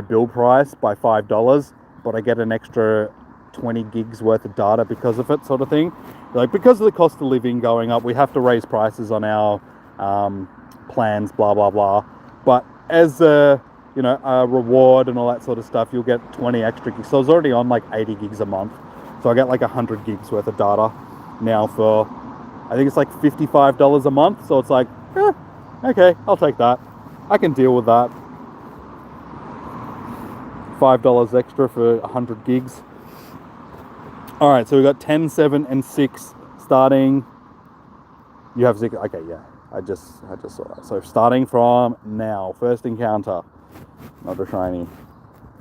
bill price by $5, but I get an extra 20 gigs worth of data because of it, sort of thing. Like, because of the cost of living going up, we have to raise prices on our plans, blah blah blah. But as a reward and all that sort of stuff, you'll get 20 extra gigs. So I was already on like 80 gigs a month, so I get like 100 gigs worth of data now for, I think it's like $55 a month. So it's like, okay, I'll take that. I can deal with that. $5 extra for 100 gigs. All right, so we got 10, 7, and 6 starting. You have 6. Okay, yeah. I just saw that. So starting from now, first encounter, not a shiny.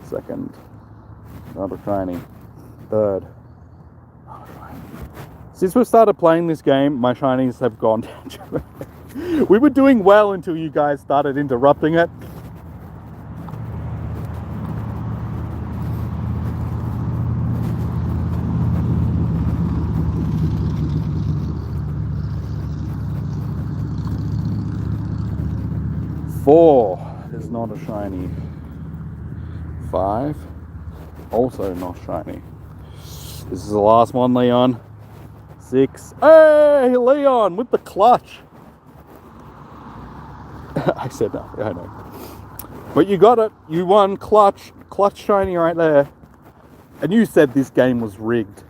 Second, not a shiny. Third, not a shiny. Since we started playing this game, my shinies have gone down. We were doing well until you guys started interrupting it. Four is not a shiny. 5, also not shiny. This is the last one, Leon. 6. Hey, Leon, with the clutch. I said no, I know. But you got it. You won clutch. Clutch shiny right there. And you said this game was rigged.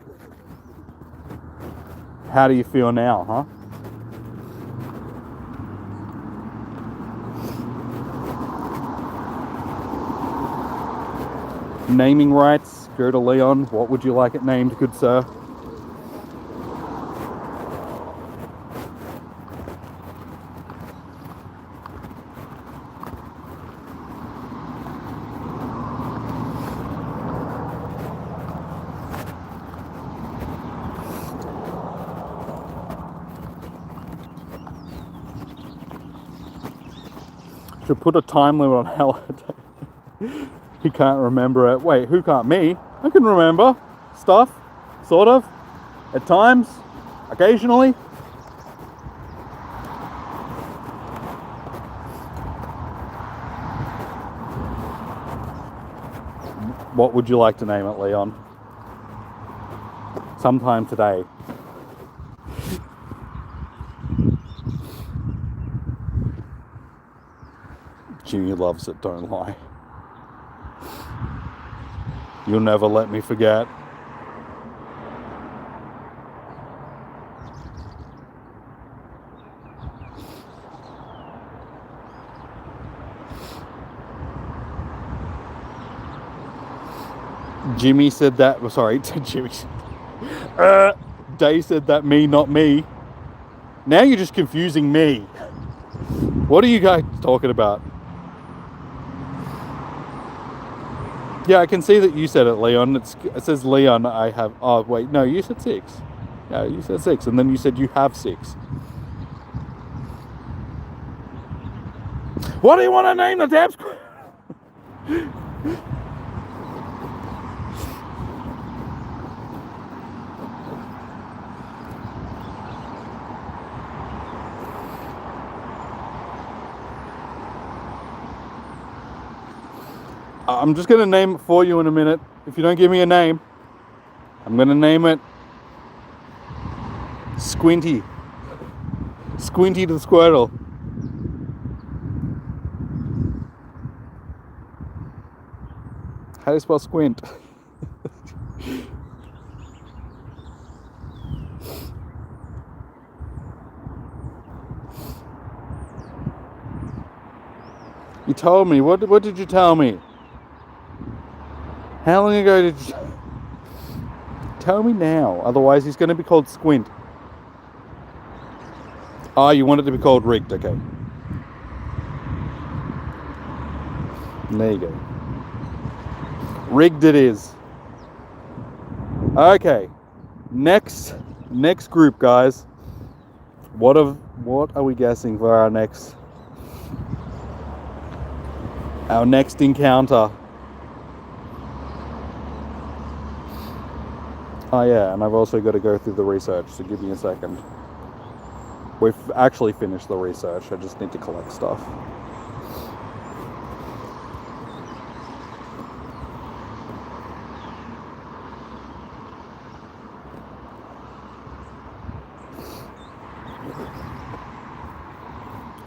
How do you feel now, huh? Naming rights, go to Leon. What would you like it named, good sir? Should put a time limit on how he can't remember it. Wait, who can't? Me? I can remember stuff, sort of, at times, occasionally. What would you like to name it, Leon? Sometime today. Jimmy loves it, don't lie. You'll never let me forget. Jimmy said that, sorry, Jimmy. Day said that, me, not me. Now you're just confusing me. What are you guys talking about? Yeah, I can see that you said it, Leon. It says Leon, I have... Oh, wait, no, you said 6. Yeah, you said 6, and then you said you have 6. What do you want to name the damn squirrel? I'm just going to name it for you in a minute. If you don't give me a name, I'm going to name it Squinty. Squinty the Squirtle. How do you spell squint? You told me. What did you tell me? How long ago did you... Tell me now. Otherwise, he's going to be called Squint. Oh, you want it to be called Rigged. Okay. There you go. Rigged it is. Okay. Next group, guys. What are we guessing for our next encounter? Oh yeah, and I've also got to go through the research, so give me a second. We've actually finished the research, I just need to collect stuff.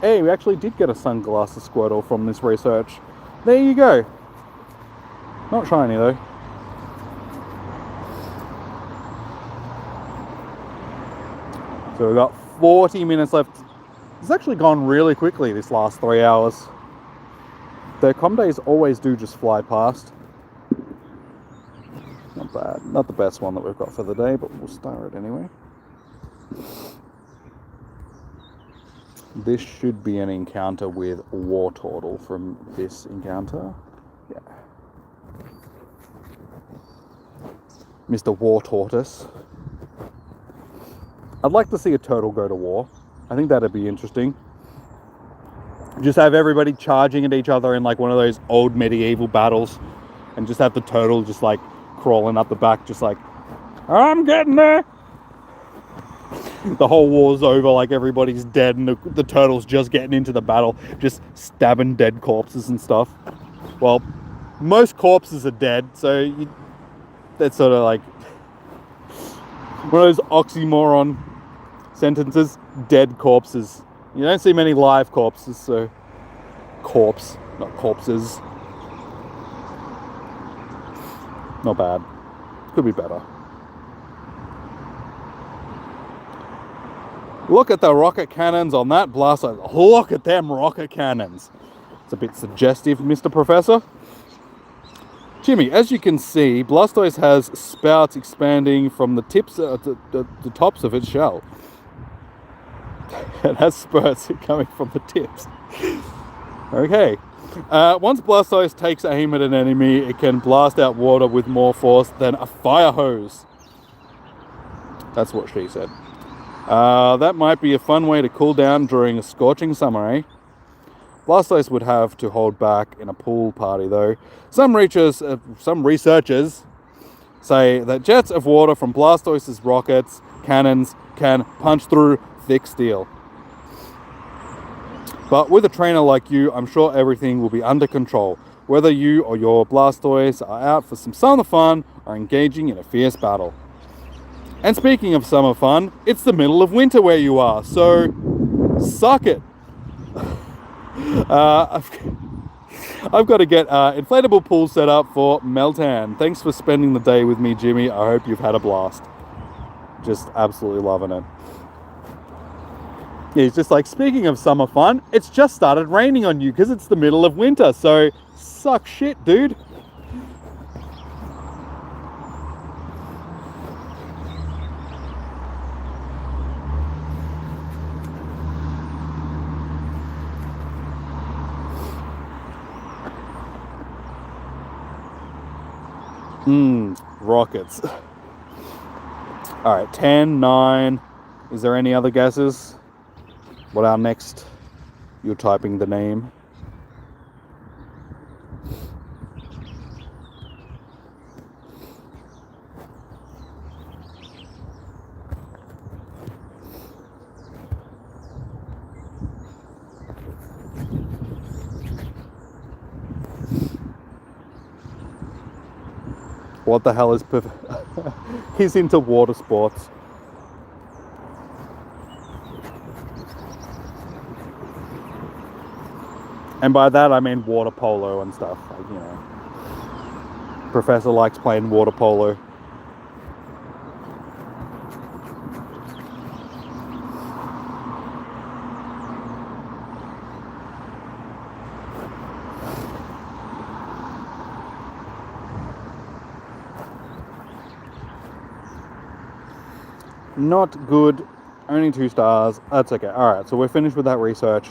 Hey, we actually did get a sunglasses Squirtle from this research. There you go. Not shiny though. So we've got 40 minutes left. It's actually gone really quickly this last 3 hours. The com days always do just fly past. Not bad. Not the best one that we've got for the day, but we'll star it anyway. This should be an encounter with War Turtle from this encounter. Yeah. Mr. War Tortoise. I'd like to see a turtle go to war. I think that'd be interesting. Just have everybody charging at each other in like one of those old medieval battles, and just have the turtle just like crawling up the back, just like, I'm getting there. The whole war's over, like everybody's dead, and the turtle's just getting into the battle, just stabbing dead corpses and stuff. Well, most corpses are dead, so that's sort of like one of those oxymoron sentences. Dead corpses. You don't see many live corpses, so corpse, not corpses. Not bad. Could be better. Look at the rocket cannons on that Blastoise. Look at them rocket cannons. It's a bit suggestive, Mr. Professor. Jimmy, as you can see, Blastoise has spouts expanding from the tips, the tops of its shell. It has spurts coming from the tips. Okay. Once Blastoise takes aim at an enemy, it can blast out water with more force than a fire hose. That's what she said. That might be a fun way to cool down during a scorching summer, eh? Blastoise would have to hold back in a pool party, though. Some researchers say that jets of water from Blastoise's rockets, cannons, can punch through thick steel. But with a trainer like you, I'm sure everything will be under control, whether you or your Blastoise are out for some summer fun or engaging in a fierce battle. And speaking of summer fun, it's the middle of winter where you are, so suck it. I've got to get inflatable pool set up for Meltan. Thanks for spending the day with me, Jimmy. I hope you've had a blast. Just absolutely loving it. Yeah, he's just like, speaking of summer fun, it's just started raining on you because it's the middle of winter, so suck shit, dude. Rockets. All right, 10, 9. Is there any other guesses? What our next? You're typing the name. What the hell is he's into water sports. And by that I mean water polo and stuff. Like, you know, Professor likes playing water polo. Not good. Only 2 stars. That's okay. Alright, so we're finished with that research.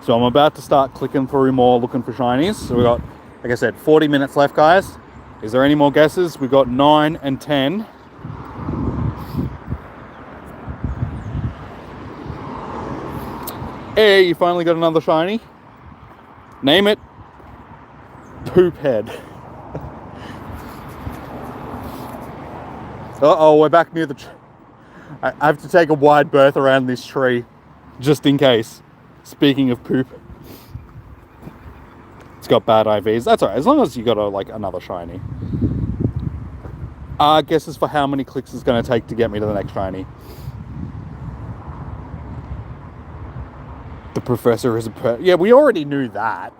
So I'm about to start clicking through more, looking for shinies. So we got, like I said, 40 minutes left, guys. Is there any more guesses? We got 9 and 10. Hey, you finally got another shiny. Name it. Poop head. Uh-oh, we're back near the tree. I have to take a wide berth around this tree, just in case. Speaking of poop. It's got bad IVs. That's alright, as long as you got another shiny. Guesses for how many clicks it's going to take to get me to the next shiny. The professor is a yeah, we already knew that.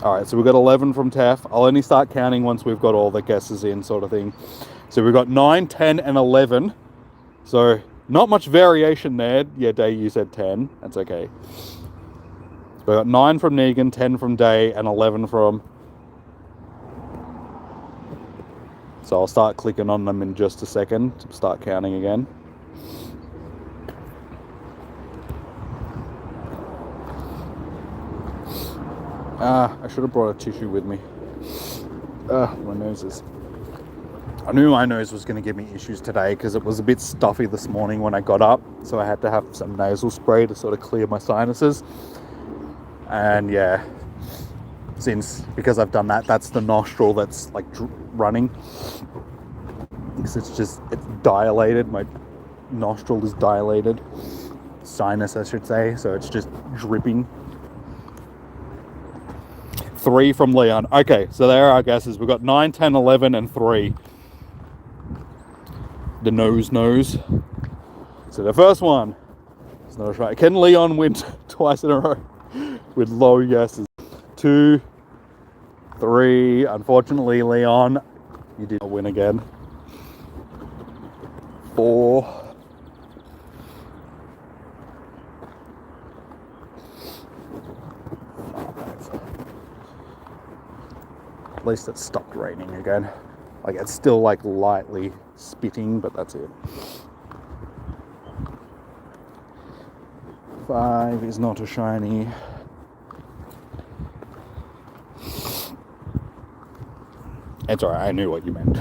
Alright, so we've got 11 from Tef. I'll only start counting once we've got all the guesses in, sort of thing. So we've got 9, 10, and 11. So, not much variation there. Yeah, Day, you said 10. That's okay. So we got 9 from Negan, 10 from Day, and 11 from... So I'll start clicking on them in just a second to start counting again. I should have brought a tissue with me. My nose is... I knew my nose was going to give me issues today because it was a bit stuffy this morning when I got up. So I had to have some nasal spray to sort of clear my sinuses. And yeah, because I've done that, that's the nostril that's like running. Because it's dilated. My nostril is dilated. Sinus, I should say. So it's just dripping. 3 from Leon. Okay, so there are our guesses. We've got 9, 10, 11, and 3. The nose. So the first one is not right. Can Leon win twice in a row with low guesses? 2, 3. Unfortunately, Leon, you did not win again. 4. At least it stopped raining again. Like, it's still like lightly spitting, but that's it. 5 is not a shiny. It's alright, I knew what you meant.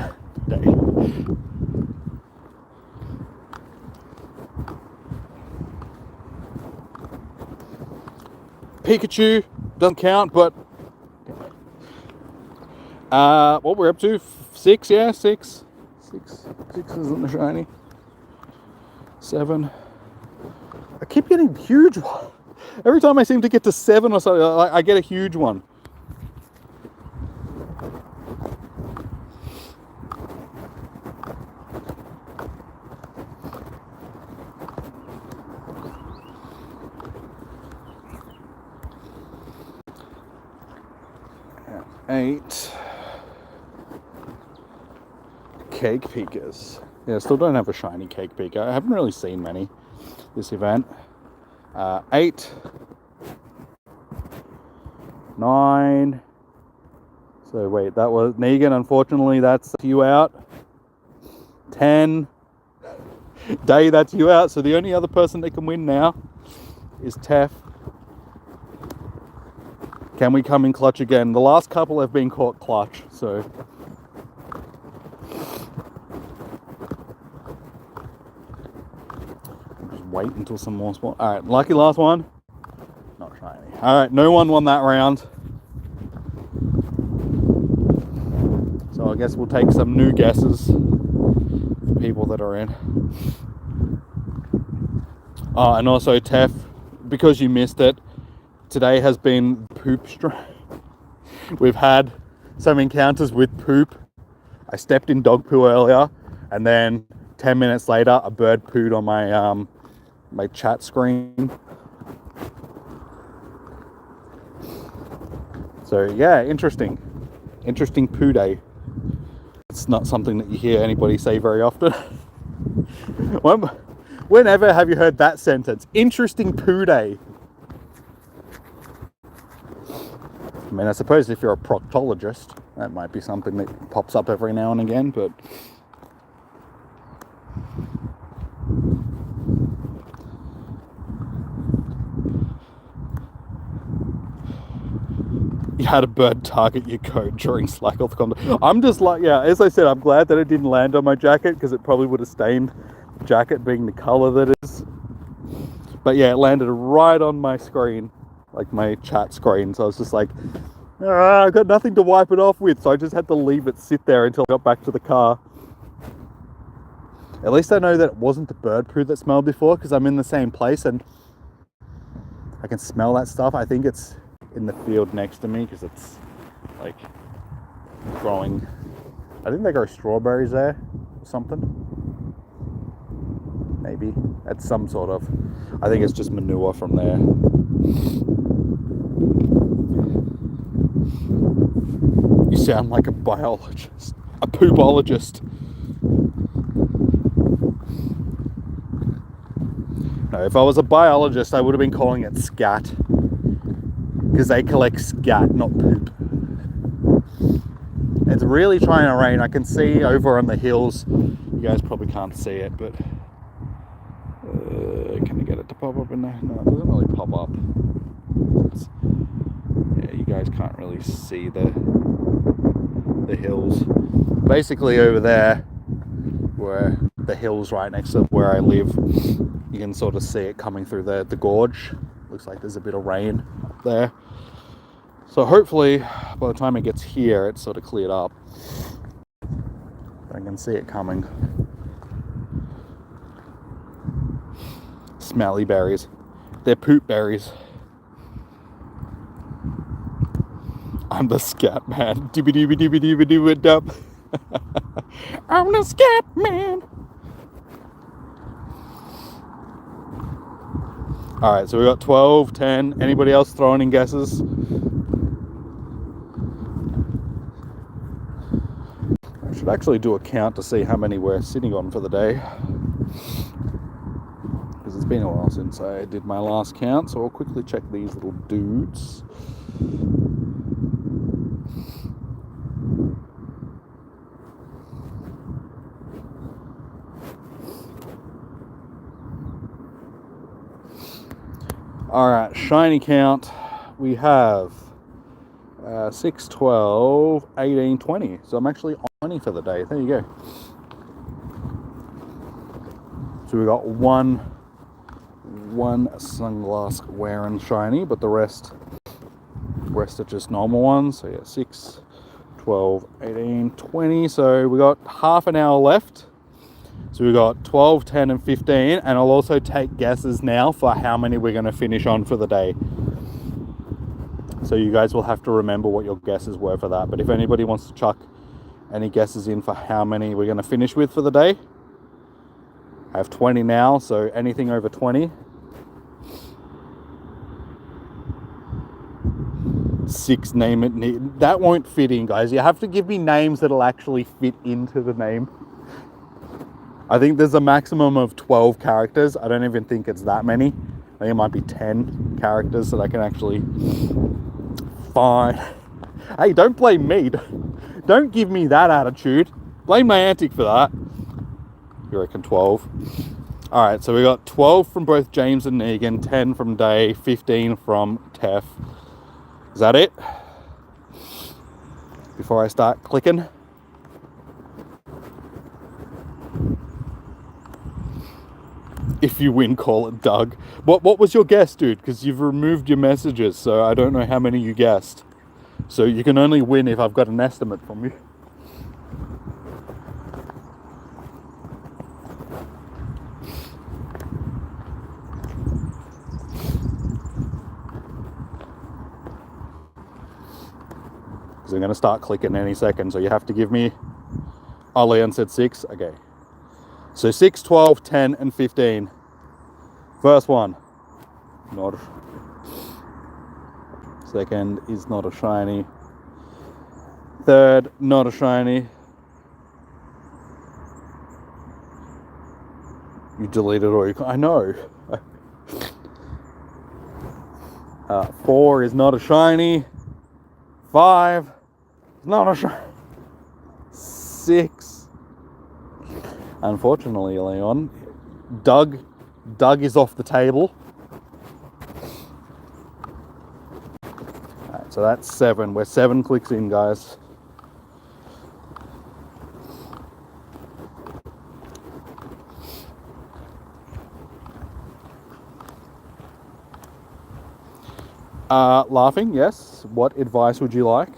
Pikachu doesn't count, but what we're up to? 6, yeah, 6. 6 isn't a shiny. 7. I keep getting huge ones. Every time I seem to get to 7 or something, I get a huge one. Yeah, 8. Cake Pikas. Yeah, still don't have a shiny Cake Pika. I haven't really seen many this event. 8. 9. So wait, that was Negan. Unfortunately, that's you out. 10. Day, that's you out. So the only other person that can win now is Tef. Can we come in clutch again? The last couple have been caught clutch, so... Wait until some more spawn. Alright, lucky last one. Not shiny. Alright, no one won that round. So I guess we'll take some new guesses for people that are in. Oh, and also Tef, because you missed it, today has been poop stream. We've had some encounters with poop. I stepped in dog poo earlier, and then 10 minutes later, a bird pooed on my chat screen. So yeah, interesting poo day. It's not something that you hear anybody say very often. Whenever have you heard that sentence? Interesting poo day. mean, I suppose if you're a proctologist, that might be something that pops up every now and again, but... You had a bird target your coat during Slack off content. I'm just like, yeah, as I said, I'm glad that it didn't land on my jacket, because it probably would have stained the jacket being the color that it is. But yeah, it landed right on my screen, like my chat screen. So I was just like, I got nothing to wipe it off with. So I just had to leave it sit there until I got back to the car. At least I know that it wasn't the bird poo that smelled before, because I'm in the same place and I can smell that stuff. I think it's in the field next to me, because it's like growing. I think they grow strawberries there or something. Maybe that's some sort of, I think it's just manure from there. You sound like a biologist, a poopologist. No, if I was a biologist, I would have been calling it scat, because they collect scat, not poop. It's really trying to rain. I can see over on the hills. You guys probably can't see it, but can I get it to pop up in there? No, it doesn't really pop up. Yeah, you guys can't really see the hills. Basically over there, where the hills right next to where I live, you can sort of see it coming through the gorge. Looks like there's a bit of rain up there. So hopefully by the time it gets here, it's sort of cleared up. I can see it coming. Smelly berries. They're poop berries. I'm the scat man. I'm the scat man. Alright, so we got 12, 10. Anybody else throwing in guesses? I should actually do a count to see how many we're sitting on for the day, because it's been a while since I did my last count, so I'll quickly check these little dudes. Alright, shiny count. We have 6, 12, 18, 20. So I'm actually on 20 for the day. There you go. So we got one sunglass wearing shiny, but the rest are just normal ones. So yeah, 6, 12, 18, 20. So we got half an hour left. So we got 12, 10, and 15. And I'll also take guesses now for how many we're going to finish on for the day. So you guys will have to remember what your guesses were for that. But if anybody wants to chuck any guesses in for how many we're going to finish with for the day, I have 20 now, so anything over 20. 6, name it. That won't fit in, guys. You have to give me names that'll actually fit into the name. I think there's a maximum of 12 characters. I don't even think it's that many. I think it might be 10 characters that I can actually find. Hey, don't blame me. Don't give me that attitude. Blame Niantic for that. You reckon 12? Alright, so we got 12 from both James and Negan, 10 from Day, 15 from Tef. Is that it? Before I start clicking. If you win, call it Doug. What was your guess, dude? Because you've removed your messages, so I don't know how many you guessed. So you can only win if I've got an estimate from you. Because I'm going to start clicking any second, so you have to give me... Oh, Leon said 6. Okay. So 6, 12, 10, and 15. First one. Not. Second is not a shiny. Third, not a shiny. You deleted all your... I know. 4 is not a shiny. 5. Not a shiny. 6. Unfortunately, Leon, Doug is off the table. Alright, so that's 7. We're 7 clicks in, guys. Laughing, yes. What advice would you like?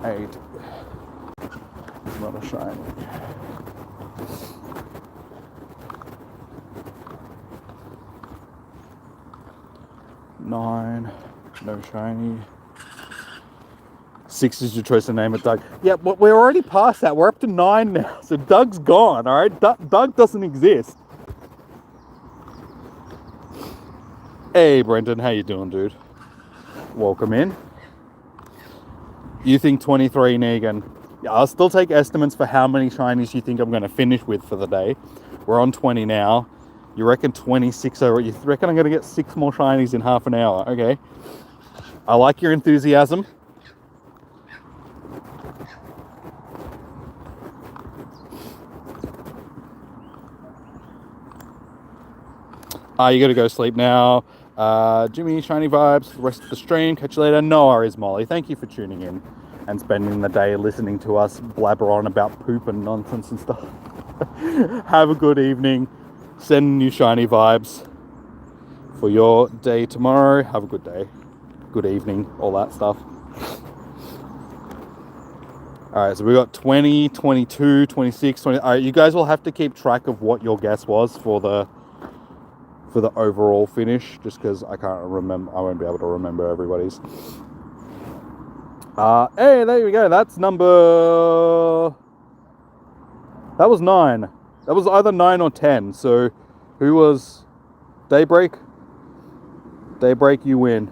Eight. It's not a shiny. 9. No shiny. 6 is your choice to name it, Doug. Yeah, but we're already past that. We're up to 9 now. So Doug's gone, all right? Doug doesn't exist. Hey, Brendan. How you doing, dude? Welcome in. You think 23, Negan? Yeah, I'll still take estimates for how many shinies you think I'm going to finish with for the day. We're on 20 now. You reckon 26 over? You reckon I'm going to get 6 more shinies in half an hour? Okay. I like your enthusiasm. You got to go sleep now. Jimmy, shiny vibes for the rest of the stream. Catch you later. No worries, Molly. Thank you for tuning in and spending the day listening to us blabber on about poop and nonsense and stuff. Have a good evening. Sending you shiny vibes for your day tomorrow. Have a good day. Good evening. All that stuff. Alright, so we got 20, 22, 26, 20. Alright, you guys will have to keep track of what your guess was for the overall finish, just because I can't remember. I won't be able to remember everybody's. Hey, there we go. That's number. That was 9. That was either 9 or 10. So, who was Daybreak? Daybreak, you win.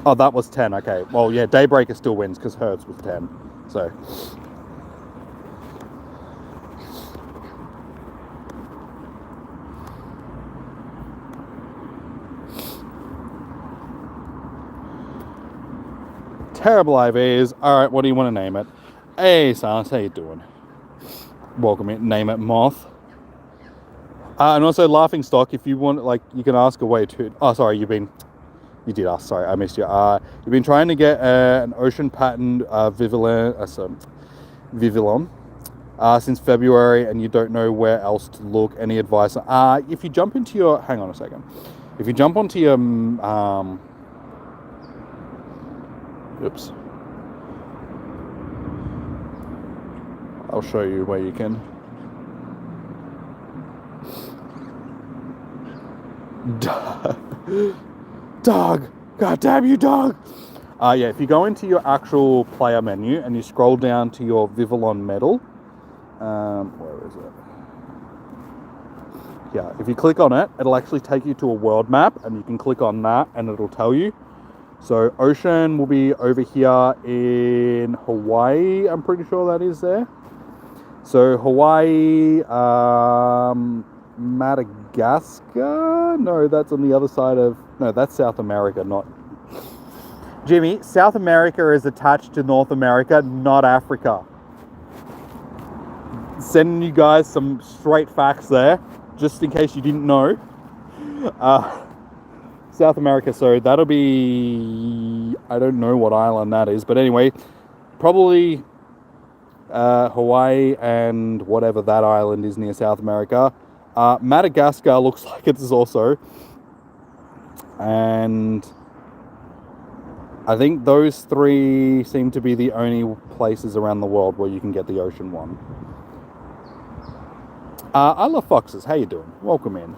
Oh, that was 10. Okay. Well, yeah, Daybreaker still wins because Hertz was 10. So. Terrible IVs. Alright, what do you want to name it? Hey, Silence, how you doing? Welcome in. Name it Moth. And also Laughing Stock, if you want, like, you can ask away too. Oh, sorry, you did ask, sorry, I missed you. You've been trying to get an ocean patterned Vivillon since February, and you don't know where else to look. Any advice? If you jump into your, hang on a second. If you jump onto your, oops. I'll show you where you can. Dog! God damn you, dog! Yeah, if you go into your actual player menu and you scroll down to your Vivillon medal, where is it? Yeah, if you click on it, it'll actually take you to a world map, and you can click on that and it'll tell you. So ocean will be over here in Hawaii, I'm pretty sure that is there. So Hawaii, Madagascar? No, that's on the other side of... No, that's South America, not... Jimmy, South America is attached to North America, not Africa. Sending you guys some straight facts there, just in case you didn't know. South America, so that'll be... I don't know what island that is, but anyway, probably Hawaii and whatever that island is near South America. Madagascar looks like it is also. And I think those 3 seem to be the only places around the world where you can get the ocean one. I love foxes. How you doing? Welcome in.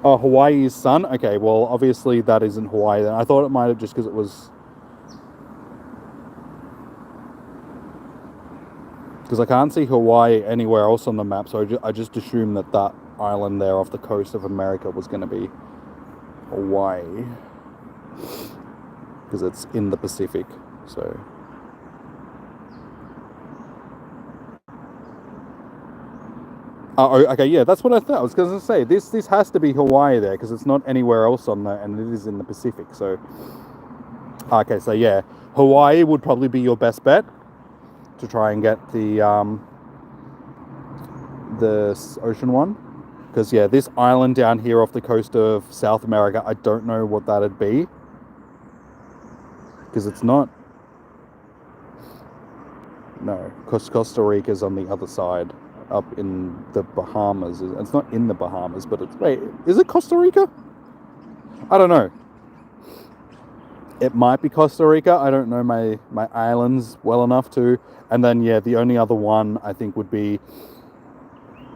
Oh, Hawaii's sun? Okay, well, obviously that isn't Hawaii then. I thought it might have just because it was... Because I can't see Hawaii anywhere else on the map, so I just assumed that that island there off the coast of America was going to be Hawaii. Because it's in the Pacific, so... Oh, okay, yeah, that's what I thought. I was going to say, this has to be Hawaii there, because it's not anywhere else on there, and it is in the Pacific, so... Okay, so yeah, Hawaii would probably be your best bet to try and get the ocean one. Because, yeah, this island down here off the coast of South America, I don't know what that'd be. Because it's not... No, because Costa Rica's on the other side, up in the Bahamas. It's not in the Bahamas, but it's... Wait, is it Costa Rica? I don't know. It might be Costa Rica. I don't know my islands well enough to. And then, yeah, the only other one I think would be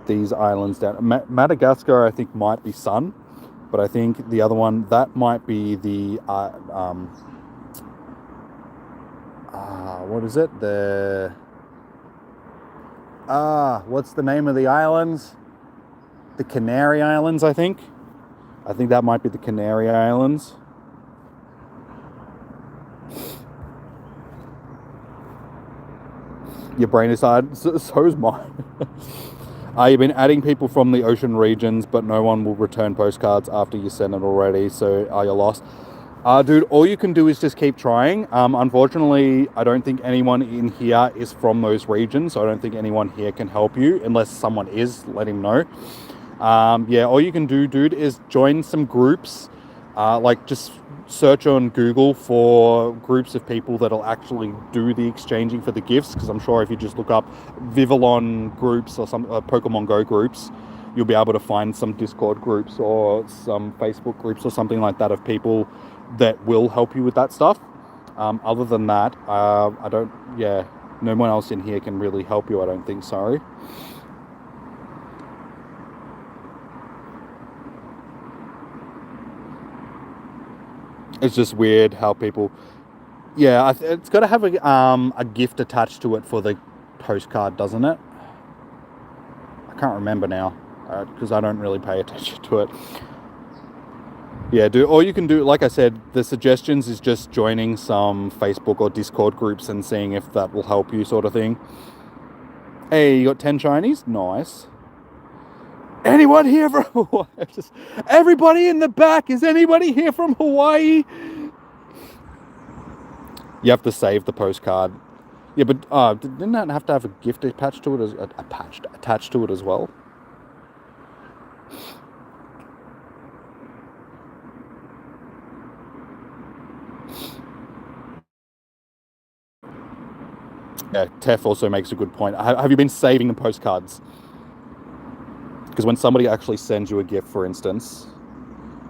these islands down. Madagascar, I think, might be Sun. But I think the other one, that might be the... what is it? What's the name of the islands? The Canary Islands, I think. I think that might be the Canary Islands. Your brain is hard. So's mine. You've been adding people from the ocean regions, but no one will return postcards after you send it already, so you're lost. Dude, all you can do is just keep trying. Unfortunately, I don't think anyone in here is from those regions, so I don't think anyone here can help you, unless someone is, let him know. Yeah, all you can do, dude, is join some groups. Like, just search on Google for groups of people that'll actually do the exchanging for the gifts, because I'm sure if you just look up Vivillon groups or some Pokemon Go groups, you'll be able to find some Discord groups or some Facebook groups or something like that of people that will help you with that stuff. Other than that, no one else in here can really help you, I don't think, sorry. It's just weird how people... Yeah, it's got to have a gift attached to it for the postcard, doesn't it? I can't remember now, because I don't really pay attention to it. Yeah, dude, all you can do, like I said, the suggestions is just joining some Facebook or Discord groups and seeing if that will help you, sort of thing. Hey, you got 10 shinies? Nice. Anyone here from Hawaii? Everybody in the back, is anybody here from Hawaii? You have to save the postcard. Yeah, but didn't that have to have a gift attached to it attached to it as well? Yeah, Tef also makes a good point. Have you been saving the postcards? Because when somebody actually sends you a gift, for instance,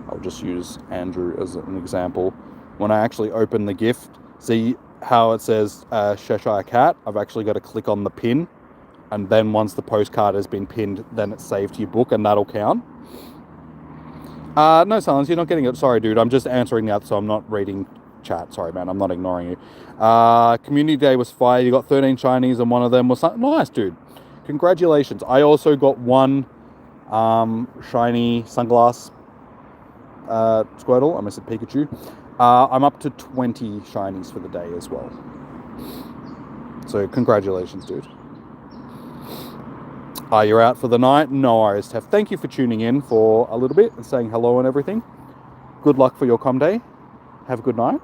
I'll just use Andrew as an example. When I actually open the gift, see how it says Cheshire Cat? I've actually got to click on the pin, and then once the postcard has been pinned, then it's saved to your book, and that'll count. No, Silence, you're not getting it. Sorry, dude. I'm just answering that, so I'm not reading chat. Sorry, man. I'm not ignoring you. Community Day was fire. You got 13 shinies, and one of them was something nice, dude. Congratulations. I also got one shiny sunglass Squirtle. I almost said Pikachu. I'm up to 20 shinies for the day as well. So congratulations, dude. You're out for the night? No worries, Tef. Thank you for tuning in for a little bit and saying hello and everything. Good luck for your com day. Have a good night.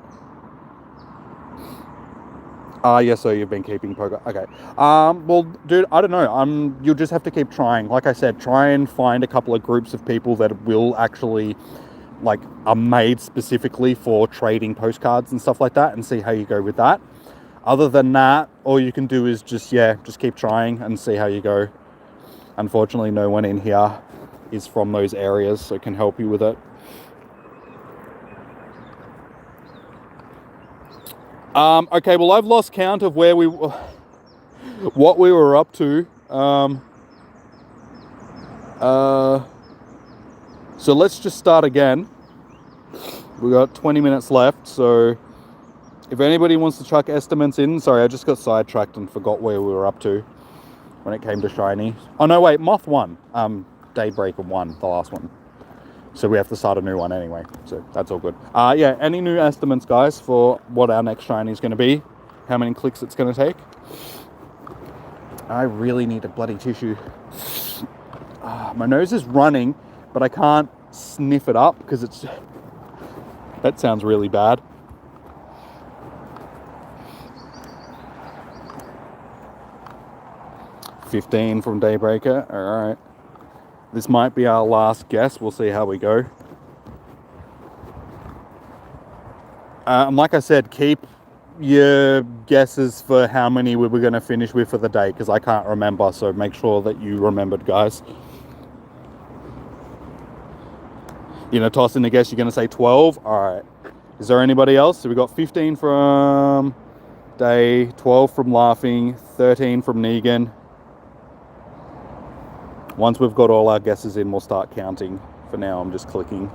Yes, so you've been keeping poker. Okay. Well, dude, I don't know. You'll just have to keep trying. Like I said, try and find a couple of groups of people that will actually, like, are made specifically for trading postcards and stuff like that, and see how you go with that. Other than that, all you can do is just keep trying and see how you go. Unfortunately, no one in here is from those areas, so can help you with it. Okay, well, I've lost count of what we were up to. So let's just start again. We got 20 minutes left, so if anybody wants to chuck estimates in, sorry, I just got sidetracked and forgot where we were up to when it came to shiny. Oh no, wait, Moth won. Daybreaker won, the last one. So we have to start a new one anyway, so that's all good. Yeah, any new estimates, guys, for what our next shiny is going to be? How many clicks it's going to take? I really need a bloody tissue. My nose is running, but I can't sniff it up because it's... That sounds really bad. $15 from Daybreaker. All right. This might be our last guess. We'll see how we go. Like I said, keep your guesses for how many we were going to finish with for the day, because I can't remember, so make sure that you remembered, guys. You're going to toss in a guess, you're going to say 12. All right. Is there anybody else? So we got 15 from Day, 12 from Laughing, 13 from Negan. Once we've got all our guesses in, we'll start counting. For now, I'm just clicking.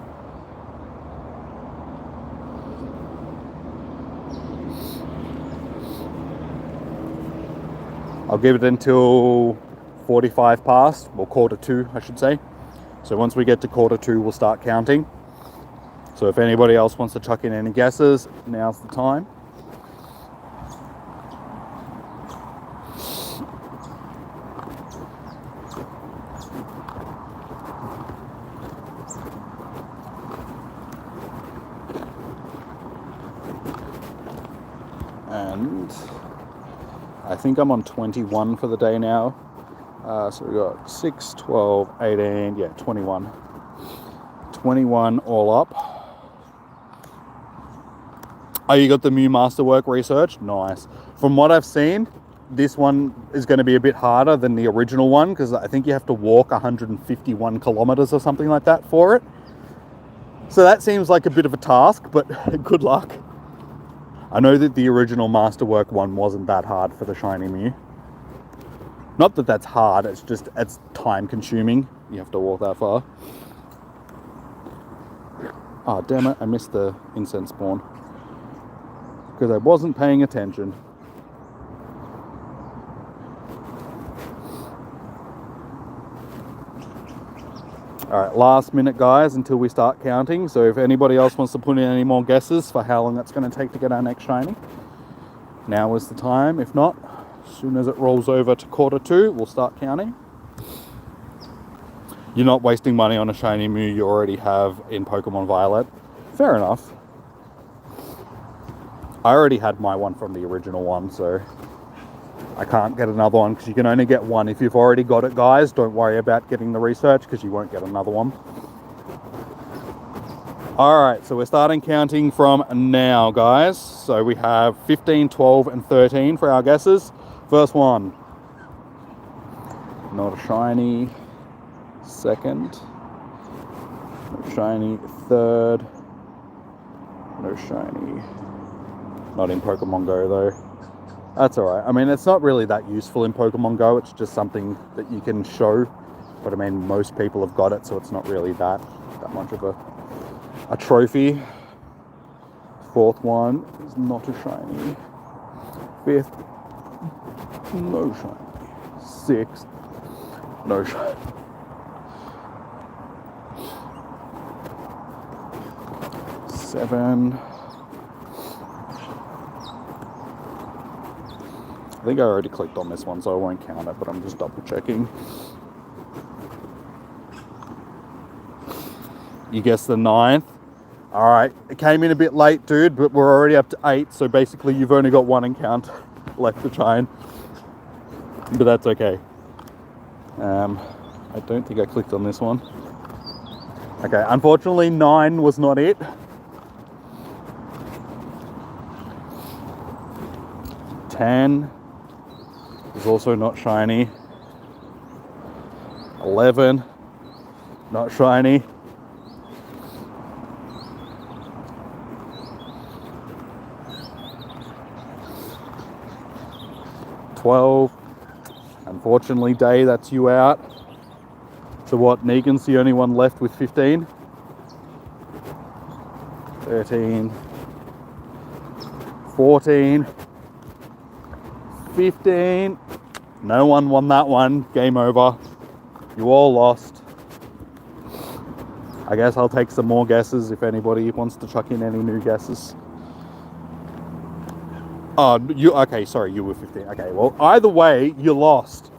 I'll give it until 45 past, or quarter two, I should say. So once we get to quarter two, we'll start counting. So if anybody else wants to chuck in any guesses, now's the time. And I think I'm on 21 for the day now. So we got 6, 12, 18, yeah, 21. 21 all up. Oh, you got the Mew Masterwork research? Nice. From what I've seen, this one is going to be a bit harder than the original one, because I think you have to walk 151 kilometers or something like that for it. So that seems like a bit of a task, but good luck. I know that the original Masterwork one wasn't that hard for the shiny Mew. Not that that's hard, it's just, it's time consuming. You have to walk that far. Oh, damn it, I missed the incense spawn. Because I wasn't paying attention. Alright, last minute, guys, until we start counting. So if anybody else wants to put in any more guesses for how long that's going to take to get our next shiny, now is the time. If not, as soon as it rolls over to quarter two, we'll start counting. You're not wasting money on a shiny Mew you already have in Pokemon Violet. Fair enough. I already had my one from the original one, so I can't get another one because you can only get one. If you've already got it, guys, don't worry about getting the research because you won't get another one. Alright, so we're starting counting from now, guys. So we have 15, 12, and 13 for our guesses. First one. Not a shiny. Second. No shiny. Third. No shiny. Not in Pokemon Go, though. That's alright. I mean, it's not really that useful in Pokemon Go. It's just something that you can show. But I mean, most people have got it, so it's not really that much of a trophy. Fourth one is not a shiny. Fifth, no shiny. Sixth, no shiny. Seven. I think I already clicked on this one, so I won't count it, but I'm just double checking. You guessed the 9th. Alright, it came in a bit late, dude, but we're already up to 8, so basically you've only got one encounter left to try and... But that's okay. I don't think I clicked on this one. Okay, unfortunately 9 was not it. 10 is also not shiny. 11, not shiny. 12, unfortunately, Day, that's you out. So what, Negan's the only one left with 15. 13, 14, 15. No one won that one. Game over. You all lost. I guess I'll take some more guesses if anybody wants to chuck in any new guesses. Oh, you, okay, sorry, you were 15. Okay, well, either way, you lost.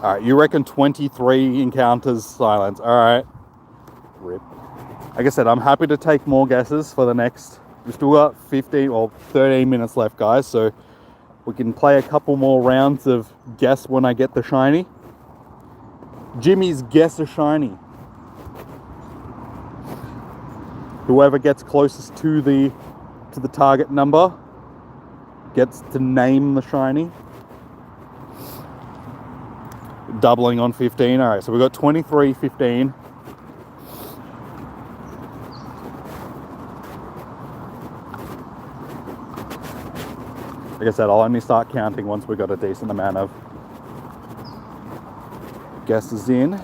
All right, you reckon 23 encounters silence. All right. Rip. Like I said, I'm happy to take more guesses for the next. We've still got 15 or 13 minutes left, guys. So we can play a couple more rounds of guess when I get the shiny. Jimmy's guess a shiny. Whoever gets closest to the target number gets to name the shiny. Doubling on 15. All right, so we've got 23, 15. Like I said, I'll only start counting once we've got a decent amount of guesses in.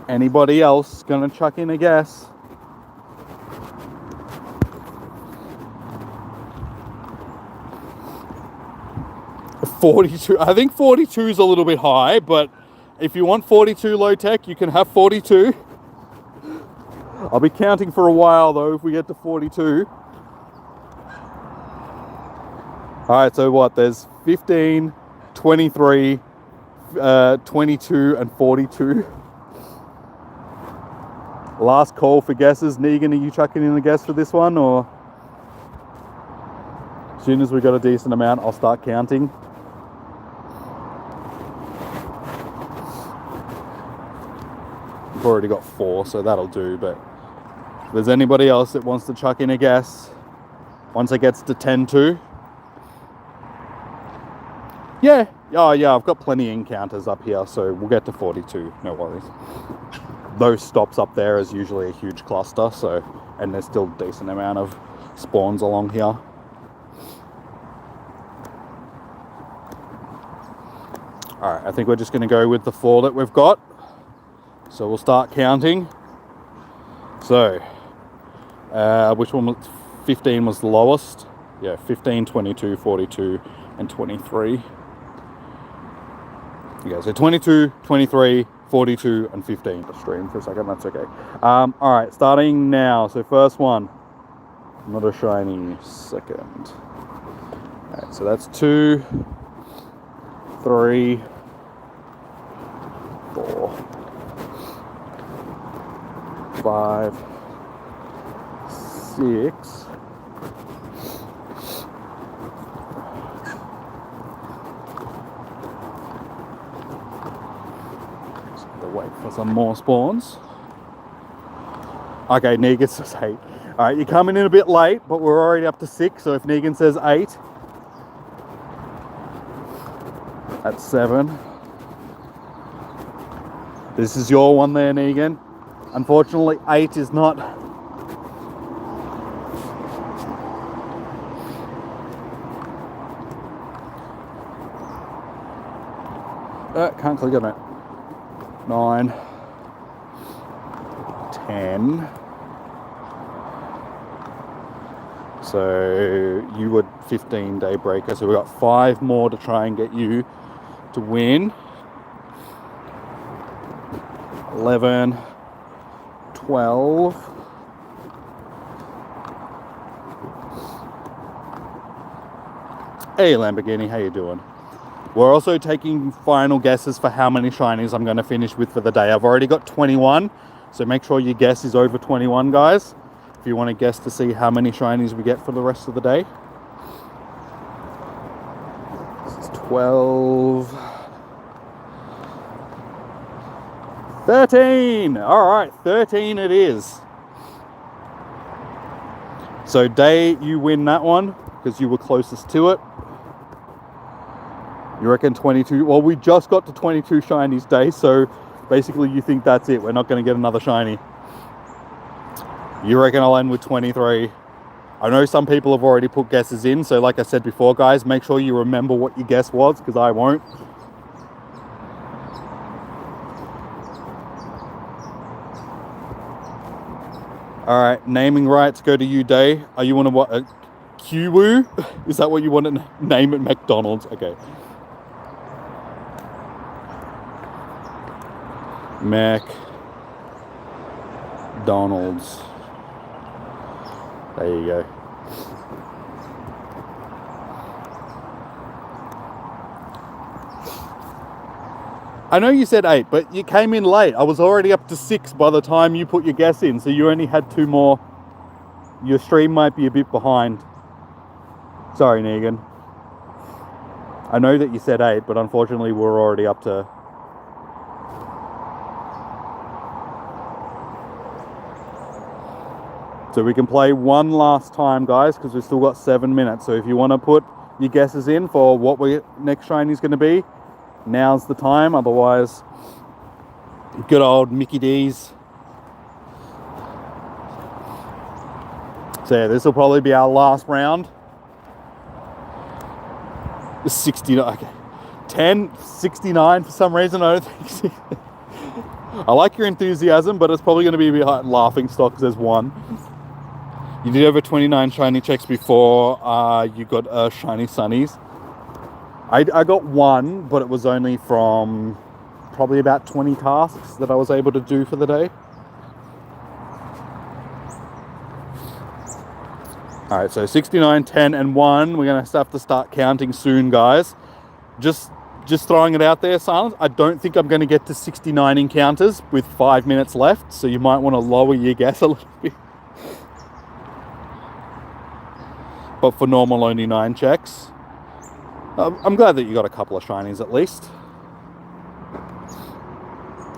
Anybody else gonna chuck in a guess? $42. I think 42 is a little bit high, but if you want 42 low tech, you can have 42. I'll be counting for a while though if we get to 42. Alright, so what? There's 15, 23, 22, and 42. Last call for guesses. Negan, are you chucking in a guess for this one, or as soon as we got a decent amount, I'll start counting? We've already got 4, so that'll do, but if there's anybody else that wants to chuck in a guess once it gets to 10 too. Yeah, oh yeah, I've got plenty of encounters up here, so we'll get to 42, no worries. Those stops up there is usually a huge cluster, so, and there's still a decent amount of spawns along here. Alright, I think we're just going to go with the 4 that we've got. So we'll start counting. So, which one was 15 was the lowest? Yeah, 15, 22, 42, and 23. Okay, so 22, 23, 42, and 15. The stream for a second, that's okay. Alright, starting now. So first one. Not a shiny. Second. Alright, so that's 2, 3, 4, 5, 6, 'Wait for some more spawns. Okay, Negan says 8. Alright, you're coming in a bit late, but we're already up to 6, so if Negan says 8, that's 7. This is your one there, Negan. Unfortunately, 8 is not. Can't click on it. 9, 10. So you were 15 Daybreaker, so we've got 5 more to try and get you to win. 11, 12. Hey Lamborghini, how you doing? We're also taking final guesses for how many shinies I'm going to finish with for the day. I've already got 21, so make sure your guess is over 21, guys. If you want to guess to see how many shinies we get for the rest of the day. This is 12. 13! Alright, 13 it is. So Day, you win that one, because you were closest to it. You reckon 22? Well, we just got to 22 shinies, Day, so basically you think that's it. We're not going to get another shiny. You reckon I'll end with 23. I know some people have already put guesses in, so like I said before, guys, make sure you remember what your guess was, because I won't. Alright, naming rights go to you, Day. Are you want to what? Kiwu? Is that what you want to name at McDonald's? Okay. McDonald's. There you go. I know you said 8, but you came in late. I was already up to 6 by the time you put your guess in, so you only had 2 more. Your stream might be a bit behind. Sorry, Negan. I know that you said 8, but unfortunately we're already up to... So we can play one last time, guys, because we've still got 7 minutes. So if you want to put your guesses in for what next shiny is going to be, now's the time. Otherwise, good old Mickey D's. So yeah, this will probably be our last round. 69, okay. 10, 69 for some reason. I don't think. I like your enthusiasm, but it's probably going to be a bit laughing stock because there's 1. You did over 29 shiny checks before you got shiny sunnies. I got 1, but it was only from probably about 20 tasks that I was able to do for the day. All right, so 69, 10, and 1. We're going to have to start counting soon, guys. Just throwing it out there, Silence. I don't think I'm going to get to 69 encounters with 5 minutes left, so you might want to lower your guess a little bit. But for normal, only 9 checks. I'm glad that you got a couple of shinies at least.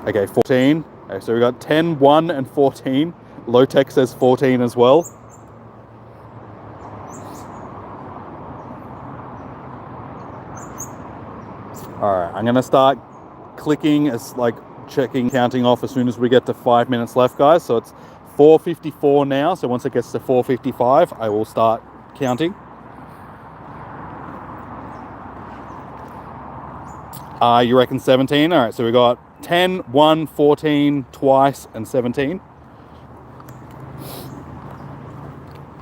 Okay, 14. Okay, so we got 10, 1, and 14. Low-tech says 14 as well. Alright, I'm going to start clicking as checking, counting off as soon as we get to 5 minutes left, guys. So it's 4:54 now. So once it gets to 4:55, I will start counting. You reckon 17? Alright, so we got 10, 1, 14, twice, and 17.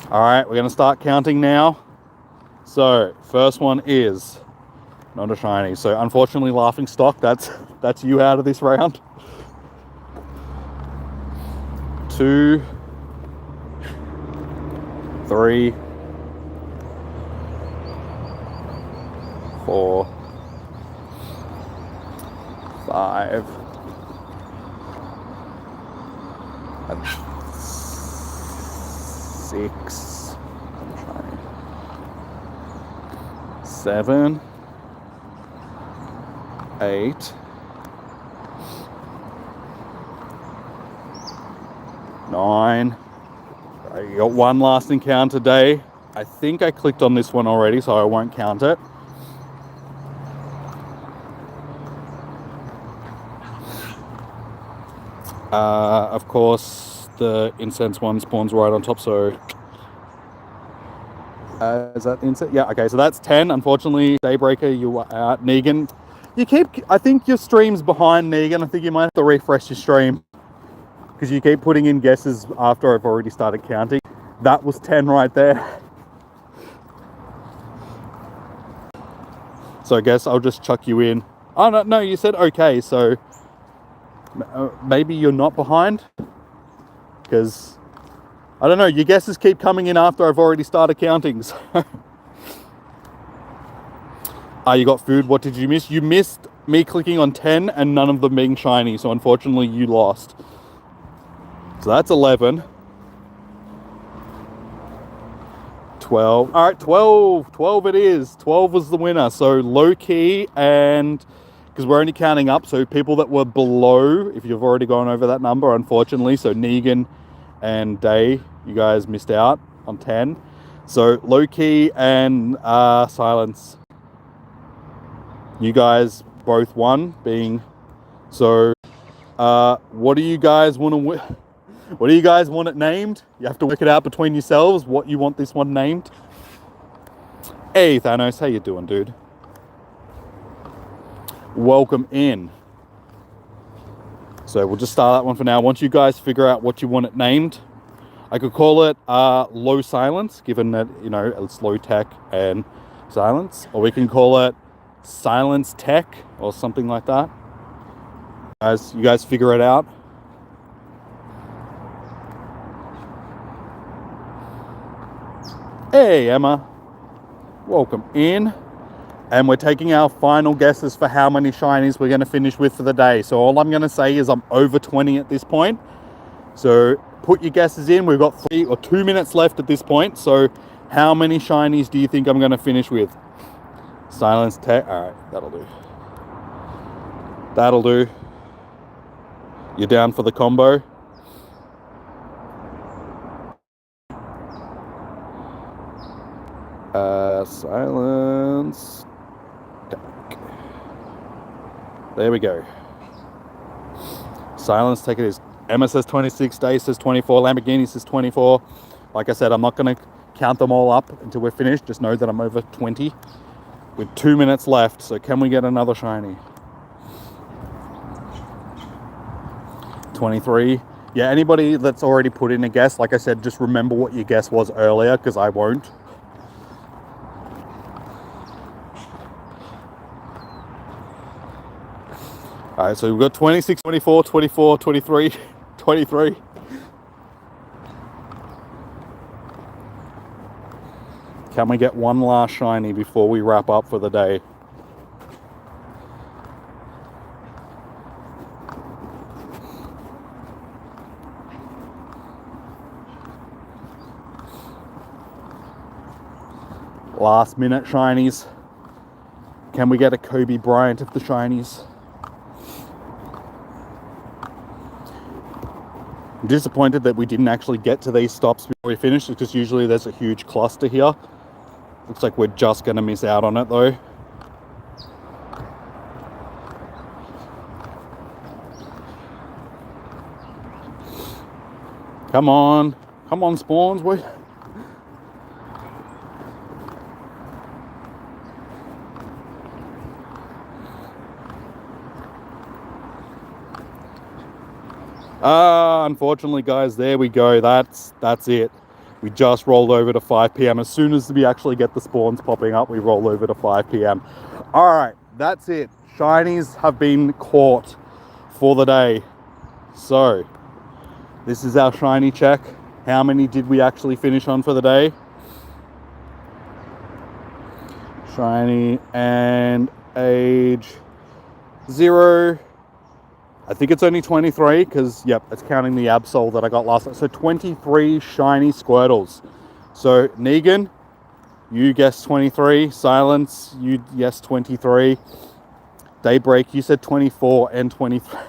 Alright, we're going to start counting now. So, first one is not a shiny. So, unfortunately, laughing stock, that's you out of this round. 2, 3, 4, 5, and 6, 7, 8, 9. You got 1 last encounter day. I think I clicked on this one already, so I won't count it. Of course, the incense one spawns right on top, so... is that the incense? Yeah, okay, so that's 10. Unfortunately, Daybreaker, you are out. Negan, I think your stream's behind, Negan. I think you might have to refresh your stream, because you keep putting in guesses after I've already started counting. That was 10 right there. So I guess I'll just chuck you in. Oh, no, you said okay, so... maybe you're not behind, because I don't know, your guesses keep coming in after I've already started counting. So. You got food. What did you miss? You missed me clicking on 10 and none of them being shiny, so unfortunately you lost. So that's 11. 12. All right, 12. 12 it is. 12 was the winner. So low key, and because we're only counting up, so people that were below, if you've already gone over that number, unfortunately, so Negan and Day, you guys missed out on 10. So low key and Silence, you guys both won, being so. What do you guys want to? What do you guys want it named? You have to work it out between yourselves what you want this one named. Hey Thanos, how you doing, dude? Welcome in. So we'll just start that one for now. Once you guys figure out what you want it named, I could call it Low Silence, given that, you know, it's low tech and silence, or we can call it Silence Tech or something like that. As you guys figure it out. Hey, Emma. Welcome in. And we're taking our final guesses for how many shinies we're going to finish with for the day. So all I'm going to say is I'm over 20 at this point. So put your guesses in. We've got 3 or 2 minutes left at this point. So how many shinies do you think I'm going to finish with? Silence tech. All right, that'll do. That'll do. You're down for the combo? Silence. There we go. Silence, take it as Emma says 26, Dave says 24, Lamborghini says 24. Like I said, I'm not going to count them all up until we're finished. Just know that I'm over 20 with 2 minutes left. So can we get another shiny? 23. Yeah, anybody that's already put in a guess, like I said, just remember what your guess was earlier, because I won't. All right, so we've got 26, 24, 24, 23, 23. Can we get one last shiny before we wrap up for the day? Last minute shinies. Can we get a Kobe Bryant of the shinies? I'm disappointed that we didn't actually get to these stops before we finished, because usually there's a huge cluster here. Looks like we're just going to miss out on it though. Come on. Come on, spawns. Unfortunately, guys, there we go. That's it. We just rolled over to 5 p.m. As soon as we actually get the spawns popping up, we roll over to 5 p.m. All right, that's it. Shinies have been caught for the day. So this is our shiny check. How many did we actually finish on for the day? Shiny and age 0. I think it's only 23 because, yep, it's counting the Absol that I got last night. So 23 shiny Squirtles. So Negan, you guessed 23. Silence, you guessed 23. Daybreak, you said 24 and 23.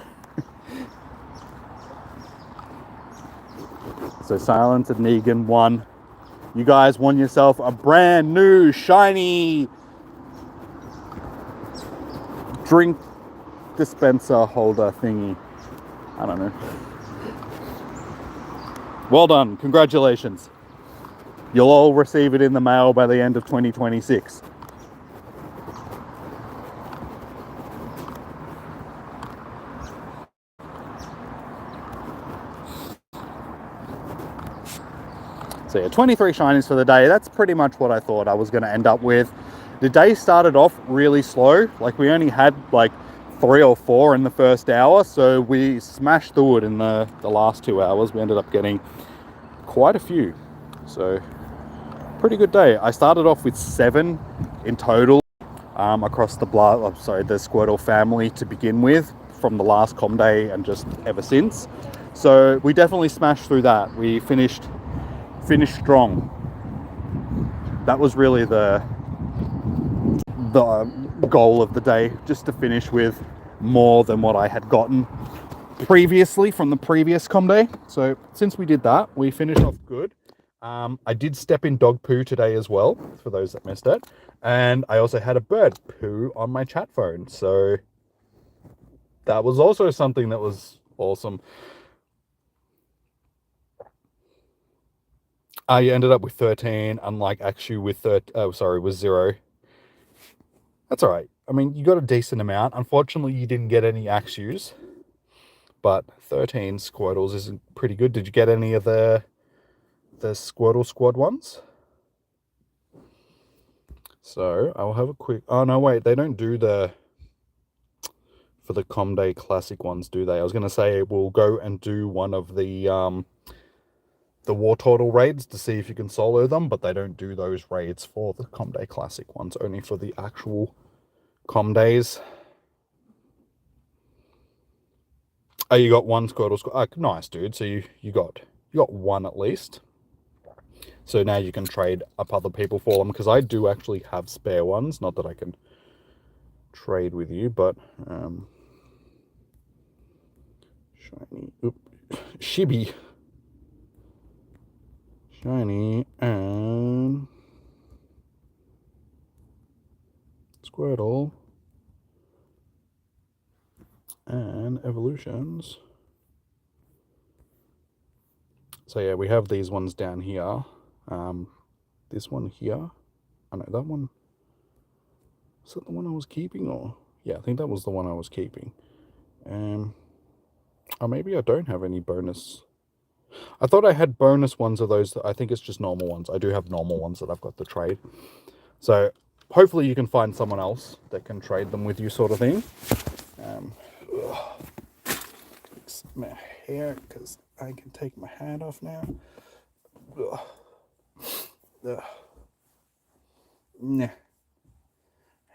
So Silence and Negan won. You guys won yourself a brand new shiny drink dispenser holder thingy. I don't know. Well done. Congratulations. You'll all receive it in the mail by the end of 2026. So yeah, 23 shinies for the day. That's pretty much what I thought I was going to end up with. The day started off really slow. Like, we only had like 3 or 4 in the first hour, so we smashed through it in the last 2 hours. We ended up getting quite a few, so pretty good day. I started off with 7 in total across the Squirtle family to begin with, from the last com day and just ever since. So we definitely smashed through that. We finished strong. That was really the goal of the day, just to finish with more than what I had gotten previously from the previous com day. So since we did that, we finished off good. I did step in dog poo today as well, for those that missed it, and I also had a bird poo on my chat phone, so that was also something that was awesome. I ended up with 13, unlike Akshu with with 0. That's all right. I mean, you got a decent amount. Unfortunately, you didn't get any Akshus, but 13 Squirtles isn't pretty good. Did you get any of the Squirtle Squad ones? So I'll have a quick. Oh no, wait, they don't do the for the Com Day Classic ones, do they? I was gonna say we'll go and do one of the the War Turtle raids to see if you can solo them, but they don't do those raids for the Com Day Classic ones, only for the actual Com days. Oh, you got one Squirtle. Nice, dude. So you got one at least. So now you can trade up other people for them, because I do actually have spare ones. Not that I can trade with you, but shiny, Shibby, shiny, and Squirtle, and evolutions. So yeah, we have these ones down here. This one here. I know that one. Is that the one I was keeping, or yeah, I think that was the one I was keeping. Or maybe I don't have any bonus. I thought I had bonus ones of those. I think it's just normal ones. I do have normal ones that I've got to trade. So hopefully you can find someone else that can trade them with you, sort of thing. Fix my hair because I can take my hat off now. Nah.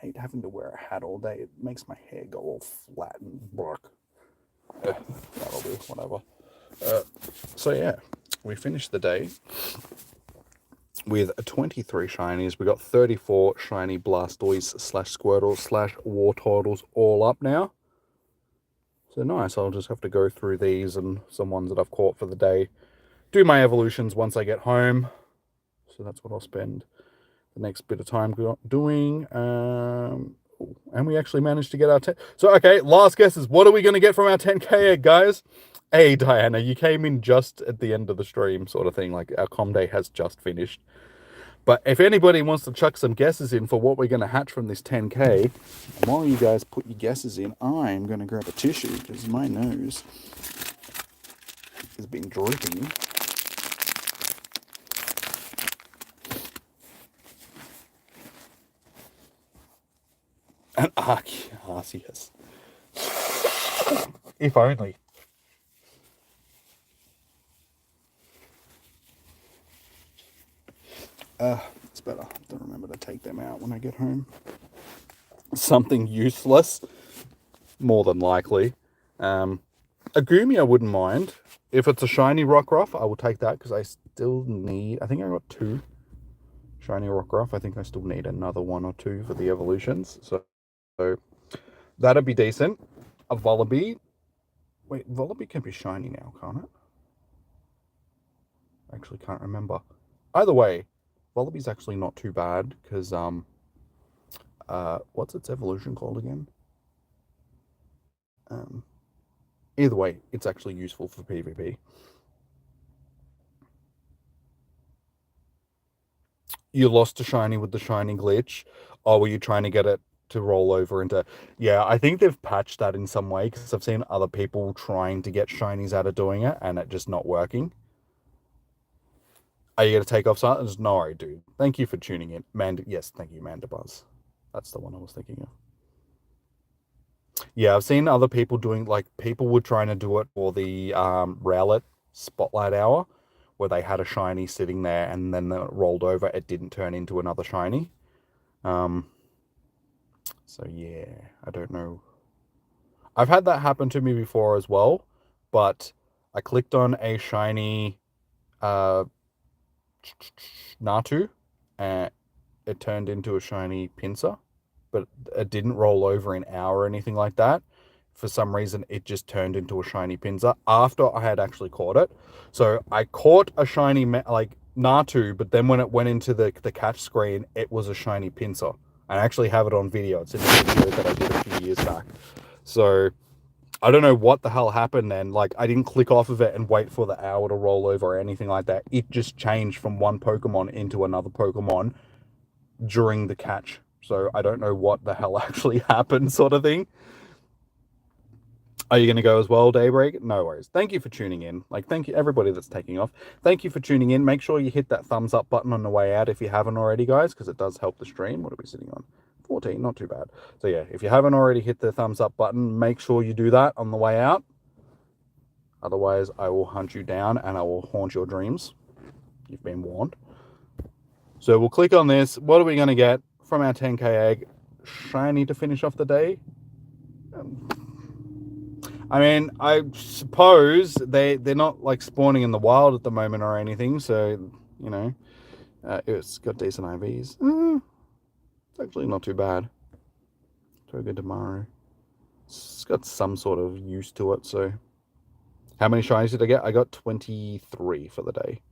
Hate having to wear a hat all day. It makes my hair go all flat and black. That'll do, whatever. So yeah, we finished the day with 23 shinies. We got 34 shiny Blastoise / Squirtle / War Turtles all up now. So nice. I'll just have to go through these and some ones that I've caught for the day. Do my evolutions once I get home. So that's what I'll spend the next bit of time doing. And we actually managed to get our 10. So, okay, last guesses. What are we going to get from our 10K egg, guys? Hey, Diana, you came in just at the end of the stream, sort of thing. Like, our com day has just finished. But if anybody wants to chuck some guesses in for what we're going to hatch from this 10K, and while you guys put your guesses in, I'm going to grab a tissue because my nose has been dripping. An Arceus. If only. It's better to remember to take them out when I get home. Something useless, more than likely. A Goomy I wouldn't mind. If it's a shiny Rockruff, I will take that because I still need... I think I got 2 shiny Rockruff. I think I still need another 1 or 2 for the evolutions. So that'd be decent. A Volibee. Wait, Volibee can be shiny now, can't it? I actually can't remember. Either way, Volibee's actually not too bad because what's its evolution called again? Either way, it's actually useful for PvP. You lost a shiny with the shiny glitch. Or were you trying to get it to roll over into... Yeah, I think they've patched that in some way because I've seen other people trying to get shinies out of doing it and it just not working. Are you going to take off silence? No, dude. Thank you for tuning in. Yes, thank you, Mandibuzz. That's the one I was thinking of. Yeah, I've seen other people doing, like, people were trying to do it for the Rowlet Spotlight Hour, where they had a shiny sitting there and then it rolled over. It didn't turn into another shiny. So, yeah, I don't know. I've had that happen to me before as well, but I clicked on a shiny Natu, and it turned into a shiny Pinsir, but it didn't roll over in hour or anything like that. For some reason, it just turned into a shiny Pinsir after I had actually caught it. So I caught a shiny like Natu, but then when it went into the catch screen, it was a shiny Pinsir. I actually have it on video. It's in the video that I did a few years back. So I don't know what the hell happened then. Like, I didn't click off of it and wait for the hour to roll over or anything like that. It just changed from one Pokemon into another Pokemon during the catch. So I don't know what the hell actually happened, sort of thing. Are you going to go as well, Daybreak? No worries. Thank you for tuning in. Like, thank you, everybody that's taking off. Thank you for tuning in. Make sure you hit that thumbs up button on the way out if you haven't already, guys, because it does help the stream. What are we sitting on? 14, not too bad. So yeah, if you haven't already hit the thumbs up button, make sure you do that on the way out. Otherwise, I will hunt you down and I will haunt your dreams. You've been warned. So we'll click on this. What are we going to get from our 10k egg? Shiny to finish off the day. I mean, I suppose they're not like spawning in the wild at the moment or anything. So, you know, it's got decent IVs. It's actually not too bad. Toga tomorrow. It's got some sort of use to it. So, how many shinies did I get? I got 23 for the day.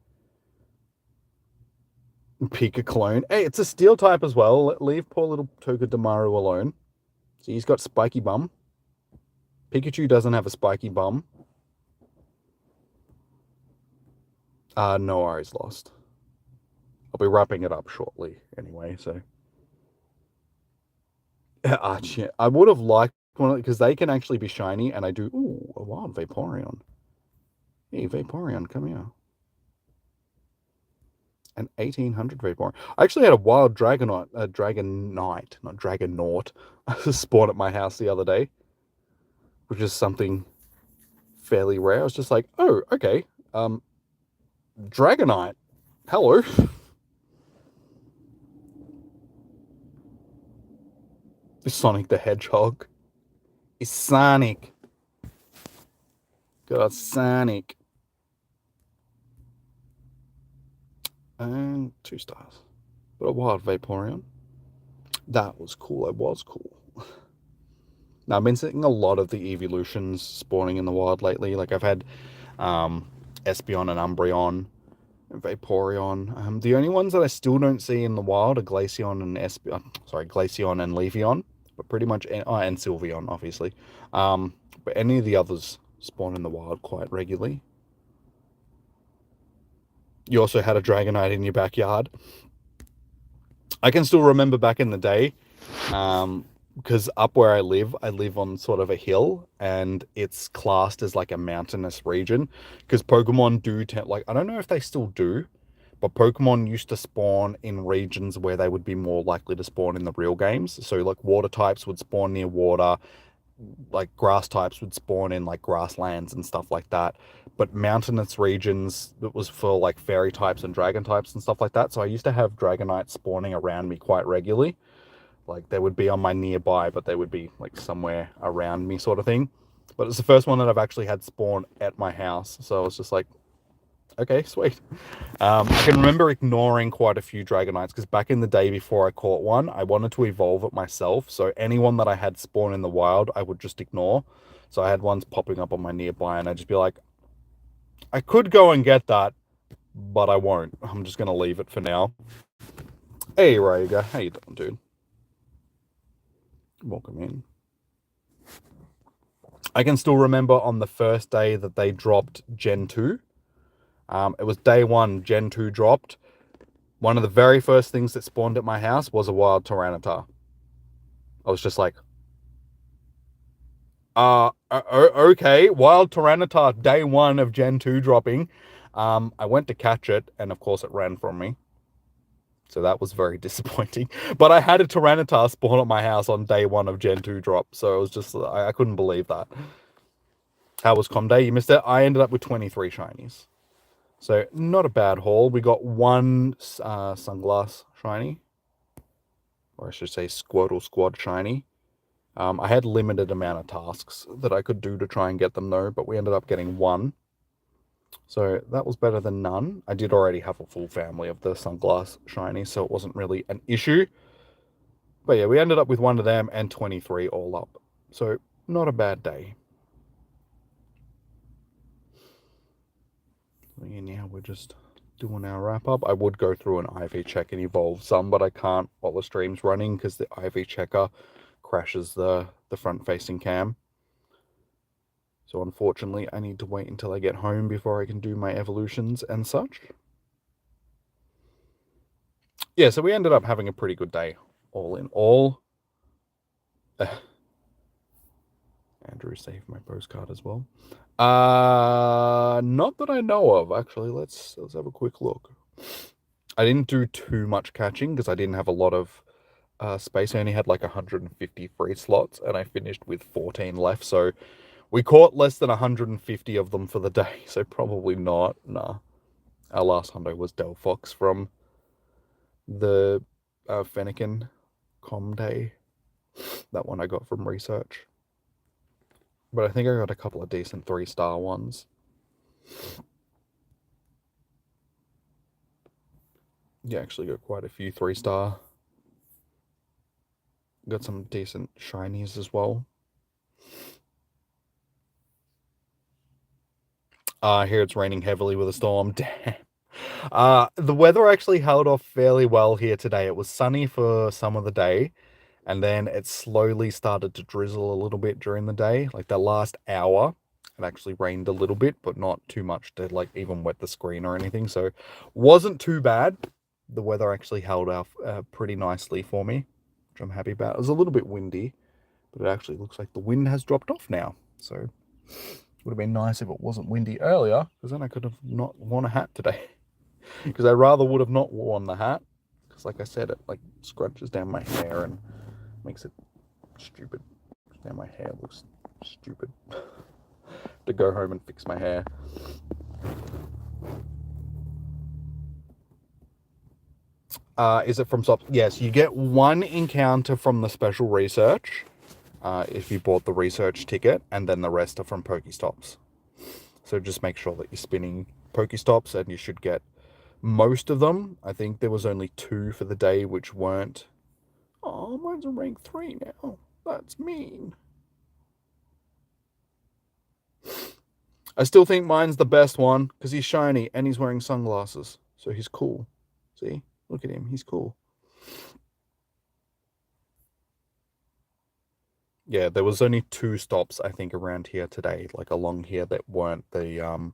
Pika clone. Hey, it's a steel type as well. Leave poor little Toga Damaru alone. See, he's got spiky bum. Pikachu doesn't have a spiky bum. No worries, lost. I'll be wrapping it up shortly anyway, so. I would have liked one because they can actually be shiny, and I do. Ooh, a wild Vaporeon. Hey, Vaporeon, come here. An 1800 Vaporeon. I actually had a wild Dragonite, not Dragonaut, spawn at my house the other day, which is something fairly rare. I was just like, oh, okay. Dragonite. Hello. Sonic the Hedgehog. It's Sonic. Got Sonic. And 2 stars. But a wild Vaporeon. That was cool. It was cool. Now, I've been seeing a lot of the evolutions spawning in the wild lately. Like, I've had Espeon and Umbreon, and Vaporeon. The only ones that I still don't see in the wild are Glaceon and Glaceon and Leafeon. But pretty much, and Sylveon, obviously. But any of the others spawn in the wild quite regularly. You also had a Dragonite in your backyard. I can still remember back in the day, because up where I live on sort of a hill, and it's classed as like a mountainous region, because Pokemon do like, I don't know if they still do, but Pokemon used to spawn in regions where they would be more likely to spawn in the real games. So like water types would spawn near water, like grass types would spawn in like grasslands and stuff like that. But mountainous regions, that was for like fairy types and dragon types and stuff like that. So I used to have Dragonite spawning around me quite regularly. Like they would be on my nearby, but they would be like somewhere around me sort of thing. But it's the first one that I've actually had spawn at my house. So I was just like, okay, sweet. I can remember ignoring quite a few Dragonites because back in the day before I caught one, I wanted to evolve it myself. So anyone that I had spawn in the wild, I would just ignore. So I had ones popping up on my nearby, and I'd just be like, I could go and get that, but I won't. I'm just going to leave it for now. Hey, Rhaegar. How you doing, dude? Welcome in. I can still remember on the first day that they dropped Gen 2. It was day 1, Gen 2 dropped. One of the very first things that spawned at my house was a wild Tyranitar. I was just like, okay, wild Tyranitar, day 1 of Gen 2 dropping. I went to catch it, and of course it ran from me. So that was very disappointing. But I had a Tyranitar spawn at my house on day 1 of Gen 2 drop. So it was just, I couldn't believe that. How was Com Day? You missed it? I ended up with 23 shinies. So not a bad haul. We got 1 Sunglass shiny. Or I should say Squirtle Squad shiny. I had limited amount of tasks that I could do to try and get them though, but we ended up getting 1. So that was better than none. I did already have a full family of the Sunglass shiny, so it wasn't really an issue. But yeah, we ended up with 1 of them and 23 all up. So not a bad day. Yeah, now we're just doing our wrap up. I would go through an IV check and evolve some, but I can't while the stream's running because the IV checker crashes the front facing cam. So unfortunately, I need to wait until I get home before I can do my evolutions and such. Yeah, so we ended up having a pretty good day, all in all. Andrew saved my postcard as well. Not that I know of, actually. Let's have a quick look. I didn't do too much catching because I didn't have a lot of space. I only had like 150 free slots, and I finished with 14 left. So we caught less than 150 of them for the day. So probably not. Nah. Our last hundo was Delphox from the Fennekin Com Day. That one I got from research. But I think I got a couple of decent 3-star ones. Yeah, actually got quite a few 3-star. Got some decent shinies as well. Here it's raining heavily with a storm. Damn. The weather actually held off fairly well here today. It was sunny for some of the day, and then it slowly started to drizzle a little bit during the day. Like the last hour, it actually rained a little bit, but not too much to like even wet the screen or anything. So wasn't too bad. The weather actually held off pretty nicely for me, which I'm happy about. It was a little bit windy, but it actually looks like the wind has dropped off now. So it would have been nice if it wasn't windy earlier, because then I could have not worn a hat today. Because I rather would have not worn the hat, because like I said, it like scrunches down my hair and makes it stupid. Now my hair looks stupid. To go home and fix my hair. Is it from Stop? Yes, you get one encounter from the special research if you bought the research ticket, and then the rest are from Pokestops. So just make sure that you're spinning Pokestops, and you should get most of them. I think there was only 2 for the day which weren't. Oh, mine's a rank 3 now. That's mean. I still think mine's the best one because he's shiny and he's wearing sunglasses. So he's cool. See? Look at him. He's cool. Yeah, there was only 2 stops, I think, around here today, like along here, that weren't the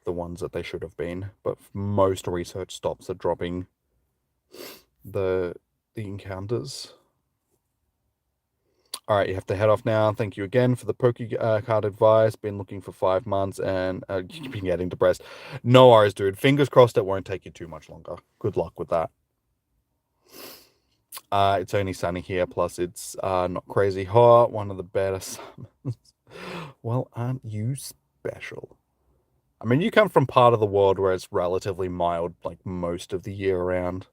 ones that they should have been. But most research stops are dropping the encounters. All right, you have to head off now. Thank you again for the Poke card advice. Been looking for 5 months and you've been getting depressed. No worries, dude. Fingers crossed it won't take you too much longer. Good luck with that. It's only sunny here, plus it's not crazy hot. One of the better summers. Well, aren't you special? I mean, you come from part of the world where it's relatively mild, like most of the year around.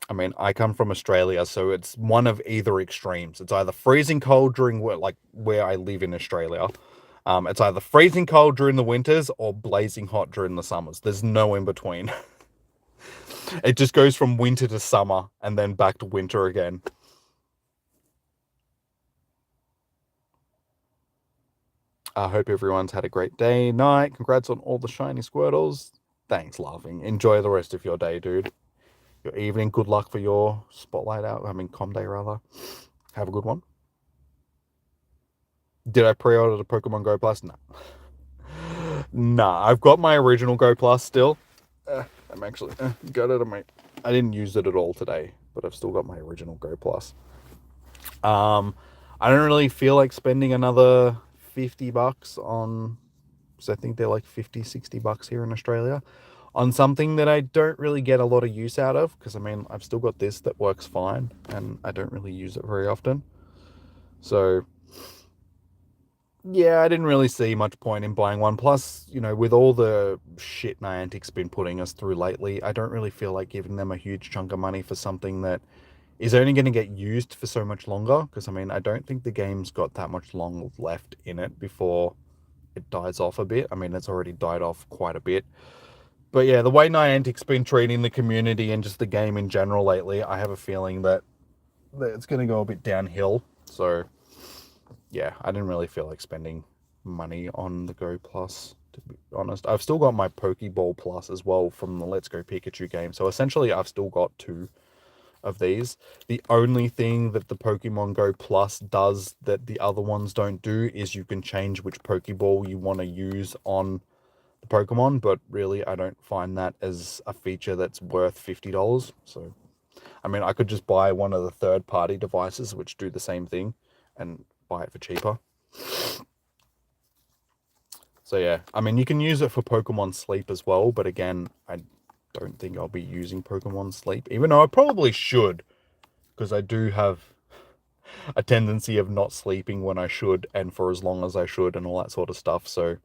I mean, I come from Australia, so it's one of either extremes. It's either freezing cold during where I live in Australia. It's either freezing cold during the winters or blazing hot during the summers. There's no in between. It just goes from winter to summer and then back to winter again. I hope everyone's had a great day, night. Congrats on all the shiny Squirtles. Thanks, laughing. Enjoy the rest of your day, dude. Your evening. Good luck for your spotlight out. I mean, com day, rather. Have a good one. Did I pre-order the Pokemon Go Plus? No. Nah, I've got my original Go Plus still. I'm actually got it on my. I didn't use it at all today, but I've still got my original Go Plus. I don't really feel like spending another $50 on, because I think they're like 50, $60 here in Australia, on something that I don't really get a lot of use out of. Because I mean, I've still got this that works fine, and I don't really use it very often. So yeah, I didn't really see much point in buying one. Plus, you know, with all the shit Niantic's been putting us through lately, I don't really feel like giving them a huge chunk of money for something that is only going to get used for so much longer. Because, I mean, I don't think the game's got that much long left in it before it dies off a bit. I mean, it's already died off quite a bit. But yeah, the way Niantic's been treating the community and just the game in general lately, I have a feeling that it's going to go a bit downhill. So yeah, I didn't really feel like spending money on the Go Plus, to be honest. I've still got my Pokeball Plus as well from the Let's Go Pikachu game. So essentially, I've still got 2 of these. The only thing that the Pokemon Go Plus does that the other ones don't do is you can change which Pokeball you want to use on the Pokemon. But really, I don't find that as a feature that's worth $50. So, I mean, I could just buy one of the third-party devices which do the same thing and buy it for cheaper. So yeah, I mean, you can use it for Pokemon Sleep as well, but again, I don't think I'll be using Pokemon Sleep, even though I probably should, because I do have a tendency of not sleeping when I should and for as long as I should and all that sort of stuff. So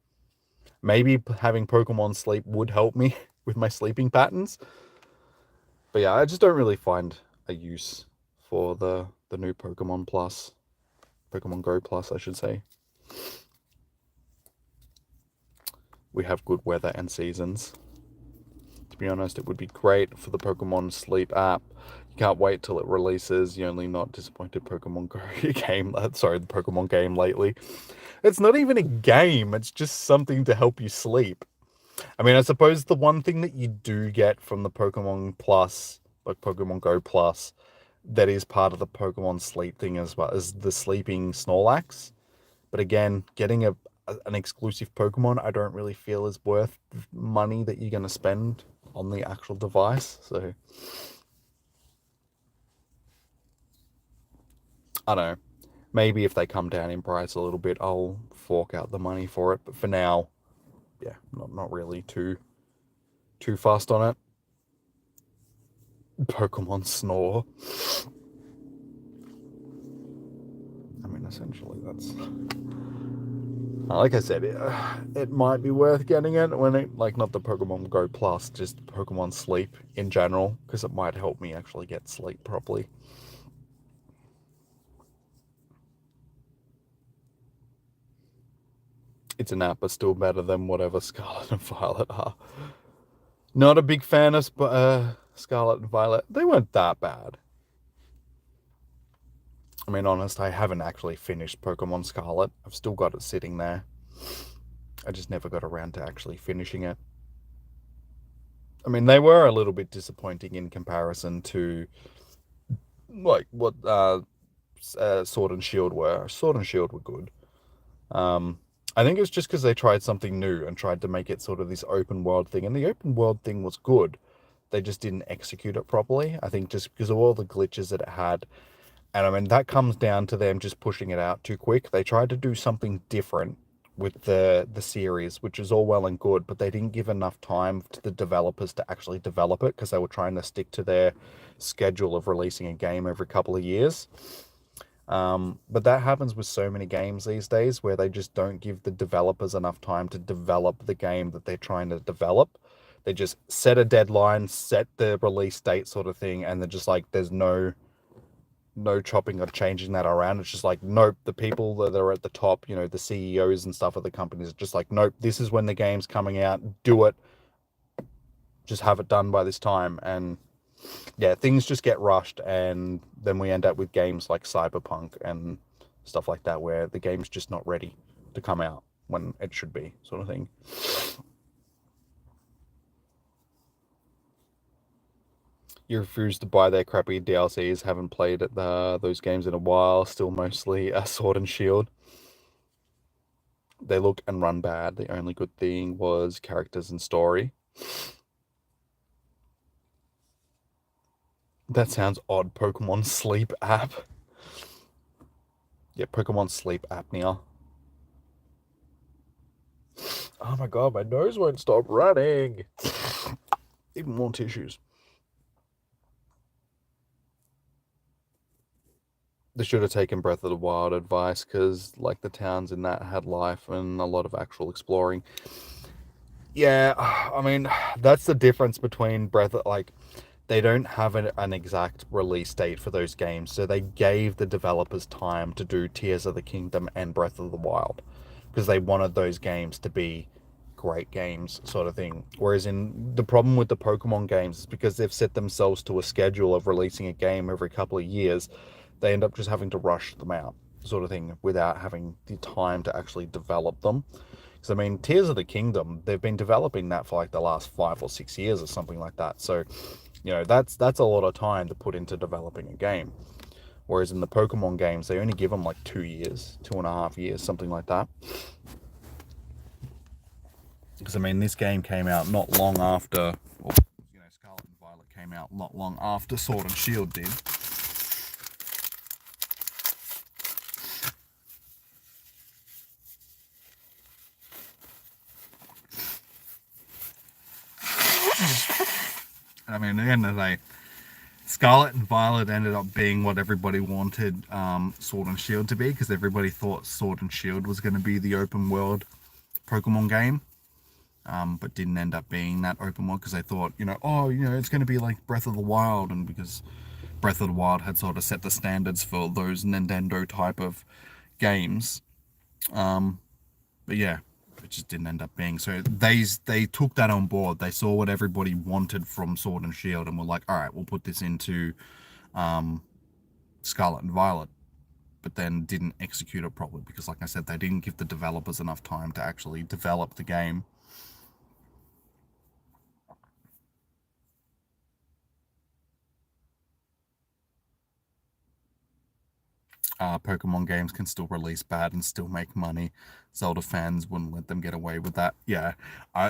Maybe having Pokemon Sleep would help me with my sleeping patterns. But yeah, I just don't really find a use for the new Pokemon Plus. Pokemon Go Plus, I should say. We have good weather and seasons. To be honest, it would be great for the Pokemon Sleep app. You can't wait till it releases. You only not disappointed Pokemon Go game. Sorry, the Pokemon game lately. It's not even a game. It's just something to help you sleep. I mean, I suppose the one thing that you do get from the Pokemon Plus, like Pokemon Go Plus, that is part of the Pokemon Sleep thing as well, is the sleeping Snorlax. But again, getting an exclusive Pokemon, I don't really feel is worth money that you're going to spend on the actual device. So, I don't know. Maybe if they come down in price a little bit, I'll fork out the money for it. But for now, yeah, not really too fast on it. Pokemon Snore. I mean, essentially, that's like I said, it might be worth getting it when it, like, not the Pokemon Go Plus, just Pokemon Sleep in general, because it might help me actually get sleep properly. It's an app, but still better than whatever Scarlet and Violet are. Not a big fan of Scarlet and Violet. They weren't that bad. I mean, honest, I haven't actually finished Pokemon Scarlet. I've still got it sitting there. I just never got around to actually finishing it. I mean, they were a little bit disappointing in comparison to like what Sword and Shield were. Sword and Shield were good. I think it was just because they tried something new and tried to make it sort of this open world thing, and the open world thing was good. They just didn't execute it properly. I think just because of all the glitches that it had. And I mean, that comes down to them just pushing it out too quick. They tried to do something different with the series, which is all well and good, but they didn't give enough time to the developers to actually develop it because they were trying to stick to their schedule of releasing a game every couple of years. But that happens with so many games these days where they just don't give the developers enough time to develop the game that they're trying to develop. They just set a deadline, set the release date sort of thing, and they're just like, there's no chopping or changing that around. It's just like, nope, the people that are at the top, the CEOs and stuff of the companies are just like, nope, this is when the game's coming out, do it, just have it done by this time. And yeah, things just get rushed, and then we end up with games like Cyberpunk and stuff like that where the game's just not ready to come out when it should be, sort of thing. You refuse to buy their crappy DLCs, haven't played those games in a while, still mostly Sword and Shield. They look and run bad. The only good thing was characters and story. That sounds odd. Pokemon Sleep app. Yeah, Pokemon Sleep apnea. Oh my god, my nose won't stop running. Even more tissues. They should have taken Breath of the Wild advice, because like the towns in that had life and a lot of actual exploring. Yeah, I mean, that's the difference between they don't have an exact release date for those games, so they gave the developers time to do Tears of the Kingdom and Breath of the Wild, because they wanted those games to be great games, sort of thing. Whereas in the problem with the Pokemon games is because they've set themselves to a schedule of releasing a game every couple of years, they end up just having to rush them out, sort of thing, without having the time to actually develop them. Because I mean, Tears of the Kingdom, they've been developing that for like the last 5 or 6 years or something like that. So, that's a lot of time to put into developing a game. Whereas in the Pokemon games, they only give them like 2 years, 2.5 years, something like that. Because I mean, this game came out not long after, Scarlet and Violet came out not long after Sword and Shield did. I mean, at the end of the day, Scarlet and Violet ended up being what everybody wanted Sword and Shield to be, because everybody thought Sword and Shield was going to be the open world Pokemon game. but didn't end up being that open world because I thought, oh, it's going to be like Breath of the Wild, and because Breath of the Wild had sort of set the standards for those Nintendo type of games. But yeah, it just didn't end up being. So they took that on board. They saw what everybody wanted from Sword and Shield, and were like, all right, we'll put this into Scarlet and Violet. But then didn't execute it properly because, like I said, they didn't give the developers enough time to actually develop the game. Pokemon games can still release bad and still make money. Zelda fans wouldn't let them get away with that. Yeah,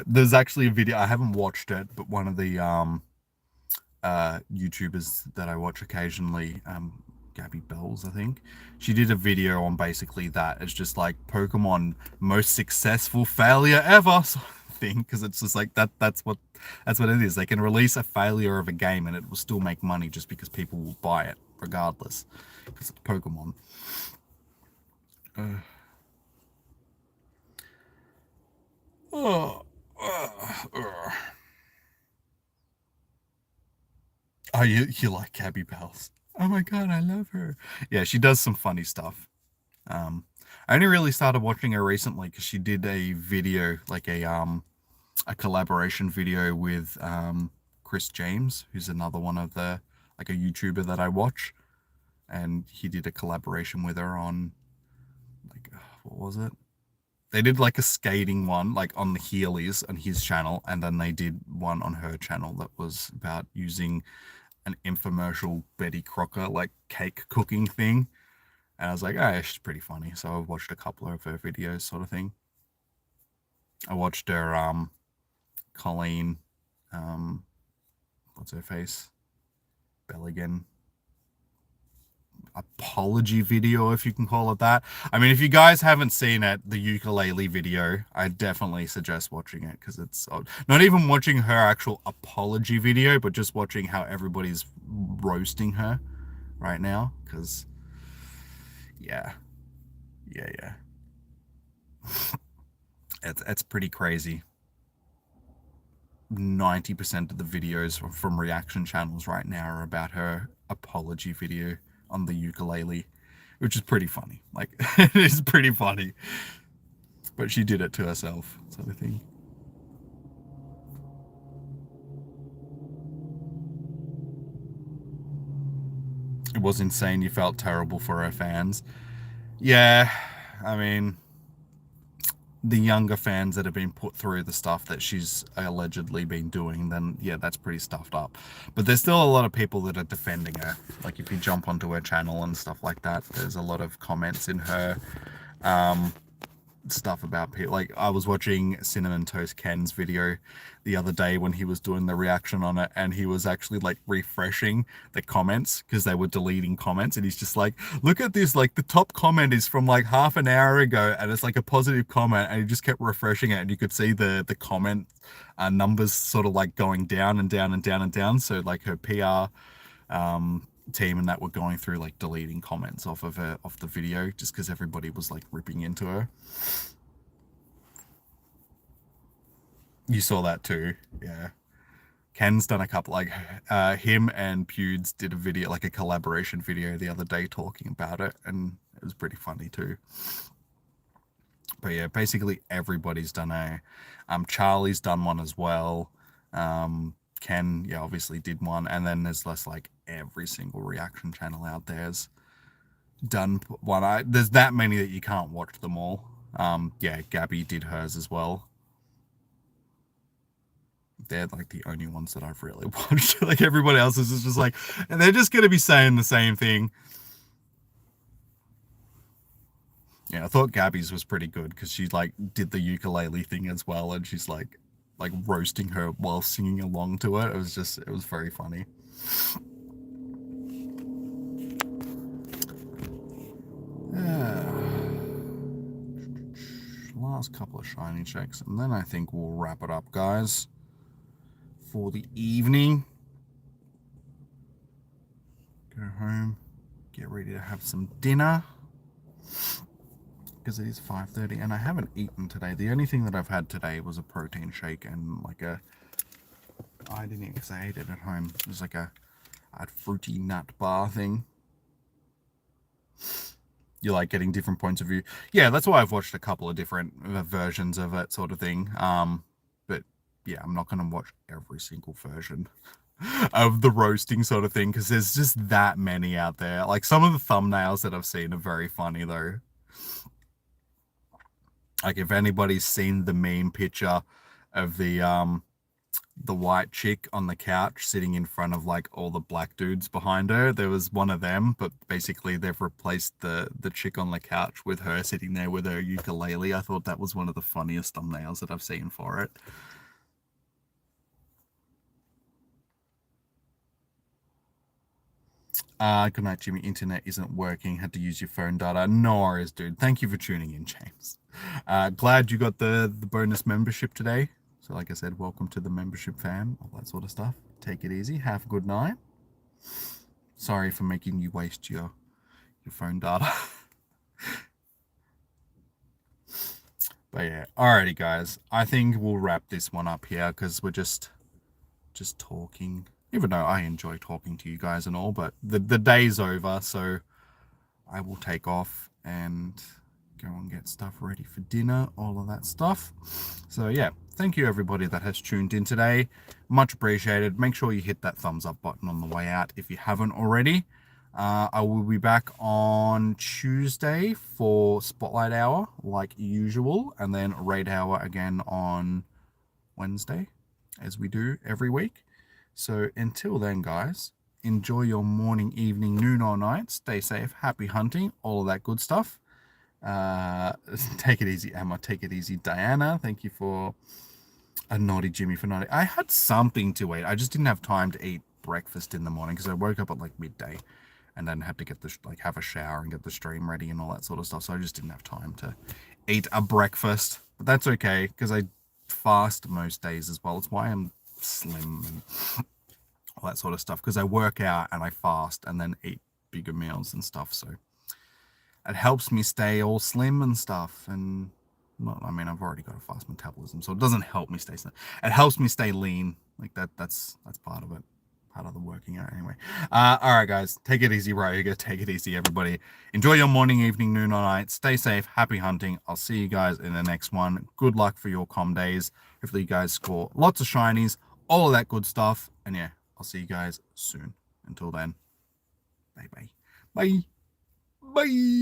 there's actually a video. I haven't watched it, but one of the YouTubers that I watch occasionally, Gabby Bells, I think, she did a video on basically that. It's just like Pokemon most successful failure ever sort of thing, because it's just like that's what it is. They can release a failure of a game and it will still make money just because people will buy it regardless, because it's Pokemon. Oh, you like Gabby Bells? Oh my god, I love her. Yeah, she does some funny stuff. I only really started watching her recently because she did a video, like a collaboration video with Chris James, who's another one of the, like, a YouTuber that I watch, and he did a collaboration with her on, like, what was it? They did like a skating one, like on the Heelys on his channel, and then they did one on her channel that was about using an infomercial Betty Crocker like cake cooking thing. And I was like, oh, she's pretty funny. So I watched a couple of her videos, sort of thing. I watched her Colleen, what's her face? Belligan apology video, if you can call it that. I mean, if you guys haven't seen it, the ukulele video, I definitely suggest watching it, because it's not even watching her actual apology video, but just watching how everybody's roasting her right now, because yeah, it's pretty crazy. 90% of the videos from reaction channels right now are about her apology video on the ukulele, which is pretty funny. Like, it is pretty funny. But she did it to herself, sort of thing. It was insane. You felt terrible for her fans. Yeah, I mean, the younger fans that have been put through the stuff that she's allegedly been doing, then yeah, that's pretty stuffed up. But there's still a lot of people that are defending her. Like, if you jump onto her channel and stuff like that, there's a lot of comments in her stuff about people. Like, I was watching Cinnamon Toast Ken's video the other day when he was doing the reaction on it, and he was actually like refreshing the comments because they were deleting comments, and he's just like, look at this, like the top comment is from like half an hour ago and it's like a positive comment, and he just kept refreshing it, and you could see the comment numbers sort of like going down and down and down and down. So like her PR team and that were going through, like, deleting comments off the video just because everybody was like ripping into her. You saw that too. Yeah, Ken's done a couple, like, him and Pewds did a video, like a collaboration video the other day talking about it, and it was pretty funny too. But yeah, basically everybody's done Charlie's done one as well. Ken, yeah, obviously did one, and then there's less, like, every single reaction channel out there's done one. There's that many that you can't watch them all. Yeah, Gabby did hers as well. They're like the only ones that I've really watched. Like, everybody else is just like, and they're just gonna be saying the same thing. Yeah, I thought Gabby's was pretty good because she like did the ukulele thing as well, and she's like roasting her while singing along to it. It was very funny. Last couple of shiny checks, and then I think we'll wrap it up, guys, for the evening. Go home, get ready to have some dinner. because it is 5:30 and I haven't eaten today. The only thing that I've had today was a protein shake and like I didn't eat because I ate it at home. It was like a fruity nut bar thing. You like getting different points of view. Yeah, that's why I've watched a couple of different versions of it, sort of thing. But yeah, I'm not going to watch every single version of the roasting sort of thing because there's just that many out there. Like some of the thumbnails that I've seen are very funny though. Like if anybody's seen the meme picture of the white chick on the couch sitting in front of like all the black dudes behind her. There was one of them, but basically they've replaced the chick on the couch with her sitting there with her ukulele. I thought that was one of the funniest thumbnails that I've seen for it. Good night, Jimmy. Internet isn't working. Had to use your phone data. No worries, dude. Thank you for tuning in, James. Glad you got the bonus membership today. So like I said, welcome to the membership fam, all that sort of stuff. Take it easy. Have a good night. Sorry for making you waste your phone data. But yeah, alrighty guys. I think we'll wrap this one up here because we're just talking. Even though I enjoy talking to you guys and all, but the day's over, so I will take off and go and get stuff ready for dinner, all of that stuff. So yeah, thank you everybody that has tuned in today. Much appreciated. Make sure you hit that thumbs up button on the way out if you haven't already. I will be back on Tuesday for Spotlight Hour like usual, and then Raid Hour again on Wednesday as we do every week. So until then guys, enjoy your morning, evening, noon or night. Stay safe, happy hunting, all of that good stuff. Take it easy, Emma. Take it easy, Diana. Thank you for a naughty Jimmy for naughty. I had something to eat. I just didn't have time to eat breakfast in the morning because I woke up at like midday and then had to get the have a shower and get the stream ready and all that sort of stuff. So I just didn't have time to eat a breakfast. But that's okay because I fast most days as well. It's why I'm slim and all that sort of stuff because I work out and I fast and then eat bigger meals and stuff. So it helps me stay all slim and stuff. And not, I mean, I've already got a fast metabolism, so it doesn't help me stay slim. It helps me stay lean. Like that's part of it, part of the working out anyway. All right, guys, take it easy, Ryoga. Take it easy, everybody. Enjoy your morning, evening, noon, or night. Stay safe. Happy hunting. I'll see you guys in the next one. Good luck for your comm days. Hopefully, you guys score lots of shinies, all of that good stuff. And yeah, I'll see you guys soon. Until then, bye bye. Bye. Bye.